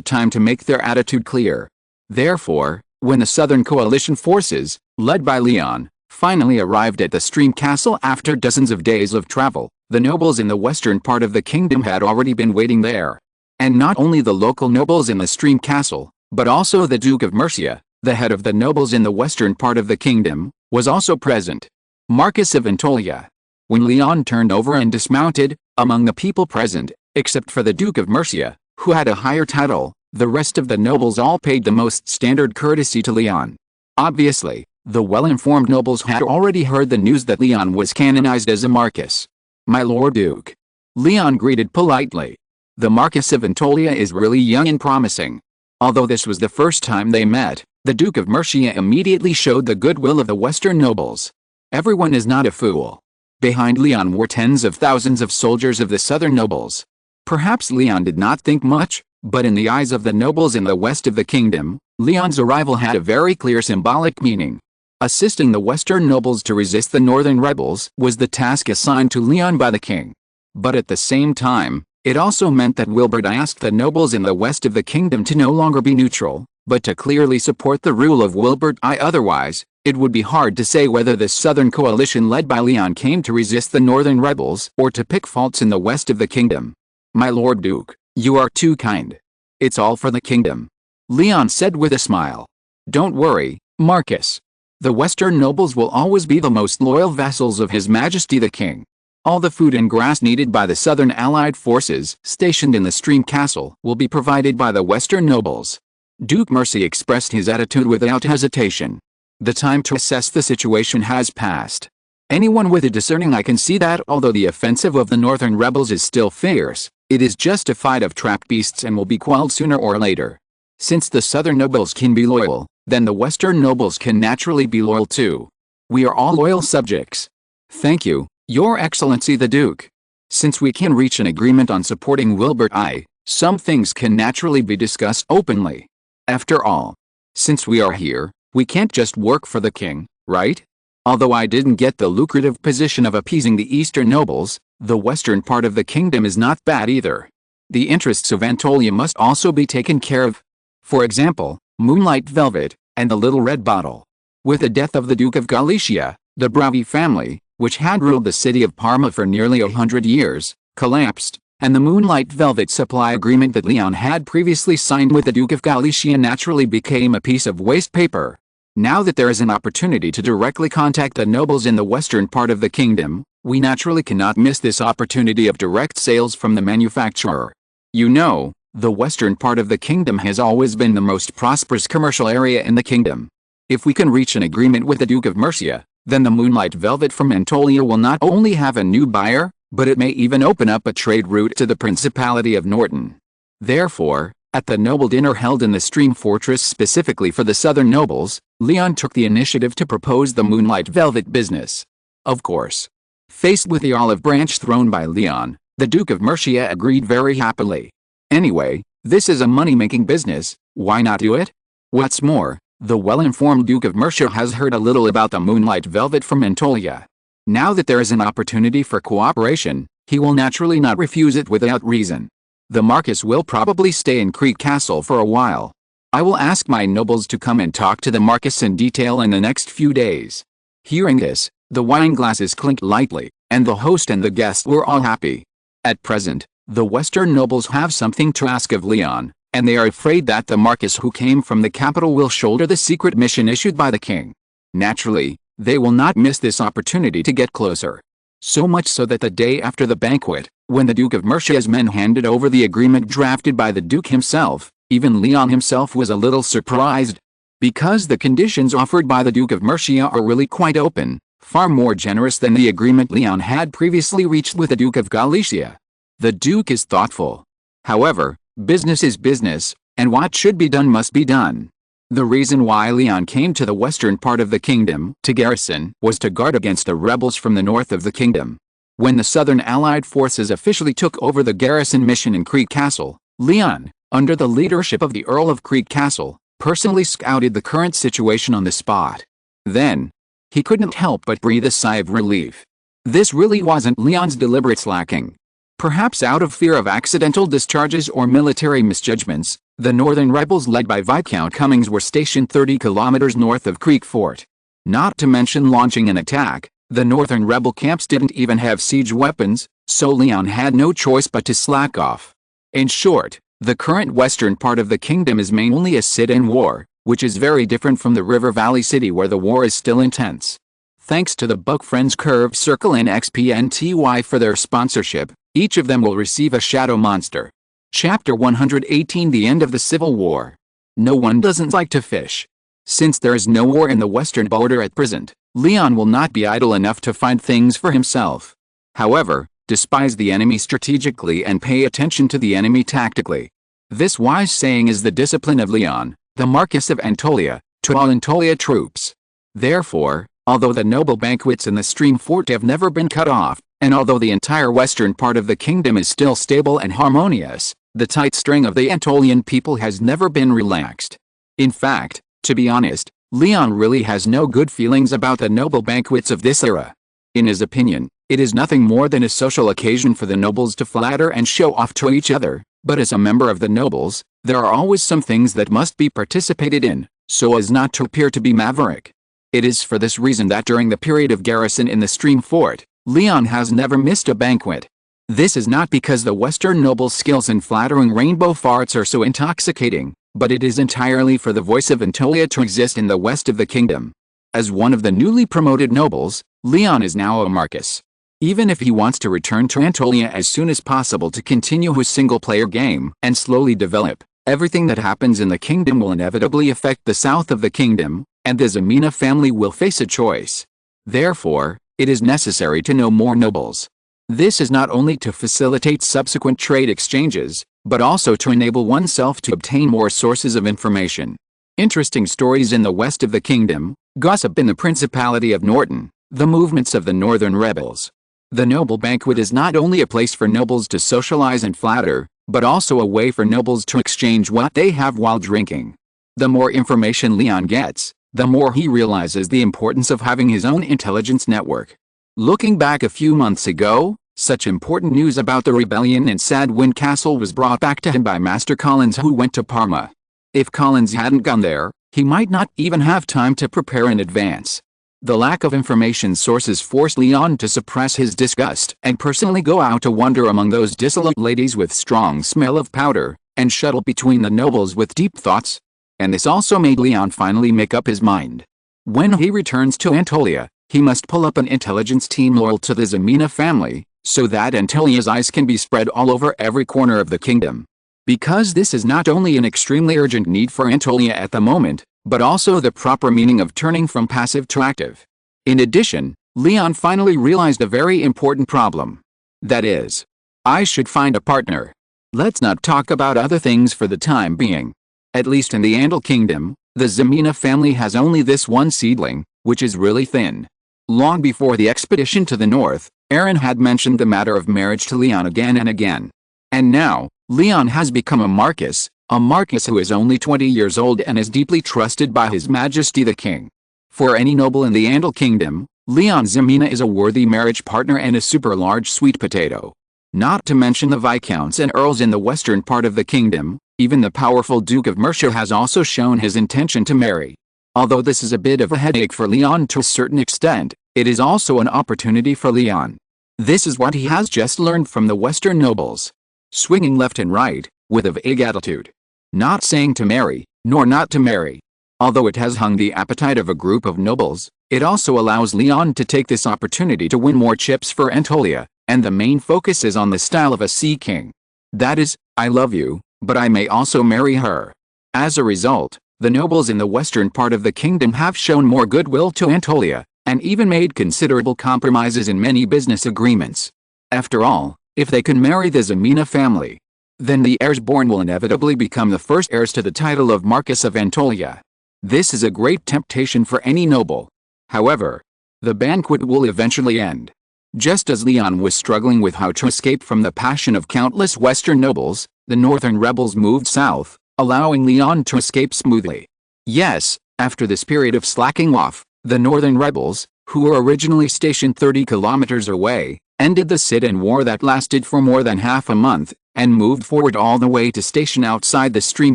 time to make their attitude clear. Therefore, when the southern coalition forces, led by León, finally arrived at the stream castle after dozens of days of travel, the nobles in the western part of the kingdom had already been waiting there. And not only the local nobles in the stream castle, but also the Duke of Mercia, the head of the nobles in the western part of the kingdom, was also present. Marquis of Antolia. When León turned over and dismounted, among the people present, except for the Duke of Mercia, who had a higher title, the rest of the nobles all paid the most standard courtesy to León. Obviously, the well-informed nobles had already heard the news that León was canonized as a Marquis. "My Lord Duke." León greeted politely. The Marquis of Antolia is really young and promising. Although this was the first time they met, the Duke of Mercia immediately showed the goodwill of the western nobles. Everyone is not a fool. Behind León were tens of thousands of soldiers of the southern nobles. Perhaps León did not think much, but in the eyes of the nobles in the west of the kingdom, León's arrival had a very clear symbolic meaning. Assisting the western nobles to resist the northern rebels was the task assigned to León by the king. But at the same time, it also meant that Wilbert asked the nobles in the west of the kingdom to no longer be neutral, but to clearly support the rule of Wilbert I. Otherwise, it would be hard to say whether this southern coalition led by León came to resist the northern rebels or to pick faults in the west of the kingdom. "My Lord Duke, you are too kind. It's all for the kingdom," León said with a smile. "Don't worry, Marquis. The western nobles will always be the most loyal vassals of His Majesty the King. All the food and grass needed by the southern allied forces stationed in the stream castle will be provided by the western nobles." Duke Mercy expressed his attitude without hesitation. The time to assess the situation has passed. Anyone with a discerning eye can see that although the offensive of the northern rebels is still fierce, it is just a fight of trapped beasts and will be quelled sooner or later. Since the southern nobles can be loyal, then the western nobles can naturally be loyal too. We are all loyal subjects. Thank you, Your Excellency the Duke. Since we can reach an agreement on supporting Wilbert I, some things can naturally be discussed openly. After all, since we are here, we can't just work for the king, right? Although I didn't get the lucrative position of appeasing the eastern nobles, the western part of the kingdom is not bad either. The interests of Antolia must also be taken care of. For example, Moonlight Velvet, and the Little Red Bottle. With the death of the Duke of Galicia, the Bravi family, which had ruled the city of Parma for nearly 100 years, collapsed, and the Moonlight Velvet supply agreement that León had previously signed with the Duke of Galicia naturally became a piece of waste paper. Now that there is an opportunity to directly contact the nobles in the western part of the kingdom, we naturally cannot miss this opportunity of direct sales from the manufacturer. You know, the western part of the kingdom has always been the most prosperous commercial area in the kingdom. If we can reach an agreement with the Duke of Mercia, then the Moonlight Velvet from Antolia will not only have a new buyer, but it may even open up a trade route to the Principality of Norton. Therefore, at the noble dinner held in the Stream Fortress specifically for the southern nobles, León took the initiative to propose the Moonlight Velvet business. Of course, faced with the olive branch thrown by León, the Duke of Mercia agreed very happily. Anyway, this is a money-making business, why not do it? What's more, the well-informed Duke of Mercia has heard a little about the Moonlight Velvet from Antolia. Now that there is an opportunity for cooperation, he will naturally not refuse it without reason. The Marquis will probably stay in Creek Castle for a while. I will ask my nobles to come and talk to the Marquis in detail in the next few days. Hearing this, the wine glasses clinked lightly, and the host and the guest were all happy. At present, the western nobles have something to ask of León, and they are afraid that the Marquis who came from the capital will shoulder the secret mission issued by the king. Naturally, they will not miss this opportunity to get closer. So much so that the day after the banquet, when the Duke of Mercia's men handed over the agreement drafted by the Duke himself, even León himself was a little surprised. Because the conditions offered by the Duke of Mercia are really quite open, far more generous than the agreement León had previously reached with the Duke of Galicia. The Duke is thoughtful. However, business is business, and what should be done must be done. The reason why León came to the western part of the kingdom to garrison was to guard against the rebels from the north of the kingdom. When the southern allied forces officially took over the garrison mission in Creek Castle, León, under the leadership of the Earl of Creek Castle, personally scouted the current situation on the spot. Then, he couldn't help but breathe a sigh of relief. This really wasn't León's deliberate slacking. Perhaps out of fear of accidental discharges or military misjudgments, the northern rebels led by Viscount Cummings were stationed 30 kilometers north of Creek Fort. Not to mention launching an attack, the northern rebel camps didn't even have siege weapons, so León had no choice but to slack off. In short, the current western part of the kingdom is mainly a sit-in war, which is very different from the River Valley City where the war is still intense. Thanks to the Buck Friends Curved Circle and XPNTY for their sponsorship, each of them will receive a shadow monster. Chapter 118 The End of the Civil War. No one doesn't like to fish. Since there is no war in the western border at present, León will not be idle enough to find things for himself. However, despise the enemy strategically and pay attention to the enemy tactically. This wise saying is the discipline of León, the Marquis of Antolia, to all Antolia troops. Therefore, although the noble banquets in the stream fort have never been cut off, and although the entire western part of the kingdom is still stable and harmonious, the tight string of the Antolian people has never been relaxed. In fact, to be honest, León really has no good feelings about the noble banquets of this era. In his opinion, it is nothing more than a social occasion for the nobles to flatter and show off to each other, but as a member of the nobles, there are always some things that must be participated in, so as not to appear to be maverick. It is for this reason that during the period of garrison in the stream fort, León has never missed a banquet. This is not because the western nobles' skills in flattering rainbow farts are so intoxicating, but it is entirely for the voice of Antolia to exist in the west of the kingdom. As one of the newly promoted nobles, León is now a Marquis. Even if he wants to return to Antolia as soon as possible to continue his single-player game and slowly develop, everything that happens in the kingdom will inevitably affect the south of the kingdom, and the Ximena family will face a choice. Therefore, it is necessary to know more nobles. This is not only to facilitate subsequent trade exchanges, but also to enable oneself to obtain more sources of information. Interesting stories in the west of the kingdom, gossip in the Principality of Norton, the movements of the northern rebels. The noble banquet is not only a place for nobles to socialize and flatter, but also a way for nobles to exchange what they have while drinking. The more information León gets, the more he realizes the importance of having his own intelligence network. Looking back a few months ago, such important news about the rebellion in Sadwind Castle was brought back to him by Master Collins, who went to Parma. If Collins hadn't gone there, he might not even have time to prepare in advance. The lack of information sources forced León to suppress his disgust and personally go out to wander among those desolate ladies with strong smell of powder, and shuttle between the nobles with deep thoughts. And this also made León finally make up his mind. When he returns to Antolia, he must pull up an intelligence team loyal to the Ximena family, so that Antolia's eyes can be spread all over every corner of the kingdom. Because this is not only an extremely urgent need for Antolia at the moment, but also the proper meaning of turning from passive to active. In addition, León finally realized a very important problem. That is, I should find a partner. Let's not talk about other things for the time being. At least in the Andal Kingdom, the Ximena family has only this one seedling, which is really thin. Long before the expedition to the north, Aaron had mentioned the matter of marriage to León again and again. And now, León has become a Marquis who is only 20 years old and is deeply trusted by His Majesty the King. For any noble in the Andal Kingdom, León Ximena is a worthy marriage partner and a super large sweet potato. Not to mention the viscounts and earls in the western part of the kingdom, even the powerful Duke of Mercia has also shown his intention to marry. Although this is a bit of a headache for León to a certain extent, it is also an opportunity for León. This is what he has just learned from the western nobles. Swinging left and right, with a vague attitude. Not saying to marry, nor not to marry. Although it has hung the appetite of a group of nobles, it also allows León to take this opportunity to win more chips for Antolia, and the main focus is on the style of a sea king. That is, I love you, but I may also marry her. As a result, the nobles in the western part of the kingdom have shown more goodwill to Antolia, and even made considerable compromises in many business agreements. After all, if they can marry the Ximena family, then the heirs born will inevitably become the first heirs to the title of Marquis of Antolia. This is a great temptation for any noble. However, the banquet will eventually end. Just as Leon was struggling with how to escape from the passion of countless Western nobles, the Northern rebels moved south, allowing Leon to escape smoothly. Yes, after this period of slacking off, the Northern rebels, who were originally stationed 30 kilometers away, ended the sit-in war that lasted for more than half a month, and moved forward all the way to station outside the Stream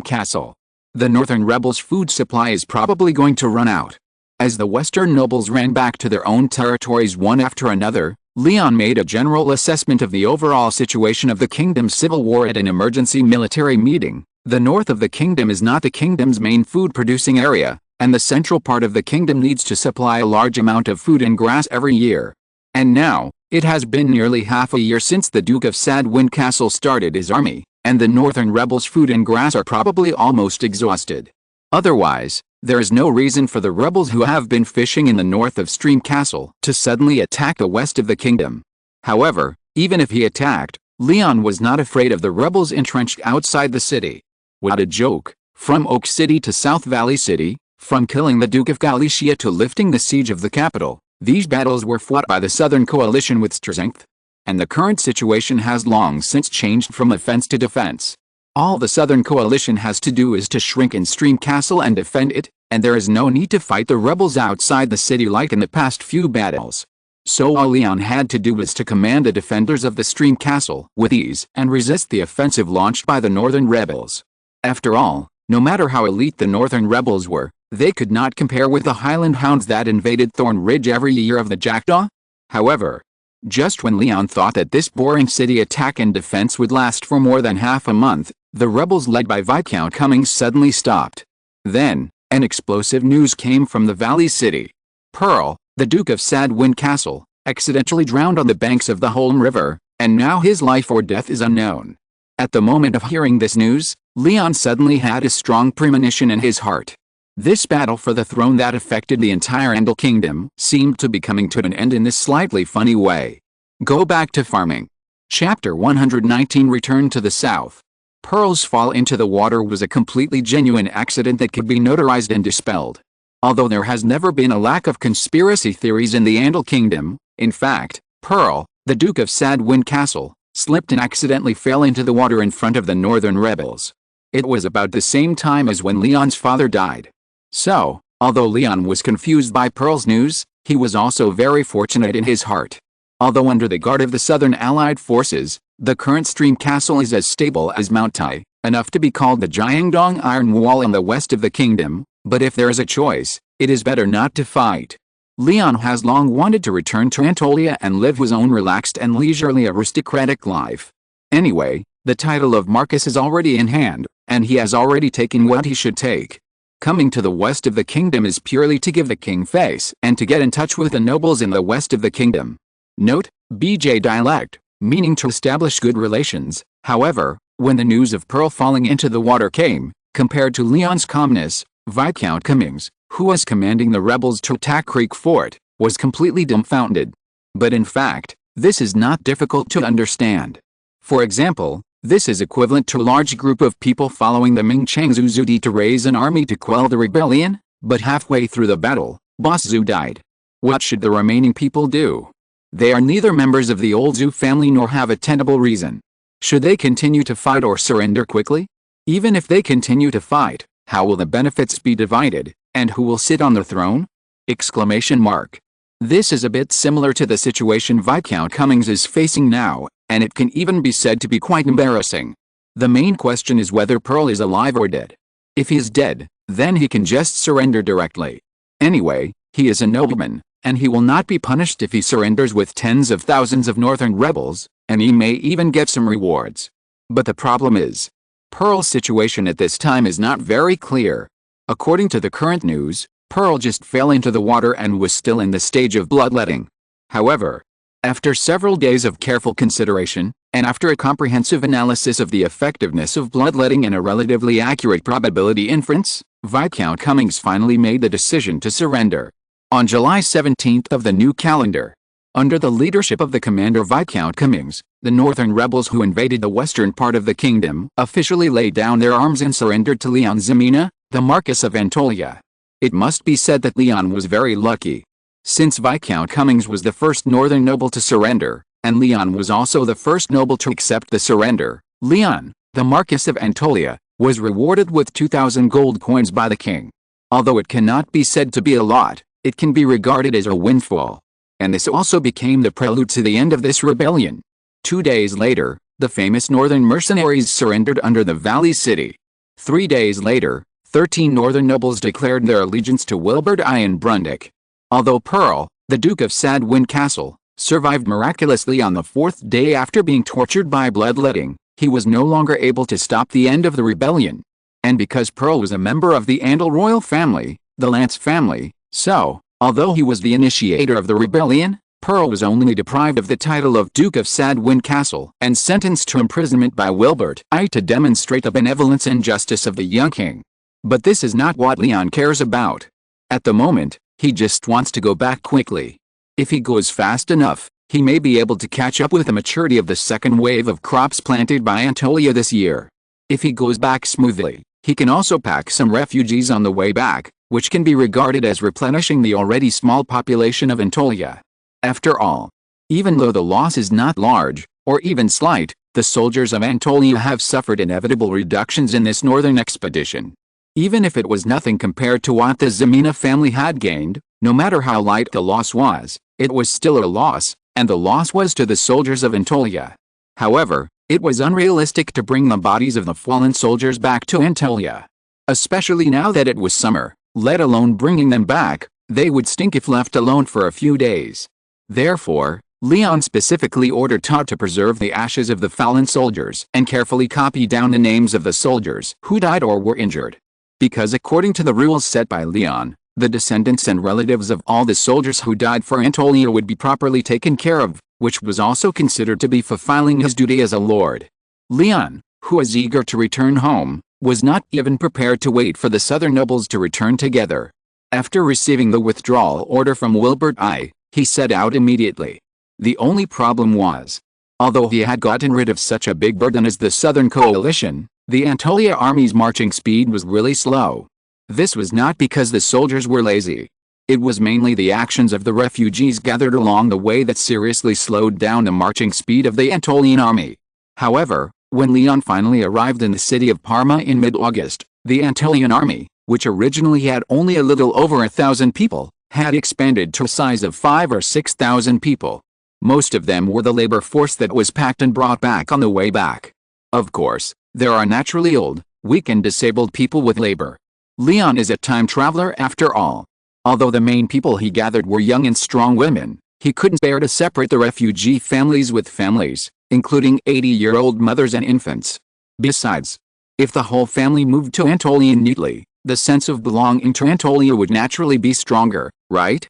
Castle. The Northern rebels' food supply is probably going to run out. As the Western nobles ran back to their own territories one after another, Leon made a general assessment of the overall situation of the kingdom's civil war at an emergency military meeting. The north of the kingdom is not the kingdom's main food-producing area, and the central part of the kingdom needs to supply a large amount of food and grass every year. And now, it has been nearly half a year since the Duke of Sadwind Castle started his army, and the Northern rebels' food and grass are probably almost exhausted. Otherwise, there is no reason for the rebels who have been fishing in the north of Stream Castle to suddenly attack the west of the kingdom. However, even if he attacked, Leon was not afraid of the rebels entrenched outside the city. What a joke! From Oak City to South Valley City, from killing the Duke of Galicia to lifting the siege of the capital, these battles were fought by the Southern Coalition with strength. And the current situation has long since changed from offense to defense. All the Southern Coalition has to do is to shrink in Stream Castle and defend it, and there is no need to fight the rebels outside the city like in the past few battles. So all Leon had to do was to command the defenders of the Stream Castle with ease and resist the offensive launched by the Northern rebels. After all, no matter how elite the Northern rebels were, they could not compare with the Highland hounds that invaded Thorn Ridge every year of the Jackdaw. However, just when Leon thought that this boring city attack and defense would last for more than half a month, the rebels led by Viscount Cummings suddenly stopped. Then, an explosive news came from the Valley City. Pearl, the Duke of Sadwind Castle, accidentally drowned on the banks of the Holm River, and now his life or death is unknown. At the moment of hearing this news, Leon suddenly had a strong premonition in his heart. This battle for the throne that affected the entire Andal Kingdom seemed to be coming to an end in this slightly funny way. Go back to farming. Chapter 119 Return to the South. Pearl's fall into the water was a completely genuine accident that could be notarized and dispelled. Although there has never been a lack of conspiracy theories in the Andal Kingdom, in fact, Pearl, the Duke of Sadwind Castle, slipped and accidentally fell into the water in front of the Northern rebels. It was about the same time as when Leon's father died. So, although Leon was confused by Pearl's news, he was also very fortunate in his heart. Although under the guard of the Southern Allied forces, the current Stream Castle is as stable as Mount Tai, enough to be called the Jiangdong Iron Wall in the west of the kingdom, but if there is a choice, it is better not to fight. Leon has long wanted to return to Anatolia and live his own relaxed and leisurely aristocratic life. Anyway, the title of Marquess is already in hand, and he has already taken what he should take. Coming to the west of the kingdom is purely to give the king face and to get in touch with the nobles in the west of the kingdom. Note, BJ dialect, meaning to establish good relations. However, when the news of Pearl falling into the water came, compared to Leon's calmness, Viscount Cummings, who was commanding the rebels to attack Creek Fort, was completely dumbfounded. But in fact, this is not difficult to understand. For example, this is equivalent to a large group of people following the Ming Chang's Zhu to raise an army to quell the rebellion, but halfway through the battle, Boss Zhu died. What should the remaining people do? They are neither members of the old Zhu family nor have a tenable reason. Should they continue to fight or surrender quickly? Even if they continue to fight, how will the benefits be divided, and who will sit on the throne? Exclamation mark. This is a bit similar to the situation Viscount Cummings is facing now, and it can even be said to be quite embarrassing. The main question is whether Pearl is alive or dead. If he is dead, then he can just surrender directly. Anyway, he is a nobleman, and he will not be punished if he surrenders with tens of thousands of Northern rebels, and he may even get some rewards. But the problem is, Pearl's situation at this time is not very clear. According to the current news, Pearl just fell into the water and was still in the stage of bloodletting. However, after several days of careful consideration, and after a comprehensive analysis of the effectiveness of bloodletting and a relatively accurate probability inference, Viscount Cummings finally made the decision to surrender. On July 17th of the new calendar, under the leadership of the commander Viscount Cummings, the Northern rebels who invaded the western part of the kingdom officially laid down their arms and surrendered to León Ximena, the Marquess of Anatolia. It must be said that Leon was very lucky. Since Viscount Cummings was the first northern noble to surrender, and Leon was also the first noble to accept the surrender, Leon, the Marquis of Antolia, was rewarded with 2,000 gold coins by the king. Although it cannot be said to be a lot, it can be regarded as a windfall. And this also became the prelude to the end of this rebellion. 2 days later, the famous northern mercenaries surrendered under the Valley City. 3 days later, 13 northern nobles declared their allegiance to Wilbert I and Brundick. Although Pearl, the Duke of Sadwin Castle, survived miraculously on the 4th day after being tortured by bloodletting, he was no longer able to stop the end of the rebellion. And because Pearl was a member of the Andal royal family, the Lance family, so, although he was the initiator of the rebellion, Pearl was only deprived of the title of Duke of Sadwin Castle and sentenced to imprisonment by Wilbert I to demonstrate the benevolence and justice of the young king. But this is not what Leon cares about. At the moment, he just wants to go back quickly. If he goes fast enough, he may be able to catch up with the maturity of the second wave of crops planted by Antolia this year. If he goes back smoothly, he can also pack some refugees on the way back, which can be regarded as replenishing the already small population of Antolia. After all, even though the loss is not large, or even slight, the soldiers of Antolia have suffered inevitable reductions in this northern expedition. Even if it was nothing compared to what the Ximena family had gained, no matter how light the loss was, it was still a loss, and the loss was to the soldiers of Antolia. However, it was unrealistic to bring the bodies of the fallen soldiers back to Antolia. Especially now that it was summer, let alone bringing them back, they would stink if left alone for a few days. Therefore, Leon specifically ordered Todd to preserve the ashes of the fallen soldiers and carefully copy down the names of the soldiers who died or were injured. Because according to the rules set by Leon, the descendants and relatives of all the soldiers who died for Antolia would be properly taken care of, which was also considered to be fulfilling his duty as a lord. Leon, who was eager to return home, was not even prepared to wait for the southern nobles to return together. After receiving the withdrawal order from Wilbert I, he set out immediately. The only problem was, although he had gotten rid of such a big burden as the Southern Coalition, the Antolia army's marching speed was really slow. This was not because the soldiers were lazy. It was mainly the actions of the refugees gathered along the way that seriously slowed down the marching speed of the Antolian army. However, when Leon finally arrived in the city of Parma in mid-August, the Antolian army, which originally had only a little over 1,000 people, had expanded to a size of 5,000 or 6,000 people. Most of them were the labor force that was packed and brought back on the way back. Of course, there are naturally old, weak and disabled people with labor. Leon is a time traveler after all. Although the main people he gathered were young and strong women, he couldn't bear to separate the refugee families with families, including 80-year-old mothers and infants. Besides, if the whole family moved to Antolia neatly, the sense of belonging to Antolia would naturally be stronger, right?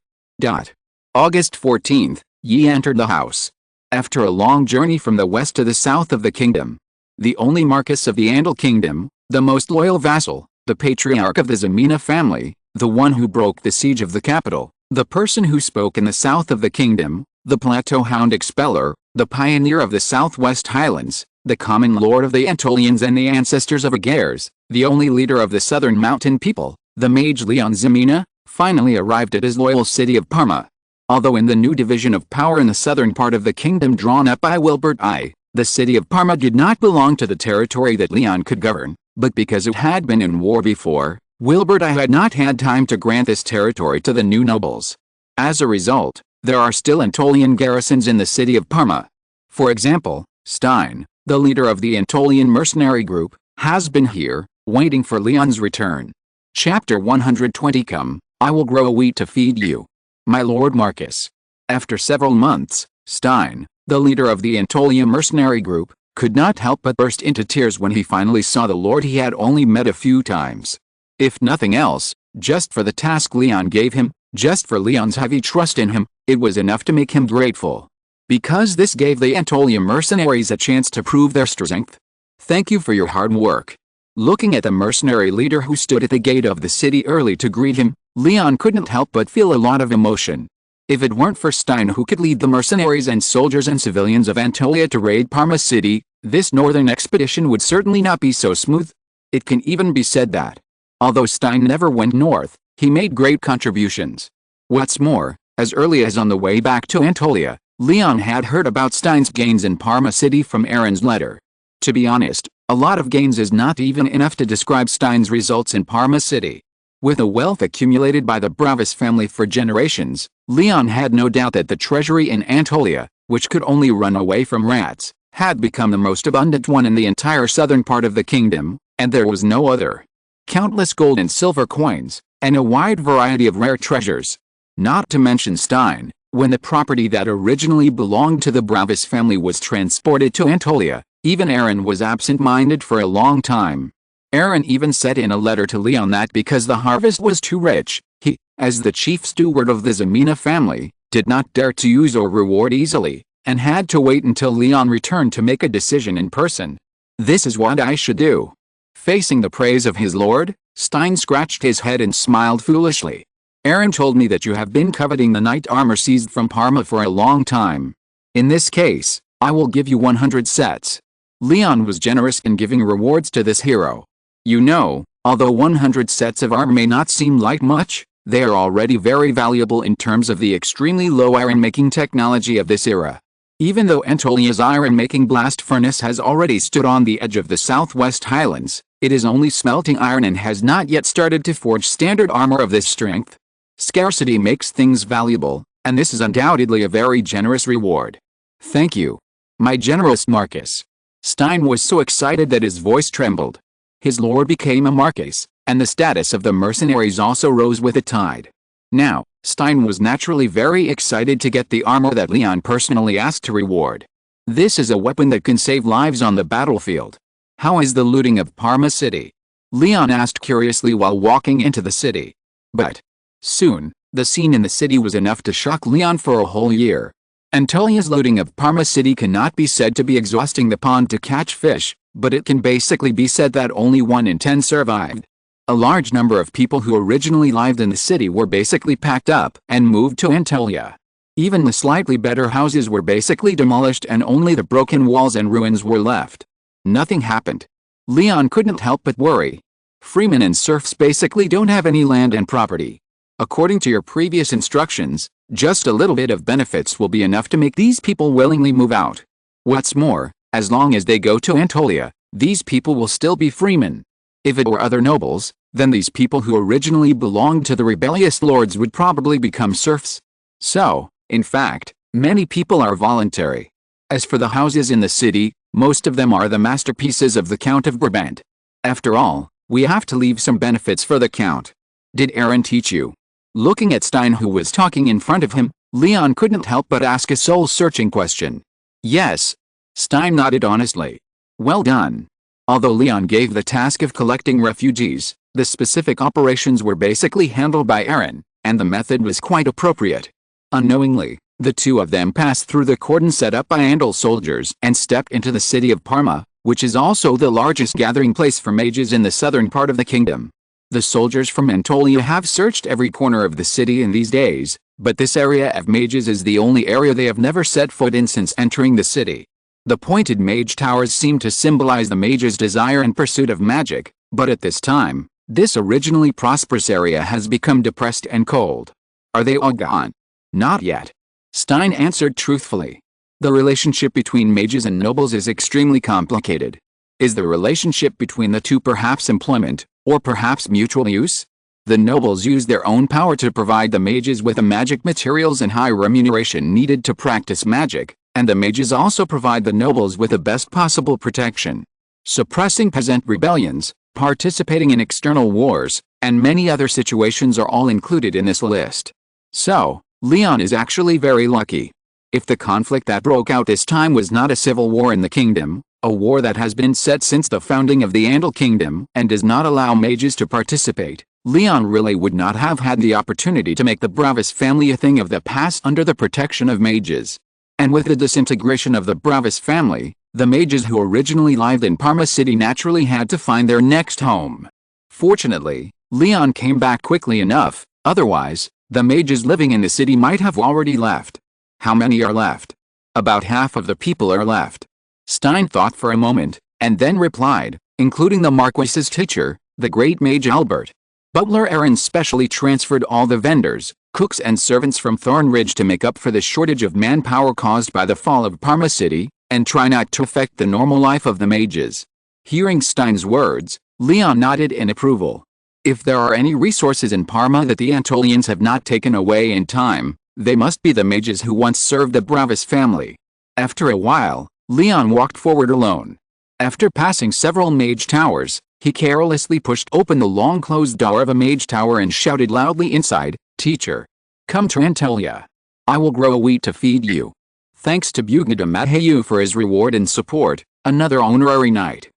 August 14th, Yi entered the house. After a long journey from the west to the south of the kingdom, the only Marquis of the Andal Kingdom, the most loyal vassal, the patriarch of the Ximena family, the one who broke the siege of the capital, the person who spoke in the south of the kingdom, the Plateau Hound Expeller, the pioneer of the Southwest Highlands, the common lord of the Antolians and the ancestors of heirs, the only leader of the southern mountain people, the mage León Ximena, finally arrived at his loyal city of Parma. Although in the new division of power in the southern part of the kingdom drawn up by Wilbert I, the city of Parma did not belong to the territory that Leon could govern, but because it had been in war before, Wilbert I had not had time to grant this territory to the new nobles. As a result, there are still Antolian garrisons in the city of Parma. For example, Stein, the leader of the Antolian mercenary group, has been here, waiting for Leon's return. Chapter 120 Come, I will grow wheat to feed you, my lord Marquis. After several months, Stein, the leader of the Antolian mercenary group, could not help but burst into tears when he finally saw the lord he had only met a few times. If nothing else, just for the task Leon gave him, just for Leon's heavy trust in him, it was enough to make him grateful. Because this gave the Antolian mercenaries a chance to prove their strength. Thank you for your hard work. Looking at the mercenary leader who stood at the gate of the city early to greet him, Leon couldn't help but feel a lot of emotion. If it weren't for Stein who could lead the mercenaries and soldiers and civilians of Antolia to raid Parma City, this northern expedition would certainly not be so smooth. It can even be said that, although Stein never went north, He made great contributions. What's more, as early as on the way back to Anatolia, Leon had heard about Stein's gains in Parma City from Aaron's letter. To be honest, a lot of gains is not even enough to describe Stein's results in Parma City. With the wealth accumulated by the Bravis family for generations, Leon had no doubt that the treasury in Anatolia, which could only run away from rats, had become the most abundant one in the entire southern part of the kingdom, and there was no other. Countless gold and silver coins, and a wide variety of rare treasures. Not to mention Stein, when the property that originally belonged to the Bravis family was transported to Anatolia, even Aaron was absent-minded for a long time. Aaron even said in a letter to Leon that because the harvest was too rich, he, as the chief steward of the Ximena family, did not dare to use or reward easily, and had to wait until Leon returned to make a decision in person. This is what I should do. Facing the praise of his lord, Stein scratched his head and smiled foolishly. Aaron told me that you have been coveting the knight armor seized from Parma for a long time. In this case, I will give you 100 sets. Leon was generous in giving rewards to this hero. You know, although 100 sets of armor may not seem like much, they are already very valuable in terms of the extremely low iron-making technology of this era. Even though Antolia's iron-making blast furnace has already stood on the edge of the Southwest Highlands, it is only smelting iron and has not yet started to forge standard armor of this strength. Scarcity makes things valuable, and this is undoubtedly a very generous reward. Thank you, my generous Marcus. Stein was so excited that his voice trembled. His lord became a Marquis, and the status of the mercenaries also rose with the tide. Now, Stein was naturally very excited to get the armor that Leon personally asked to reward. This is a weapon that can save lives on the battlefield. How is the looting of Parma City? Leon asked curiously while walking into the city. But soon, the scene in the city was enough to shock Leon for a whole year. Antolia's looting of Parma City cannot be said to be exhausting the pond to catch fish, but it can basically be said that only 1 in 10 survived. A large number of people who originally lived in the city were basically packed up and moved to Anatolia. Even the slightly better houses were basically demolished and only the broken walls and ruins were left. Nothing happened. Leon couldn't help but worry. Freemen and serfs basically don't have any land and property. According to your previous instructions, just a little bit of benefits will be enough to make these people willingly move out. What's more, as long as they go to Anatolia, these people will still be freemen. If it were other nobles, then these people who originally belonged to the rebellious lords would probably become serfs. So, in fact, many people are voluntary. As for the houses in the city, most of them are the masterpieces of the Count of Brabant. After all, we have to leave some benefits for the Count. Did Aaron teach you? Looking at Stein who was talking in front of him, Leon couldn't help but ask a soul-searching question. Yes. Stein nodded honestly. Well done. Although Leon gave the task of collecting refugees, the specific operations were basically handled by Aaron, and the method was quite appropriate. Unknowingly, the two of them passed through the cordon set up by Andal soldiers and stepped into the city of Parma, which is also the largest gathering place for mages in the southern part of the kingdom. The soldiers from Anatolia have searched every corner of the city in these days, but this area of mages is the only area they have never set foot in since entering the city. The pointed mage towers seem to symbolize the mage's desire and pursuit of magic, but at this time, this originally prosperous area has become depressed and cold. Are they all gone? Not yet. Stein answered truthfully. The relationship between mages and nobles is extremely complicated. Is the relationship between the two perhaps employment, or perhaps mutual use? The nobles use their own power to provide the mages with the magic materials and high remuneration needed to practice magic, and the mages also provide the nobles with the best possible protection. Suppressing peasant rebellions, participating in external wars, and many other situations are all included in this list. So, Leon is actually very lucky. If the conflict that broke out this time was not a civil war in the kingdom, a war that has been set since the founding of the Andal kingdom and does not allow mages to participate, Leon really would not have had the opportunity to make the Bravis family a thing of the past under the protection of mages. And with the disintegration of the Bravis family, the mages who originally lived in Parma City naturally had to find their next home. Fortunately, Leon came back quickly enough, otherwise, the mages living in the city might have already left. How many are left? About half of the people are left. Stein thought for a moment, and then replied, including the Marquis's teacher, the great mage Albert. Butler Aaron specially transferred all the vendors, cooks and servants from Thornridge to make up for the shortage of manpower caused by the fall of Parma City, and try not to affect the normal life of the mages. Hearing Stein's words, Leon nodded in approval. If there are any resources in Parma that the Antolians have not taken away in time, they must be the mages who once served the Bravis family. After a while, Leon walked forward alone. After passing several mage towers, he carelessly pushed open the long-closed door of a mage tower and shouted loudly inside, "Teacher, come to Antolia. I will grow wheat to feed you." Thanks to Bugada Mahayu for his reward and support, another honorary knight.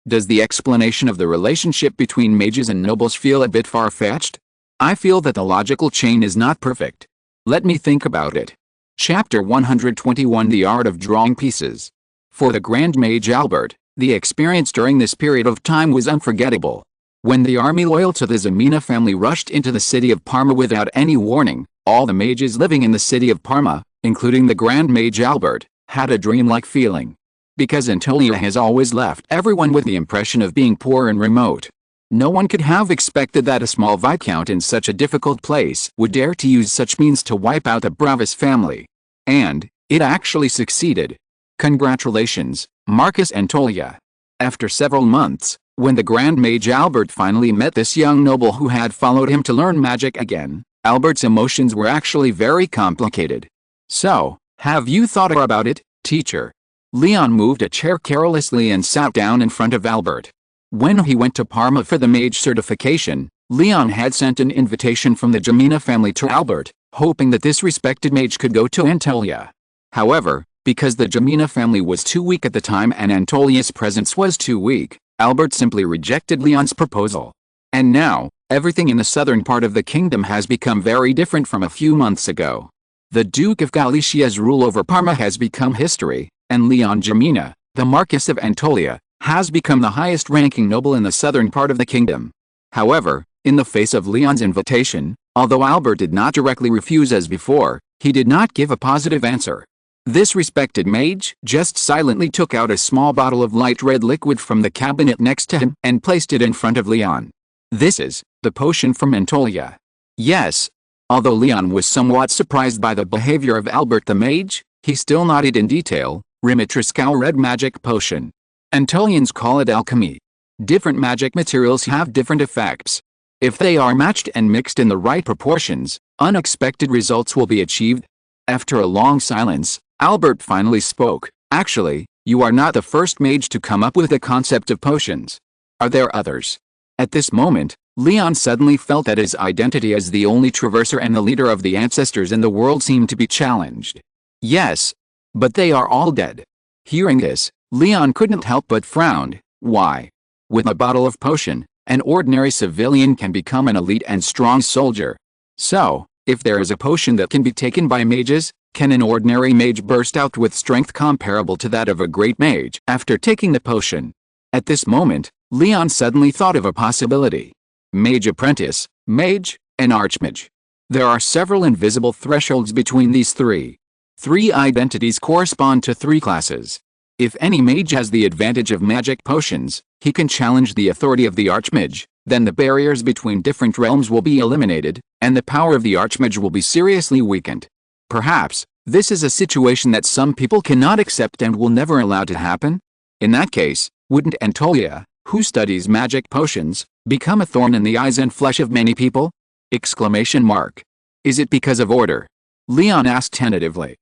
Does the explanation of the relationship between mages and nobles feel a bit far-fetched? I feel that the logical chain is not perfect. Let me think about it. Chapter 121 The Art of Drawing Pieces. For the Grand Mage Albert, the experience during this period of time was unforgettable. When the army loyal to the Ximena family rushed into the city of Parma without any warning, all the mages living in the city of Parma, including the Grand Mage Albert, had a dreamlike feeling. Because Antolia has always left everyone with the impression of being poor and remote. No one could have expected that a small viscount in such a difficult place would dare to use such means to wipe out the Bravis family. And it actually succeeded. Congratulations, Marcus Antolia. After several months, when the Grand Mage Albert finally met this young noble who had followed him to learn magic again, Albert's emotions were actually very complicated. "So, have you thought about it, teacher?" Leon moved a chair carelessly and sat down in front of Albert. When he went to Parma for the mage certification, Leon had sent an invitation from the Ximena family to Albert, hoping that this respected mage could go to Antolia. However, because the Ximena family was too weak at the time and Antolia's presence was too weak, Albert simply rejected Leon's proposal. And now, everything in the southern part of the kingdom has become very different from a few months ago. The Duke of Galicia's rule over Parma has become history, and León Ximena, the Marquis of Antolia, has become the highest-ranking noble in the southern part of the kingdom. However, in the face of Leon's invitation, although Albert did not directly refuse as before, he did not give a positive answer. This respected mage just silently took out a small bottle of light red liquid from the cabinet next to him and placed it in front of Leon. "This is the potion from Antolia." Yes. Although Leon was somewhat surprised by the behavior of Albert the mage, he still nodded in detail. Rimitriscal red magic potion. Antolians call it alchemy. Different magic materials have different effects. If they are matched and mixed in the right proportions, unexpected results will be achieved. After a long silence, Albert finally spoke. "Actually, you are not the first mage to come up with the concept of potions. Are there others?" At this moment, Leon suddenly felt that his identity as the only traverser and the leader of the ancestors in the world seemed to be challenged. "Yes. But they are all dead." Hearing this, Leon couldn't help but frown. Why? With a bottle of potion, an ordinary civilian can become an elite and strong soldier. So, if there is a potion that can be taken by mages, can an ordinary mage burst out with strength comparable to that of a great mage after taking the potion? At this moment, Leon suddenly thought of a possibility. Mage apprentice, mage, and archmage. There are several invisible thresholds between these three. 3 identities correspond to 3 classes. If any mage has the advantage of magic potions, he can challenge the authority of the archmage, then the barriers between different realms will be eliminated, and the power of the archmage will be seriously weakened. Perhaps, this is a situation that some people cannot accept and will never allow to happen? In that case, wouldn't Antolia, who studies magic potions, become a thorn in the eyes and flesh of many people? Exclamation mark. Is it because of order? Leon asked tentatively.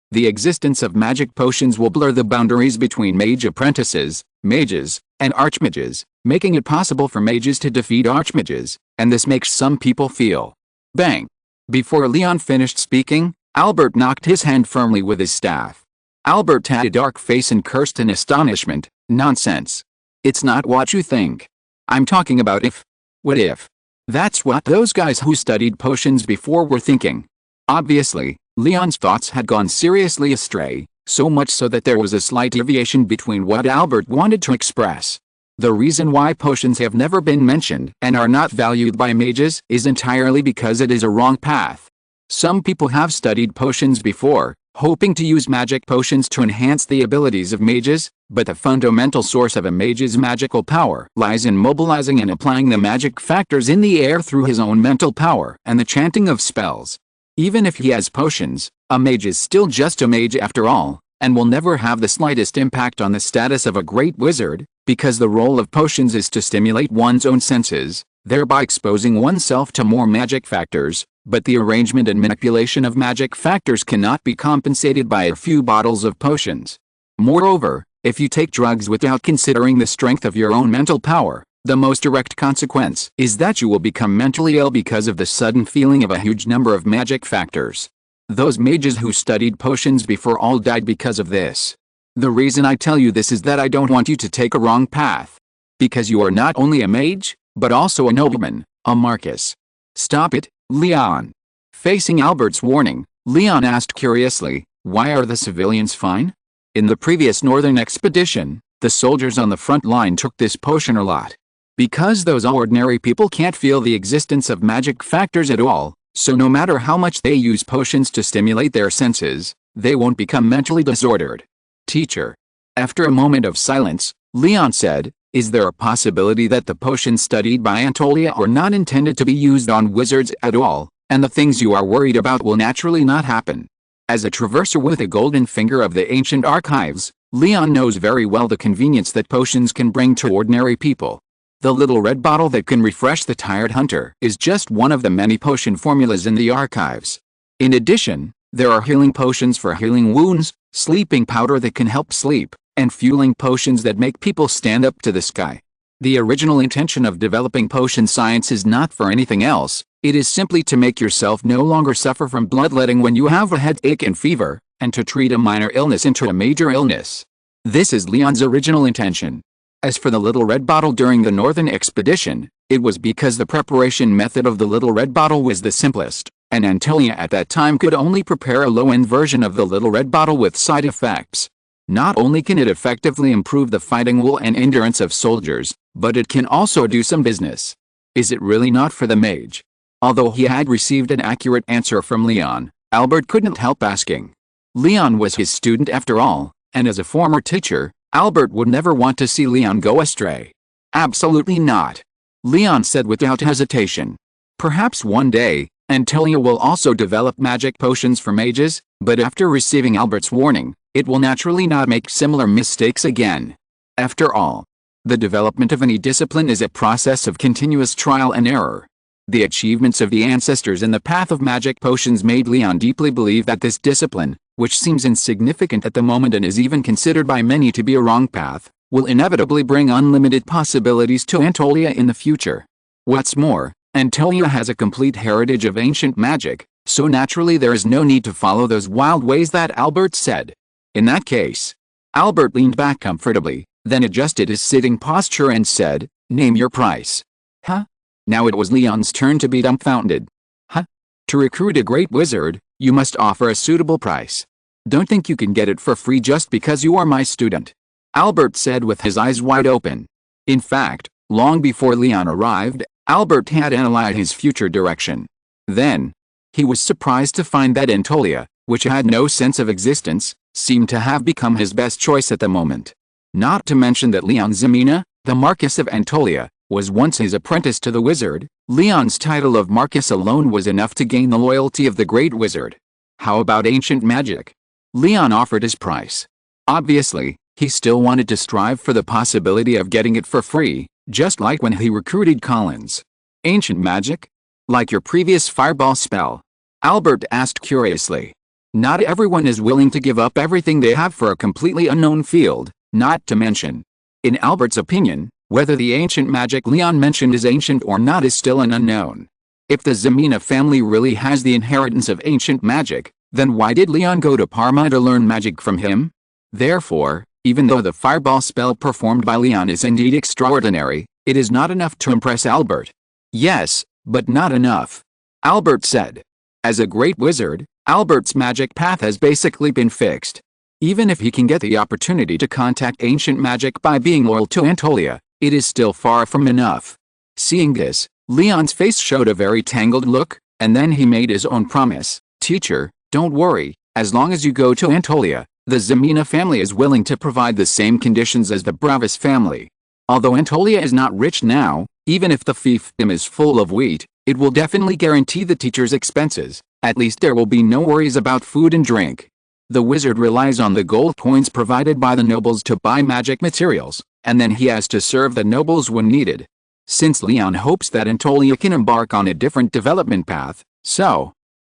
The existence of magic potions will blur the boundaries between mage apprentices, mages, and archmages, making it possible for mages to defeat archmages, and this makes some people feel. Bang! Before Leon finished speaking, Albert knocked his hand firmly with his staff. Albert had a dark face and cursed in astonishment. Nonsense. It's not what you think. I'm talking about if. What if? That's what those guys who studied potions before were thinking. Obviously, Leon's thoughts had gone seriously astray, so much so that there was a slight deviation between what Albert wanted to express. The reason why potions have never been mentioned and are not valued by mages is entirely because it is a wrong path. Some people have studied potions before, hoping to use magic potions to enhance the abilities of mages, but the fundamental source of a mage's magical power lies in mobilizing and applying the magic factors in the air through his own mental power and the chanting of spells. Even if he has potions, a mage is still just a mage after all, and will never have the slightest impact on the status of a great wizard, because the role of potions is to stimulate one's own senses, thereby exposing oneself to more magic factors, but the arrangement and manipulation of magic factors cannot be compensated by a few bottles of potions. Moreover, if you take drugs without considering the strength of your own mental power, the most direct consequence is that you will become mentally ill because of the sudden feeling of a huge number of magic factors. Those mages who studied potions before all died because of this. The reason I tell you this is that I don't want you to take a wrong path. Because you are not only a mage, but also a nobleman, a marquis. Stop it, Leon. Facing Albert's warning, Leon asked curiously, why are the civilians fine? In the previous northern expedition, the soldiers on the front line took this potion a lot. Because those ordinary people can't feel the existence of magic factors at all, so no matter how much they use potions to stimulate their senses, they won't become mentally disordered. Teacher. After a moment of silence, Leon said, is there a possibility that the potions studied by Antolia are not intended to be used on wizards at all, and the things you are worried about will naturally not happen? As a traverser with a golden finger of the ancient archives, Leon knows very well the convenience that potions can bring to ordinary people. The little red bottle that can refresh the tired hunter is just one of the many potion formulas in the archives. In addition, there are healing potions for healing wounds, sleeping powder that can help sleep, and fueling potions that make people stand up to the sky. The original intention of developing potion science is not for anything else, it is simply to make yourself no longer suffer from bloodletting when you have a headache and fever, and to treat a minor illness into a major illness. This is Leon's original intention. As for the little red bottle during the northern expedition, it was because the preparation method of the little red bottle was the simplest, and Antolia at that time could only prepare a low-end version of the little red bottle with side effects. Not only can it effectively improve the fighting will and endurance of soldiers, but it can also do some business. Is it really not for the mage? Although he had received an accurate answer from Leon, Albert couldn't help asking. Leon was his student after all, and as a former teacher, Albert would never want to see Leon go astray. Absolutely not. Leon said without hesitation. Perhaps one day, Antolia will also develop magic potions for mages, but after receiving Albert's warning, it will naturally not make similar mistakes again. After all, the development of any discipline is a process of continuous trial and error. The achievements of the ancestors in the path of magic potions made Leon deeply believe that this discipline, which seems insignificant at the moment and is even considered by many to be a wrong path, will inevitably bring unlimited possibilities to Antolia in the future. What's more, Antolia has a complete heritage of ancient magic, so naturally there is no need to follow those wild ways that Albert said. In that case, Albert leaned back comfortably, then adjusted his sitting posture and said, name your price. Huh? Now it was Leon's turn to be dumbfounded. Huh? To recruit a great wizard, you must offer a suitable price. Don't think you can get it for free just because you are my student. Albert said with his eyes wide open. In fact, long before Leon arrived, Albert had analyzed his future direction. Then, he was surprised to find that Antolia, which had no sense of existence, seemed to have become his best choice at the moment. Not to mention that León Ximena, the Marquis of Antolia, was once his apprentice to the wizard. Leon's title of Marquis alone was enough to gain the loyalty of the great wizard. How about ancient magic? Leon offered his price. Obviously, he still wanted to strive for the possibility of getting it for free, just like when he recruited Collins. Ancient magic? Like your previous fireball spell? Albert asked curiously. Not everyone is willing to give up everything they have for a completely unknown field, not to mention. In Albert's opinion, whether the ancient magic Leon mentioned is ancient or not is still an unknown. If the Ximena family really has the inheritance of ancient magic, then why did Leon go to Parma to learn magic from him? Therefore, even though the fireball spell performed by Leon is indeed extraordinary, it is not enough to impress Albert. Yes, but not enough. Albert said. As a great wizard, Albert's magic path has basically been fixed. Even if he can get the opportunity to contact ancient magic by being loyal to Antolia, it is still far from enough. Seeing this, Leon's face showed a very tangled look, and then he made his own promise. Teacher, don't worry, As long as you go to Antolia, the Ximena family is willing to provide the same conditions as the Bravis family. Although Antolia is not rich now, even if the fiefdom is full of wheat, it will definitely guarantee the teacher's expenses. At least there will be no worries about food and drink. The wizard relies on the gold coins provided by the nobles to buy magic materials, and then he has to serve the nobles when needed. Since Leon hopes that Antolia can embark on a different development path,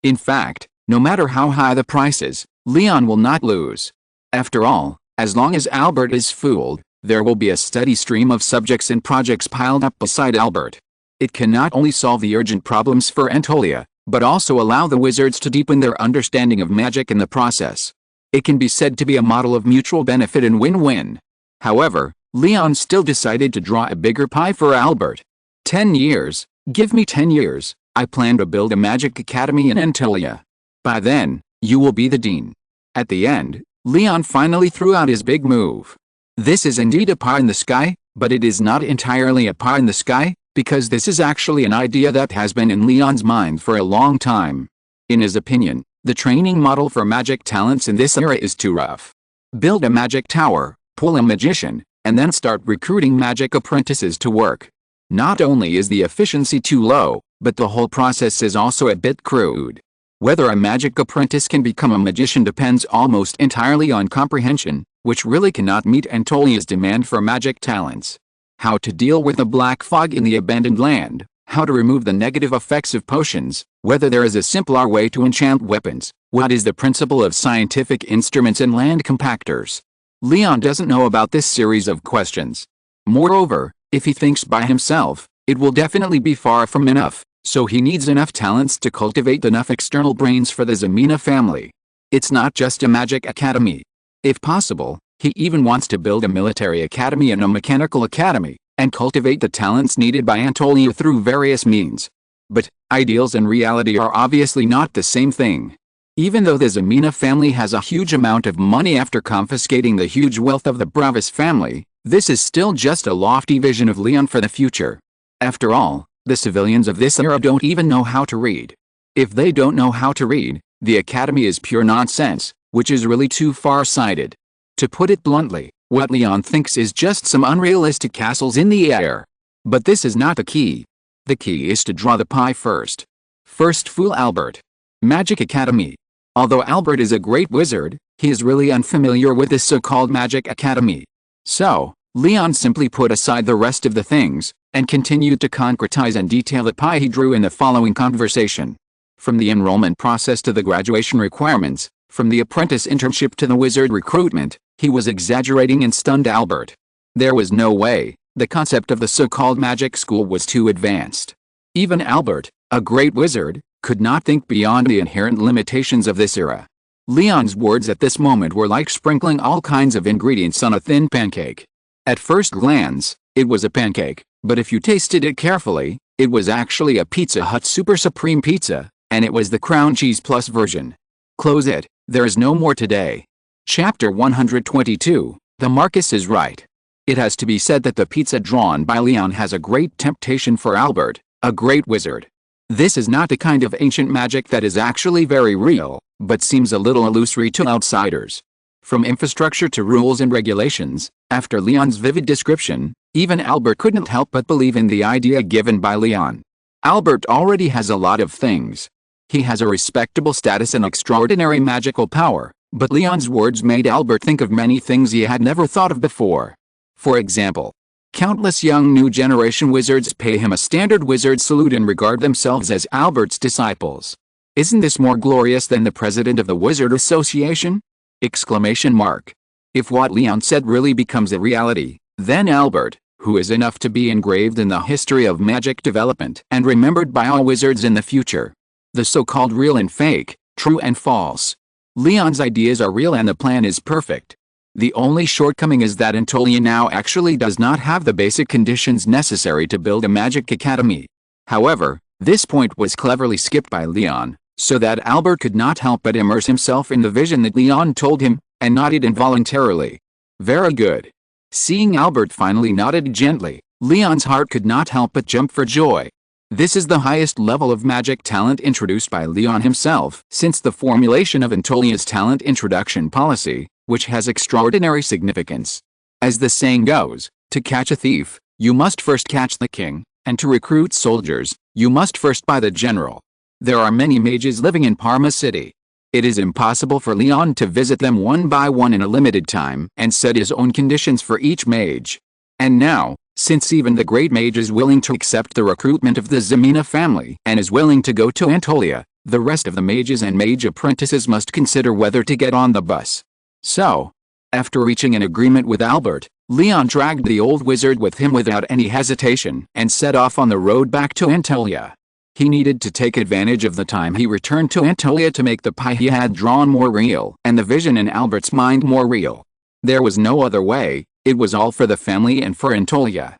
in fact, no matter how high the prices, Leon will not lose. After all, as long as Albert is fooled, there will be a steady stream of subjects and projects piled up beside Albert. It can not only solve the urgent problems for Antolia, but also allow the wizards to deepen their understanding of magic in the process. It can be said to be a model of mutual benefit and win-win. However, Leon still decided to draw a bigger pie for Albert. 10 years, give me 10 years, I plan to build a magic academy in Antolia. By then, you will be the dean. At the end, Leon finally threw out his big move. This is indeed a pie in the sky, but it is not entirely a pie in the sky, because this is actually an idea that has been in Leon's mind for a long time. In his opinion, the training model for magic talents in this era is too rough. Build a magic tower, pull a magician, and then start recruiting magic apprentices to work. Not only is the efficiency too low, but the whole process is also a bit crude. Whether a magic apprentice can become a magician depends almost entirely on comprehension, which really cannot meet Antolia's demand for magic talents. How to deal with a black fog in the abandoned land, how to remove the negative effects of potions, whether there is a simpler way to enchant weapons, what is the principle of scientific instruments and land compactors. Leon doesn't know about this series of questions. Moreover, if he thinks by himself, it will definitely be far from enough, so he needs enough talents to cultivate enough external brains for the Ximena family. It's not just a magic academy. If possible, he even wants to build a military academy and a mechanical academy, and cultivate the talents needed by Antolia through various means. But, ideals and reality are obviously not the same thing. Even though the Ximena family has a huge amount of money after confiscating the huge wealth of the Bravis family, this is still just a lofty vision of Leon for the future. After all, the civilians of this era don't even know how to read. If they don't know how to read, the academy is pure nonsense, which is really too far-sighted. To put it bluntly, what Leon thinks is just some unrealistic castles in the air. But this is not the key. The key is to draw the pie first. First fool Albert. Magic Academy. Although Albert is a great wizard, he is really unfamiliar with this so-called Magic Academy. So, Leon simply put aside the rest of the things, and continued to concretize and detail the pie he drew in the following conversation. From the enrollment process to the graduation requirements, from the apprentice internship to the wizard recruitment, he was exaggerating and stunned Albert. There was no way, the concept of the so-called magic school was too advanced. Even Albert, a great wizard, could not think beyond the inherent limitations of this era. Leon's words at this moment were like sprinkling all kinds of ingredients on a thin pancake. At first glance, it was a pancake, but if you tasted it carefully, it was actually a Pizza Hut Super Supreme Pizza, and it was the Crown Cheese Plus version. Close it, there is no more today. Chapter 122, The Marcus is Right. It has to be said that the pizza drawn by Leon has a great temptation for Albert, a great wizard. This is not the kind of ancient magic that is actually very real, but seems a little illusory to outsiders. From infrastructure to rules and regulations, after Leon's vivid description, even Albert couldn't help but believe in the idea given by Leon. Albert already has a lot of things. He has a respectable status and extraordinary magical power, but Leon's words made Albert think of many things he had never thought of before. For example, countless young new generation wizards pay him a standard wizard salute and regard themselves as Albert's disciples. Isn't this more glorious than the president of the Wizard Association? Exclamation mark. If what Leon said really becomes a reality, then Albert, who is enough to be engraved in the history of magic development and remembered by all wizards in the future. The so-called real and fake, true and false. Leon's ideas are real and the plan is perfect. The only shortcoming is that Antolia now actually does not have the basic conditions necessary to build a magic academy. However, this point was cleverly skipped by Leon, so that Albert could not help but immerse himself in the vision that Leon told him, and nodded involuntarily. Very good. Seeing Albert finally nodded gently, Leon's heart could not help but jump for joy. This is the highest level of magic talent introduced by León himself since the formulation of Antolia's talent introduction policy, which has extraordinary significance. As the saying goes, to catch a thief, you must first catch the king, and to recruit soldiers, you must first buy the general. There are many mages living in Parma City. It is impossible for León to visit them one by one in a limited time and set his own conditions for each mage. And now, since even the great mage is willing to accept the recruitment of the Ximena family and is willing to go to Antolia, the rest of the mages and mage apprentices must consider whether to get on the bus. So, after reaching an agreement with Albert, León dragged the old wizard with him without any hesitation and set off on the road back to Antolia. He needed to take advantage of the time he returned to Antolia to make the pie he had drawn more real and the vision in Albert's mind more real. There was no other way, it was all for the family and for Antolia.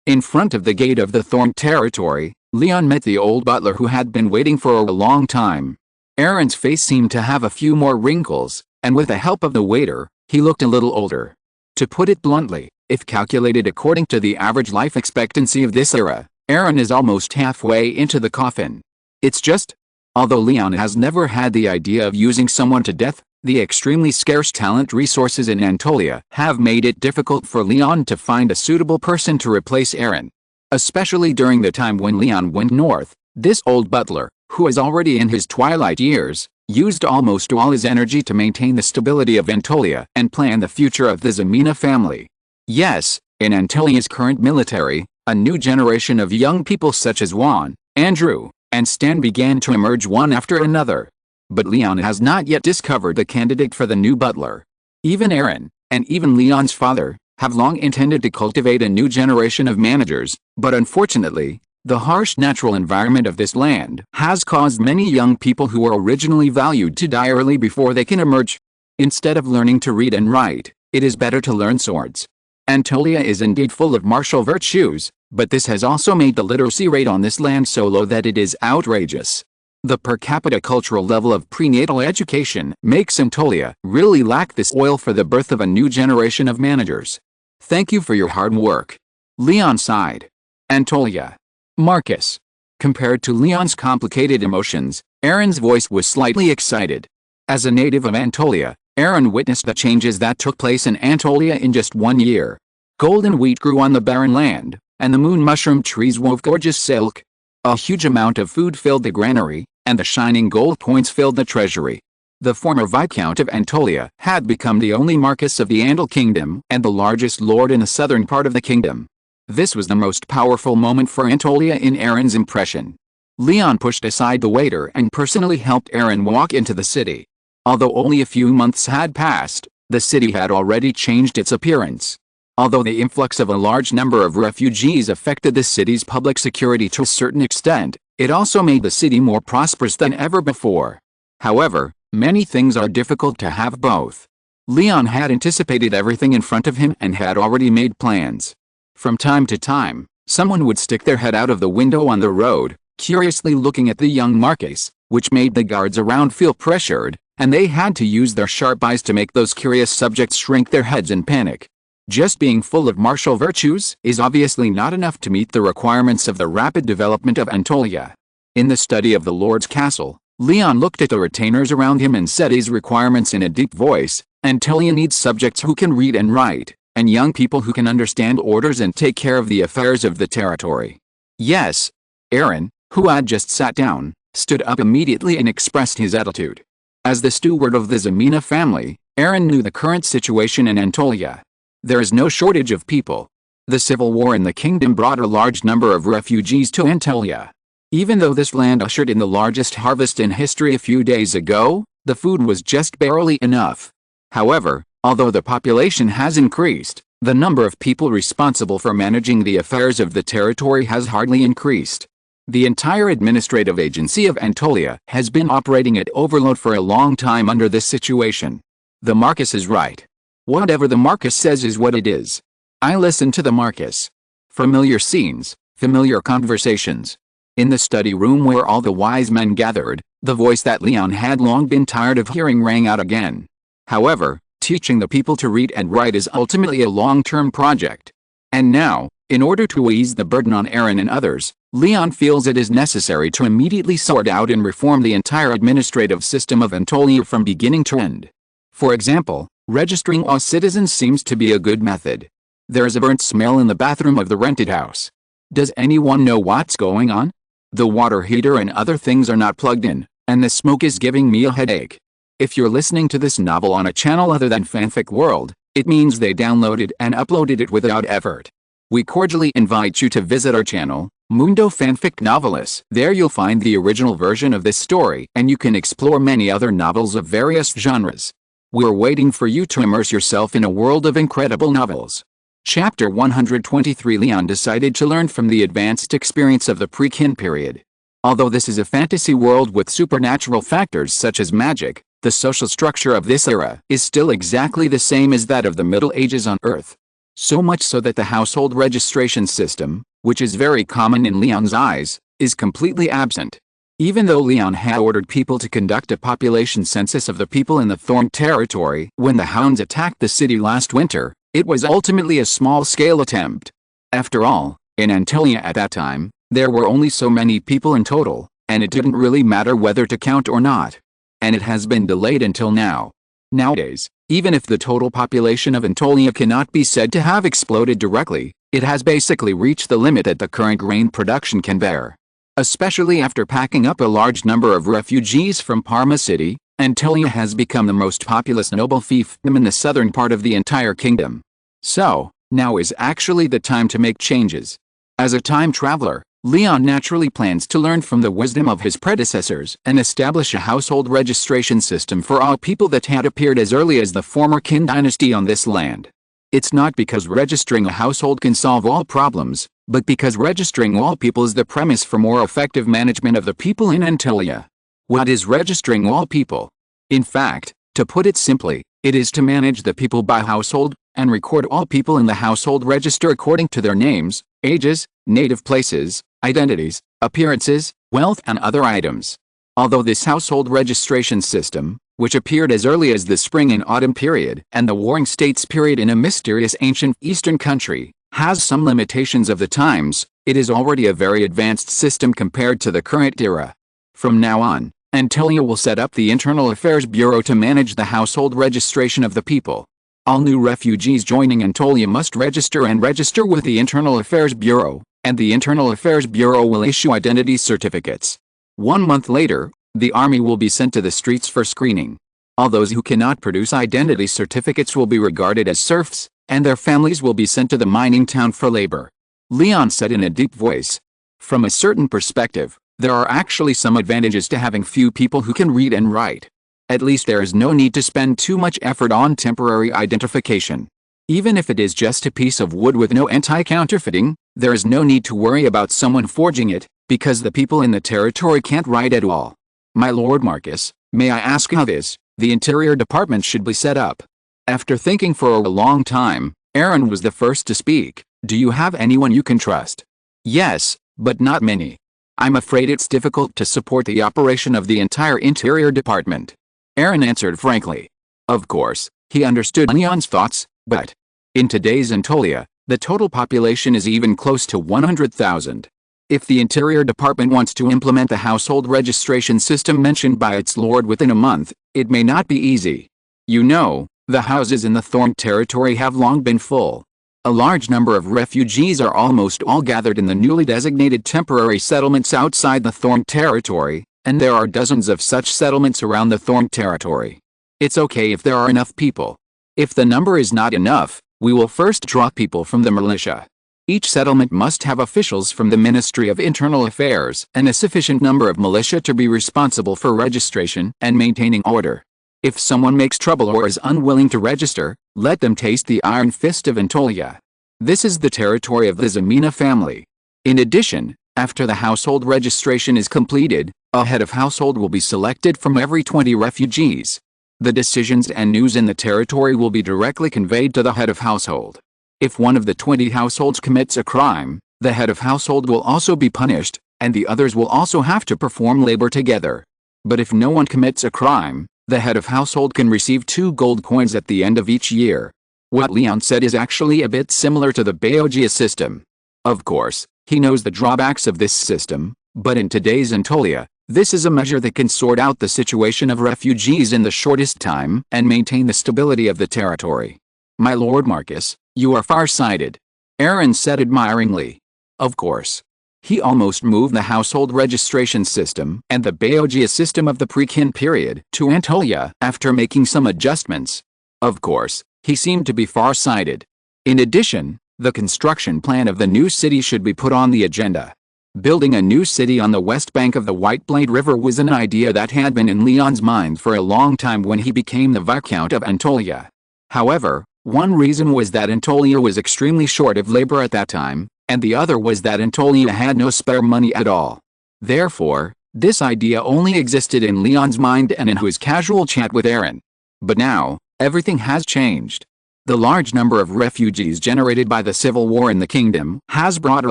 In front of the gate of the Thorn territory, León met the old butler who had been waiting for a long time. Aaron's face seemed to have a few more wrinkles, and with the help of the waiter, he looked a little older. To put it bluntly, if calculated according to the average life expectancy of this era, Aaron is almost halfway into the coffin. It's just, although León has never had the idea of using someone to death, the extremely scarce talent resources in Antolia have made it difficult for León to find a suitable person to replace Aaron. Especially during the time when León went north, this old butler, who is already in his twilight years, used almost all his energy to maintain the stability of Antolia and plan the future of the Ximena family. Yes, in Antolia's current military, a new generation of young people such as Juan, Andrew, and Stan began to emerge one after another. But León has not yet discovered the candidate for the new butler. Even Aaron, and even León's father, have long intended to cultivate a new generation of managers, but unfortunately, the harsh natural environment of this land has caused many young people who were originally valued to die early before they can emerge. Instead of learning to read and write, it is better to learn swords. Antolia is indeed full of martial virtues, but this has also made the literacy rate on this land so low that it is outrageous. The per capita cultural level of prenatal education makes Antolia really lack this oil for the birth of a new generation of managers. Thank you for your hard work. León sighed. Antolia. Marcus. Compared to León's complicated emotions, Aaron's voice was slightly excited. As a native of Antolia, Aaron witnessed the changes that took place in Antolia in just 1 year. Golden wheat grew on the barren land, and the moon mushroom trees wove gorgeous silk. A huge amount of food filled the granary, and the shining gold coins filled the treasury. The former Viscount of Antolia had become the only Marquess of the Andal Kingdom and the largest lord in the southern part of the kingdom. This was the most powerful moment for Antolia in Aaron's impression. León pushed aside the waiter and personally helped Aaron walk into the city. Although only a few months had passed, the city had already changed its appearance. Although the influx of a large number of refugees affected the city's public security to a certain extent, it also made the city more prosperous than ever before. However, many things are difficult to have both. León had anticipated everything in front of him and had already made plans. From time to time, someone would stick their head out of the window on the road, curiously looking at the young Marquess, which made the guards around feel pressured, and they had to use their sharp eyes to make those curious subjects shrink their heads in panic. Just being full of martial virtues is obviously not enough to meet the requirements of the rapid development of Antolia. In the study of the Lord's castle, León looked at the retainers around him and said his requirements in a deep voice. Antolia needs subjects who can read and write, and young people who can understand orders and take care of the affairs of the territory. Yes. Aaron, who had just sat down, stood up immediately and expressed his attitude. As the steward of the Ximena family, Aaron knew the current situation in Antolia. There is no shortage of people. The civil war in the kingdom brought a large number of refugees to Antolia. Even though this land ushered in the largest harvest in history a few days ago, the food was just barely enough. However, although the population has increased, the number of people responsible for managing the affairs of the territory has hardly increased. The entire administrative agency of Antolia has been operating at overload for a long time under this situation. The Marquess is right. Whatever the Marquess says is what it is. I listened to the Marquess. Familiar scenes, familiar conversations. In the study room where all the wise men gathered, the voice that León had long been tired of hearing rang out again. However, teaching the people to read and write is ultimately a long-term project. And now, in order to ease the burden on Aaron and others, León feels it is necessary to immediately sort out and reform the entire administrative system of Anatolia from beginning to end. For example, registering all citizens seems to be a good method. There is a burnt smell in the bathroom of the rented house. Does anyone know what's going on? The water heater and other things are not plugged in, and the smoke is giving me a headache. If you're listening to this novel on a channel other than Fanfic World, it means they downloaded and uploaded it without effort. We cordially invite you to visit our channel, Mundo Fanfic Novelis. There you'll find the original version of this story, and you can explore many other novels of various genres. We're waiting for you to immerse yourself in a world of incredible novels. Chapter 123. León decided to learn from the advanced experience of the pre-kin period. Although this is a fantasy world with supernatural factors such as magic, the social structure of this era is still exactly the same as that of the Middle Ages on Earth. So much so that the household registration system, which is very common in León's eyes, is completely absent. Even though León had ordered people to conduct a population census of the people in the Thorn territory when the hounds attacked the city last winter, it was ultimately a small-scale attempt. After all, in Anatolia at that time, there were only so many people in total, and it didn't really matter whether to count or not. And it has been delayed until now. Nowadays, even if the total population of Anatolia cannot be said to have exploded directly, it has basically reached the limit that the current grain production can bear. Especially after packing up a large number of refugees from Parma City, Anatolia has become the most populous noble fiefdom in the southern part of the entire kingdom. So, now is actually the time to make changes. As a time traveler, León naturally plans to learn from the wisdom of his predecessors and establish a household registration system for all people that had appeared as early as the former Qin dynasty on this land. It's not because registering a household can solve all problems, but because registering all people is the premise for more effective management of the people in Anatolia. What is registering all people? In fact, to put it simply, it is to manage the people by household, and record all people in the household register according to their names, ages, native places, identities, appearances, wealth and other items. Although this household registration system, which appeared as early as the spring and autumn period and the warring states period in a mysterious ancient eastern country, has some limitations of the times, it is already a very advanced system compared to the current era. From now on, Anatolia will set up the Internal Affairs Bureau to manage the household registration of the people. All new refugees joining Anatolia must register with the Internal Affairs Bureau, and the Internal Affairs Bureau will issue identity certificates. 1 month later, the army will be sent to the streets for screening. All those who cannot produce identity certificates will be regarded as serfs, and their families will be sent to the mining town for labor. León said in a deep voice. From a certain perspective, there are actually some advantages to having few people who can read and write. At least there is no need to spend too much effort on temporary identification. Even if it is just a piece of wood with no anti-counterfeiting, there is no need to worry about someone forging it, because the people in the territory can't write at all. My Lord Marcus, may I ask how the Interior Department should be set up? After thinking for a long time, Aaron was the first to speak. Do you have anyone you can trust? Yes, but not many. I'm afraid it's difficult to support the operation of the entire Interior Department. Aaron answered frankly. Of course, he understood León's thoughts, but in today's Anatolia, the total population is even close to 100,000. If the Interior Department wants to implement the household registration system mentioned by its lord within a month, it may not be easy. You know, the houses in the Thorn territory have long been full. A large number of refugees are almost all gathered in the newly designated temporary settlements outside the Thorn territory, and there are dozens of such settlements around the Thorn territory. It's okay if there are enough people. If the number is not enough, we will first draw people from the militia. Each settlement must have officials from the Ministry of Internal Affairs and a sufficient number of militia to be responsible for registration and maintaining order. If someone makes trouble or is unwilling to register, let them taste the iron fist of Anatolia. This is the territory of the Ximena family. In addition, after the household registration is completed, a head of household will be selected from every 20 refugees. The decisions and news in the territory will be directly conveyed to the head of household. If one of the 20 households commits a crime, the head of household will also be punished, and the others will also have to perform labor together. But if no one commits a crime, the head of household can receive 2 gold coins at the end of each year. What León said is actually a bit similar to the Baogia system. Of course, He knows the drawbacks of this system, but in today's Anatolia, this is a measure that can sort out the situation of refugees in the shortest time and maintain the stability of the territory. My Lord Marcus, you are far-sighted, Aaron said admiringly. Of course. He almost moved the household registration system and the Boeogia system of the pre-kin period to Anatolia after making some adjustments. Of course, he seemed to be far-sighted. In addition, the construction plan of the new city should be put on the agenda. Building a new city on the west bank of the White Blade River was an idea that had been in Leon's mind for a long time when he became the Viscount of Anatolia. However, one reason was that Anatolia was extremely short of labor at that time, and the other was that Anatolia had no spare money at all. Therefore, this idea only existed in Leon's mind and in his casual chat with Aaron. But now, everything has changed. The large number of refugees generated by the civil war in the kingdom has brought a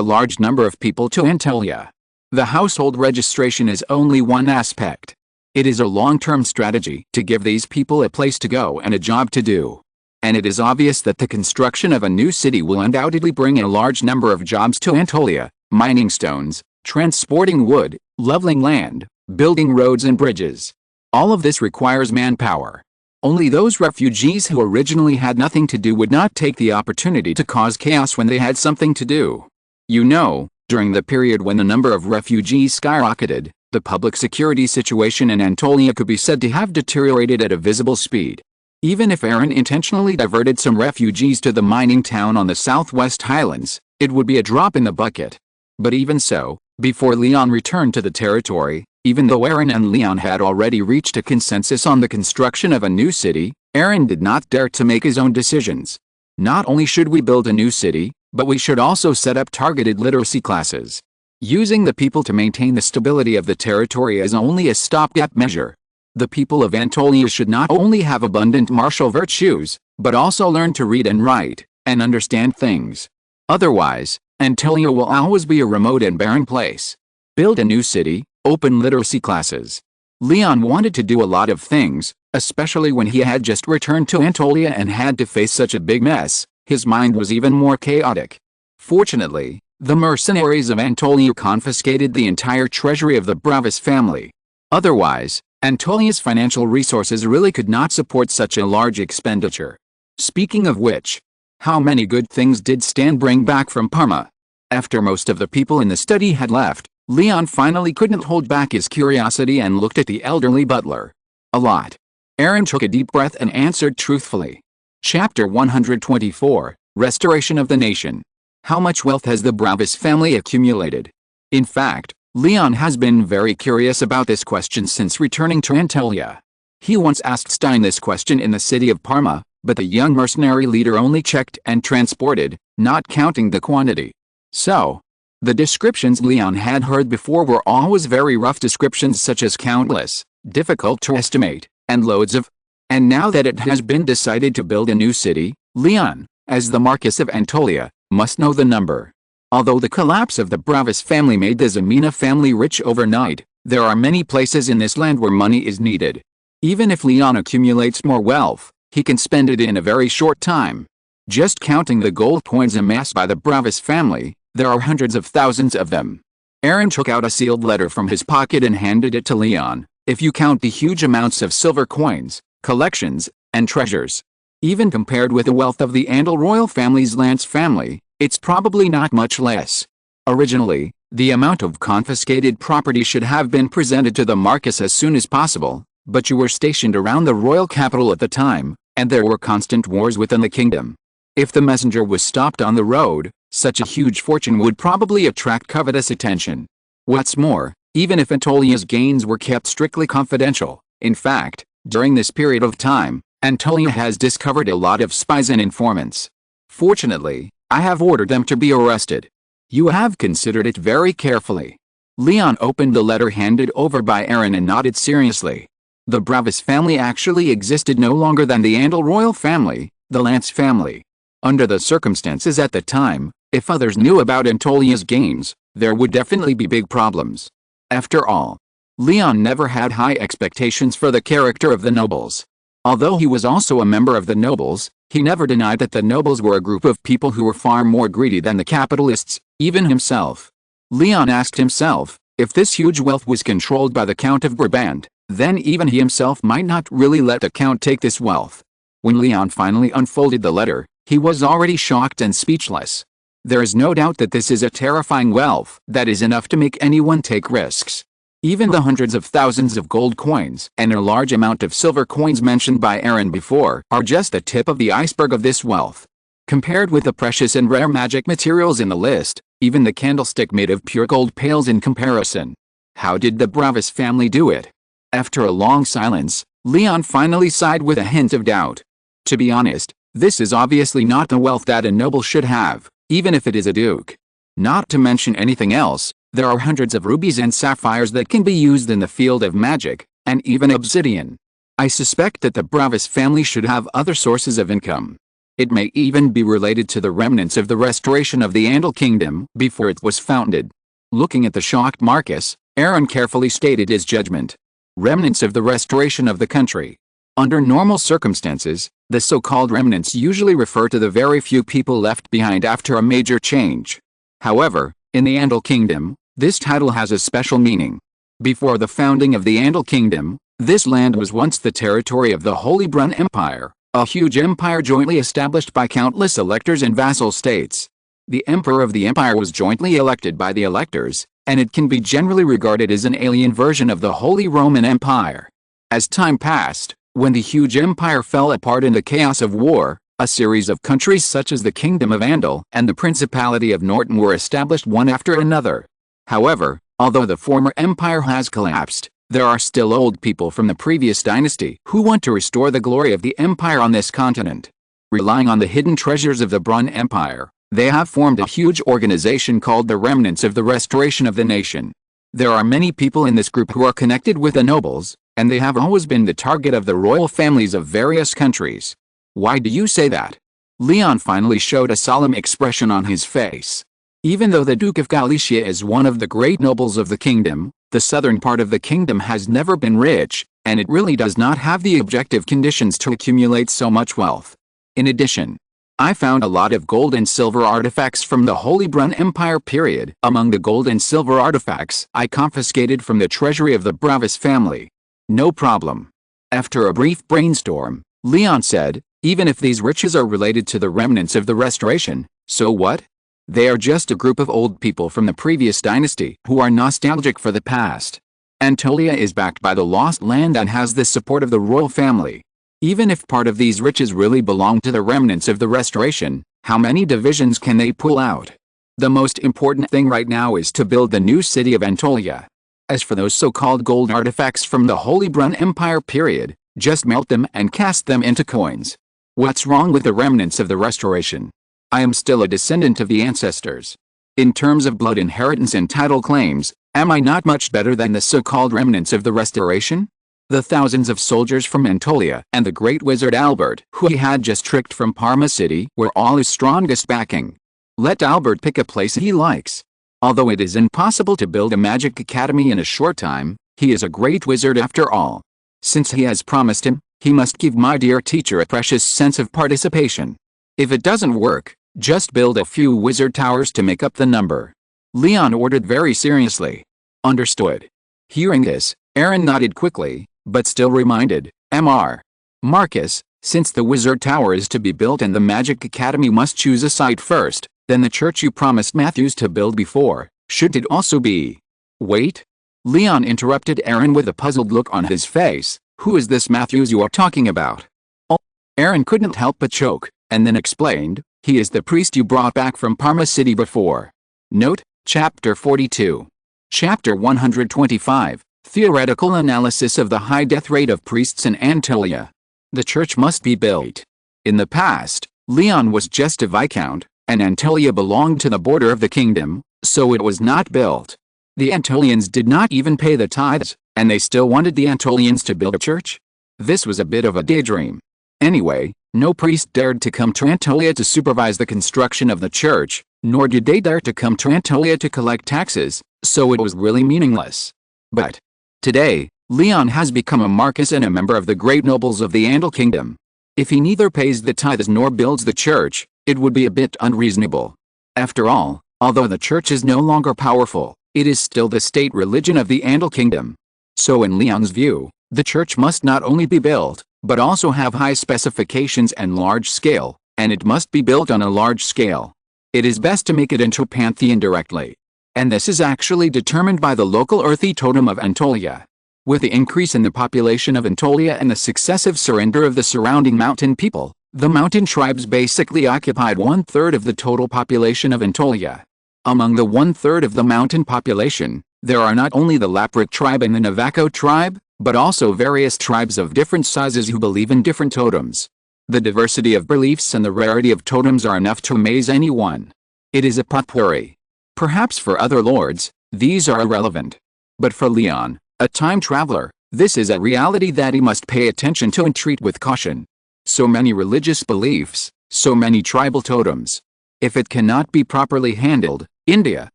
large number of people to Anatolia. The household registration is only one aspect. It is a long-term strategy to give these people a place to go and a job to do. And it is obvious that the construction of a new city will undoubtedly bring a large number of jobs to Anatolia: mining stones, transporting wood, leveling land, building roads and bridges. All of this requires manpower. Only those refugees who originally had nothing to do would not take the opportunity to cause chaos when they had something to do. You know, during the period when the number of refugees skyrocketed, the public security situation in Anatolia could be said to have deteriorated at a visible speed. Even if Aaron intentionally diverted some refugees to the mining town on the southwest highlands, it would be a drop in the bucket. But even so, before Leon returned to the territory, even though Aaron and Leon had already reached a consensus on the construction of a new city, Aaron did not dare to make his own decisions. Not only should we build a new city, but we should also set up targeted literacy classes. Using the people to maintain the stability of the territory is only a stopgap measure. The people of Anatolia should not only have abundant martial virtues, but also learn to read and write, and understand things. Otherwise, Anatolia will always be a remote and barren place. Build a new city, open literacy classes. Leon wanted to do a lot of things, especially when he had just returned to Anatolia and had to face such a big mess. His mind was even more chaotic. Fortunately, the mercenaries of Anatolia confiscated the entire treasury of the Bravis family. Otherwise, Anatolia's financial resources really could not support such a large expenditure. Speaking of which, how many good things did Stan bring back from Parma? After most of the people in the study had left, Leon finally couldn't hold back his curiosity and looked at the elderly butler. A lot. Aaron took a deep breath and answered truthfully. Chapter 124, Restoration of the Nation. How much wealth has the Bravis family accumulated? In fact, Leon has been very curious about this question since returning to Anatolia. He once asked Stein this question in the city of Parma, but the young mercenary leader only checked and transported, not counting the quantity. So, the descriptions Leon had heard before were always very rough descriptions such as countless, difficult to estimate, and loads of. And now that it has been decided to build a new city, Leon, as the Marquis of Anatolia, must know the number. Although the collapse of the Bravis family made the Ximena family rich overnight, there are many places in this land where money is needed. Even if Leon accumulates more wealth, he can spend it in a very short time. Just counting the gold coins amassed by the Bravis family, there are hundreds of thousands of them. Aaron took out a sealed letter from his pocket and handed it to Leon. If you count the huge amounts of silver coins, collections, and treasures, even compared with the wealth of the Andal royal family's Lance family, it's probably not much less. Originally, the amount of confiscated property should have been presented to the Marquis as soon as possible, but you were stationed around the royal capital at the time, and there were constant wars within the kingdom. If the messenger was stopped on the road, such a huge fortune would probably attract covetous attention. What's more, even if Anatolia's gains were kept strictly confidential, in fact, during this period of time, Anatolia has discovered a lot of spies and informants. Fortunately, I have ordered them to be arrested. You have considered it very carefully. Leon opened the letter handed over by Aaron and nodded seriously. The Bravis family actually existed no longer than the Andal royal family, the Lance family. Under the circumstances at the time, if others knew about Anatolia's gains, there would definitely be big problems. After all, Leon never had high expectations for the character of the nobles. Although he was also a member of the nobles, he never denied that the nobles were a group of people who were far more greedy than the capitalists, even himself. Leon asked himself, if this huge wealth was controlled by the Count of Brabant, then even he himself might not really let the Count take this wealth. When Leon finally unfolded the letter, he was already shocked and speechless. There is no doubt that this is a terrifying wealth that is enough to make anyone take risks. Even the hundreds of thousands of gold coins and a large amount of silver coins mentioned by Aaron before are just the tip of the iceberg of this wealth. Compared with the precious and rare magic materials in the list, even the candlestick made of pure gold pales in comparison. How did the Bravis family do it? After a long silence, Leon finally sighed with a hint of doubt. To be honest, this is obviously not the wealth that a noble should have, even if it is a duke. Not to mention anything else, there are hundreds of rubies and sapphires that can be used in the field of magic, and even obsidian. I suspect that the Bravis family should have other sources of income. It may even be related to the remnants of the restoration of the Andal Kingdom before it was founded. Looking at the shocked Marcus, Aaron carefully stated his judgment. Remnants of the restoration of the country. Under normal circumstances, the so-called remnants usually refer to the very few people left behind after a major change. However, in the Andal Kingdom, this title has a special meaning. Before the founding of the Andal Kingdom, this land was once the territory of the Holy Brun Empire, a huge empire jointly established by countless electors and vassal states. The emperor of the empire was jointly elected by the electors, and it can be generally regarded as an alien version of the Holy Roman Empire. As time passed, when the huge empire fell apart in the chaos of war, a series of countries such as the Kingdom of Andal and the Principality of Norton were established one after another. However, although the former empire has collapsed, there are still old people from the previous dynasty who want to restore the glory of the empire on this continent. Relying on the hidden treasures of the Brun Empire, they have formed a huge organization called the Remnants of the Restoration of the Nation. There are many people in this group who are connected with the nobles, and they have always been the target of the royal families of various countries. Why do you say that? Leon finally showed a solemn expression on his face. Even though the Duke of Galicia is one of the great nobles of the kingdom, the southern part of the kingdom has never been rich, and it really does not have the objective conditions to accumulate so much wealth. In addition, I found a lot of gold and silver artifacts from the Holy Brun Empire period among the gold and silver artifacts I confiscated from the treasury of the Bravis family. No problem. After a brief brainstorm, Leon said, even if these riches are related to the remnants of the restoration, so what? They are just a group of old people from the previous dynasty who are nostalgic for the past. Anatolia is backed by the lost land and has the support of the royal family. Even if part of these riches really belong to the remnants of the restoration, how many divisions can they pull out? The most important thing right now is to build the new city of Anatolia. As for those so-called gold artifacts from the Holy Brun Empire period, just melt them and cast them into coins. What's wrong with the remnants of the restoration? I am still a descendant of the ancestors. In terms of blood inheritance and title claims, am I not much better than the so-called remnants of the restoration? The thousands of soldiers from Anatolia and the great wizard Albert, who he had just tricked from Parma City, were all his strongest backing. Let Albert pick a place he likes. Although it is impossible to build a magic academy in a short time, he is a great wizard after all. Since he has promised him, he must give my dear teacher a precious sense of participation. If it doesn't work, just build a few wizard towers to make up the number. Leon ordered very seriously. Understood. Hearing this, Aaron nodded quickly, but still reminded, Mr. Marcus, since the wizard tower is to be built and the magic academy must choose a site first, then the church you promised Matthews to build before, should it also be? Wait? Leon interrupted Aaron with a puzzled look on his face. Who is this Matthews you are talking about? Oh, Aaron couldn't help but choke, and then explained, he is the priest you brought back from Parma City before. Note, Chapter 42. Chapter 125, Theoretical Analysis of the High Death Rate of Priests in Anatolia. The church must be built. In the past, Leon was just a viscount, and Anatolia belonged to the border of the kingdom, so it was not built. The Anatolians did not even pay the tithes, and they still wanted the Anatolians to build a church? This was a bit of a daydream. Anyway, no priest dared to come to Anatolia to supervise the construction of the church, nor did they dare to come to Anatolia to collect taxes, so it was really meaningless. But today, León has become a marquess and a member of the great nobles of the Andal kingdom. If he neither pays the tithes nor builds the church, it would be a bit unreasonable. After all, although the church is no longer powerful, it is still the state religion of the Andal kingdom. So in León's view, the church must not only be built, but also have high specifications and large scale, and it must be built on a large scale. It is best to make it into a pantheon directly. And this is actually determined by the local earthy totem of Anatolia. With the increase in the population of Anatolia and the successive surrender of the surrounding mountain people, the mountain tribes basically occupied 1/3 of the total population of Anatolia. Among the 1/3 of the mountain population, there are not only the Laprik tribe and the Navajo tribe, but also various tribes of different sizes who believe in different totems. The diversity of beliefs and the rarity of totems are enough to amaze anyone. It is a potpourri. Perhaps for other lords, these are irrelevant. But for León, a time traveler, this is a reality that he must pay attention to and treat with caution. So many religious beliefs, so many tribal totems. If it cannot be properly handled, India,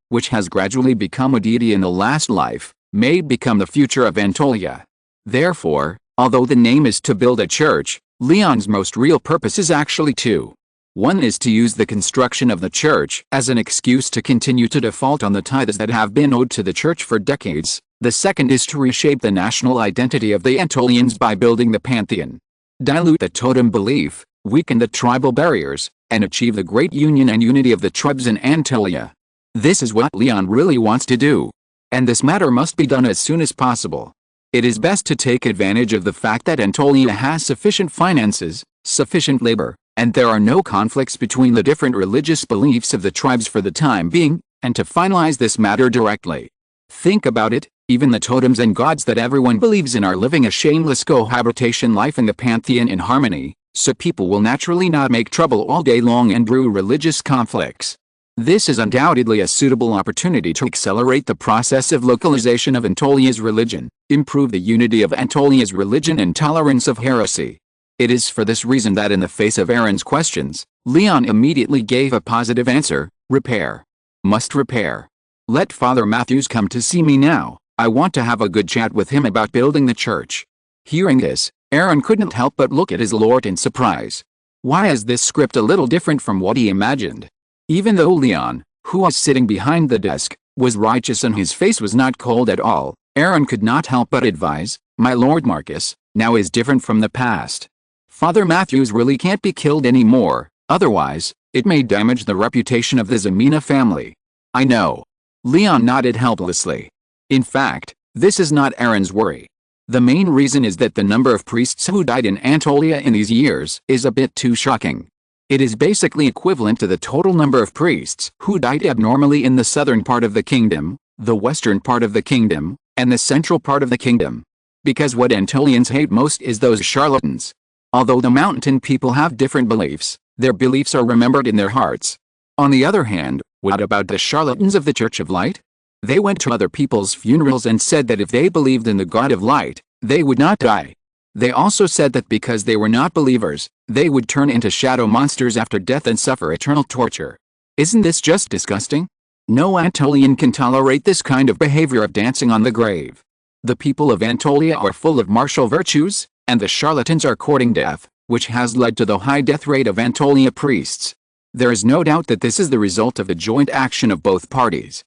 which has gradually become a deity in the last life, may become the future of Anatolia. Therefore, although the name is to build a church, León's most real purpose is actually two. One is to use the construction of the church as an excuse to continue to default on the tithes that have been owed to the church for decades. The second is to reshape the national identity of the Anatolians by building the pantheon. Dilute the totem belief, weaken the tribal barriers, and achieve the great union and unity of the tribes in Anatolia. This is what León really wants to do. And this matter must be done as soon as possible. It is best to take advantage of the fact that Anatolia has sufficient finances, sufficient labor, and there are no conflicts between the different religious beliefs of the tribes for the time being, and to finalize this matter directly. Think about it, even the totems and gods that everyone believes in are living a shameless cohabitation life in the pantheon in harmony, so people will naturally not make trouble all day long and brew religious conflicts. This is undoubtedly a suitable opportunity to accelerate the process of localization of Anatolia's religion, improve the unity of Anatolia's religion and tolerance of heresy. It is for this reason that in the face of Aaron's questions, León immediately gave a positive answer: repair. Must repair. Let Father Matthews come to see me now. I want to have a good chat with him about building the church. Hearing this, Aaron couldn't help but look at his lord in surprise. Why is this script a little different from what he imagined? Even though León, who was sitting behind the desk, was righteous and his face was not cold at all, Aaron could not help but advise, "My Lord Marcus, now is different from the past. Father Matthews really can't be killed anymore, otherwise, it may damage the reputation of the Ximena family." "I know." León nodded helplessly. In fact, this is not Aaron's worry. The main reason is that the number of priests who died in Anatolia in these years is a bit too shocking. It is basically equivalent to the total number of priests who died abnormally in the southern part of the kingdom, the western part of the kingdom, and the central part of the kingdom. Because what Anatolians hate most is those charlatans. Although the mountain people have different beliefs, their beliefs are remembered in their hearts. On the other hand, what about the charlatans of the Church of Light? They went to other people's funerals and said that if they believed in the God of Light, they would not die. They also said that because they were not believers, they would turn into shadow monsters after death and suffer eternal torture. Isn't this just disgusting? No Anatolian can tolerate this kind of behavior of dancing on the grave. The people of Anatolia are full of martial virtues, and the charlatans are courting death, which has led to the high death rate of Anatolia priests. There is no doubt that this is the result of the joint action of both parties.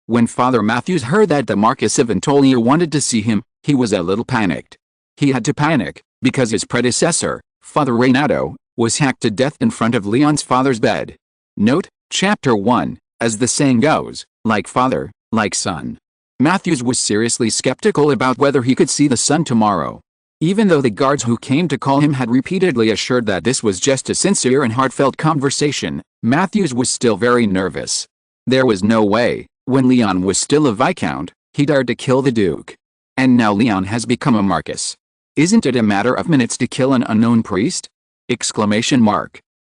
When Father Matthews heard that the Marquess of Anatolia wanted to see him, he was a little panicked. He had to panic, because his predecessor, Father Renato, was hacked to death in front of León's father's bed. Note, Chapter 1, as the saying goes, like father, like son. Matthews was seriously skeptical about whether he could see the sun tomorrow. Even though the guards who came to call him had repeatedly assured that this was just a sincere and heartfelt conversation, Matthews was still very nervous. There was no way, when León was still a viscount, he dared to kill the duke. And now León has become a marquess. Isn't it a matter of minutes to kill an unknown priest?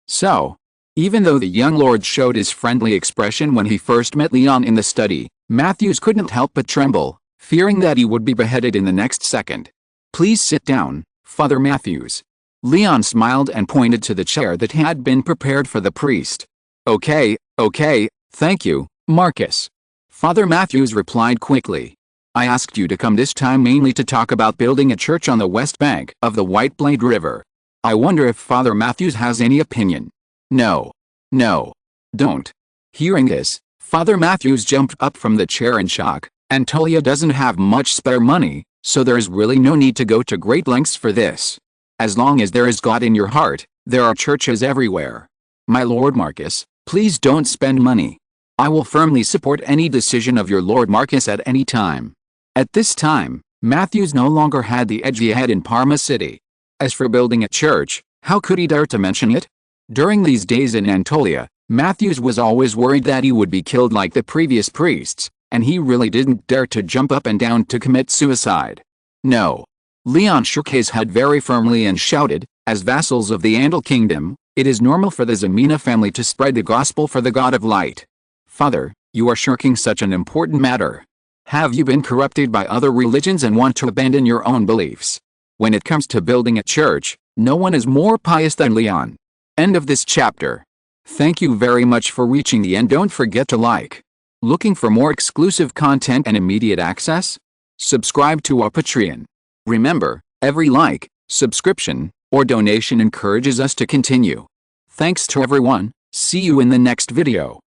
So, even though the young lord showed his friendly expression when he first met León in the study, Matthews couldn't help but tremble, fearing that he would be beheaded in the next second. "Please sit down, Father Matthews." León smiled and pointed to the chair that had been prepared for the priest. Okay, thank you, Marcus." Father Matthews replied quickly. I asked you to come this time mainly to talk about building a church on the west bank of the White Blade River. I wonder if Father Matthews has any opinion. No. No. Don't. Hearing this, Father Matthews jumped up from the chair in shock. Antolia doesn't have much spare money, so there is really no need to go to great lengths for this. As long as there is God in your heart, there are churches everywhere. My Lord Marcus, please don't spend money. I will firmly support any decision of your Lord Marcus at any time. At this time, Matthews no longer had the edgy head in Parma City. As for building a church, how could he dare to mention it? During these days in Antolia, Matthews was always worried that he would be killed like the previous priests, and he really didn't dare to jump up and down to commit suicide. No. Leon shook his head very firmly and shouted, as vassals of the Andal Kingdom, it is normal for the Ximena family to spread the gospel for the God of light. Father, you are shirking such an important matter. Have you been corrupted by other religions and want to abandon your own beliefs? When it comes to building a church, no one is more pious than Leon. End of this chapter. Thank you very much for reaching the end. Don't forget to like. Looking for more exclusive content and immediate access? Subscribe to our Patreon. Remember, every like, subscription, or donation encourages us to continue. Thanks to everyone. See you in the next video.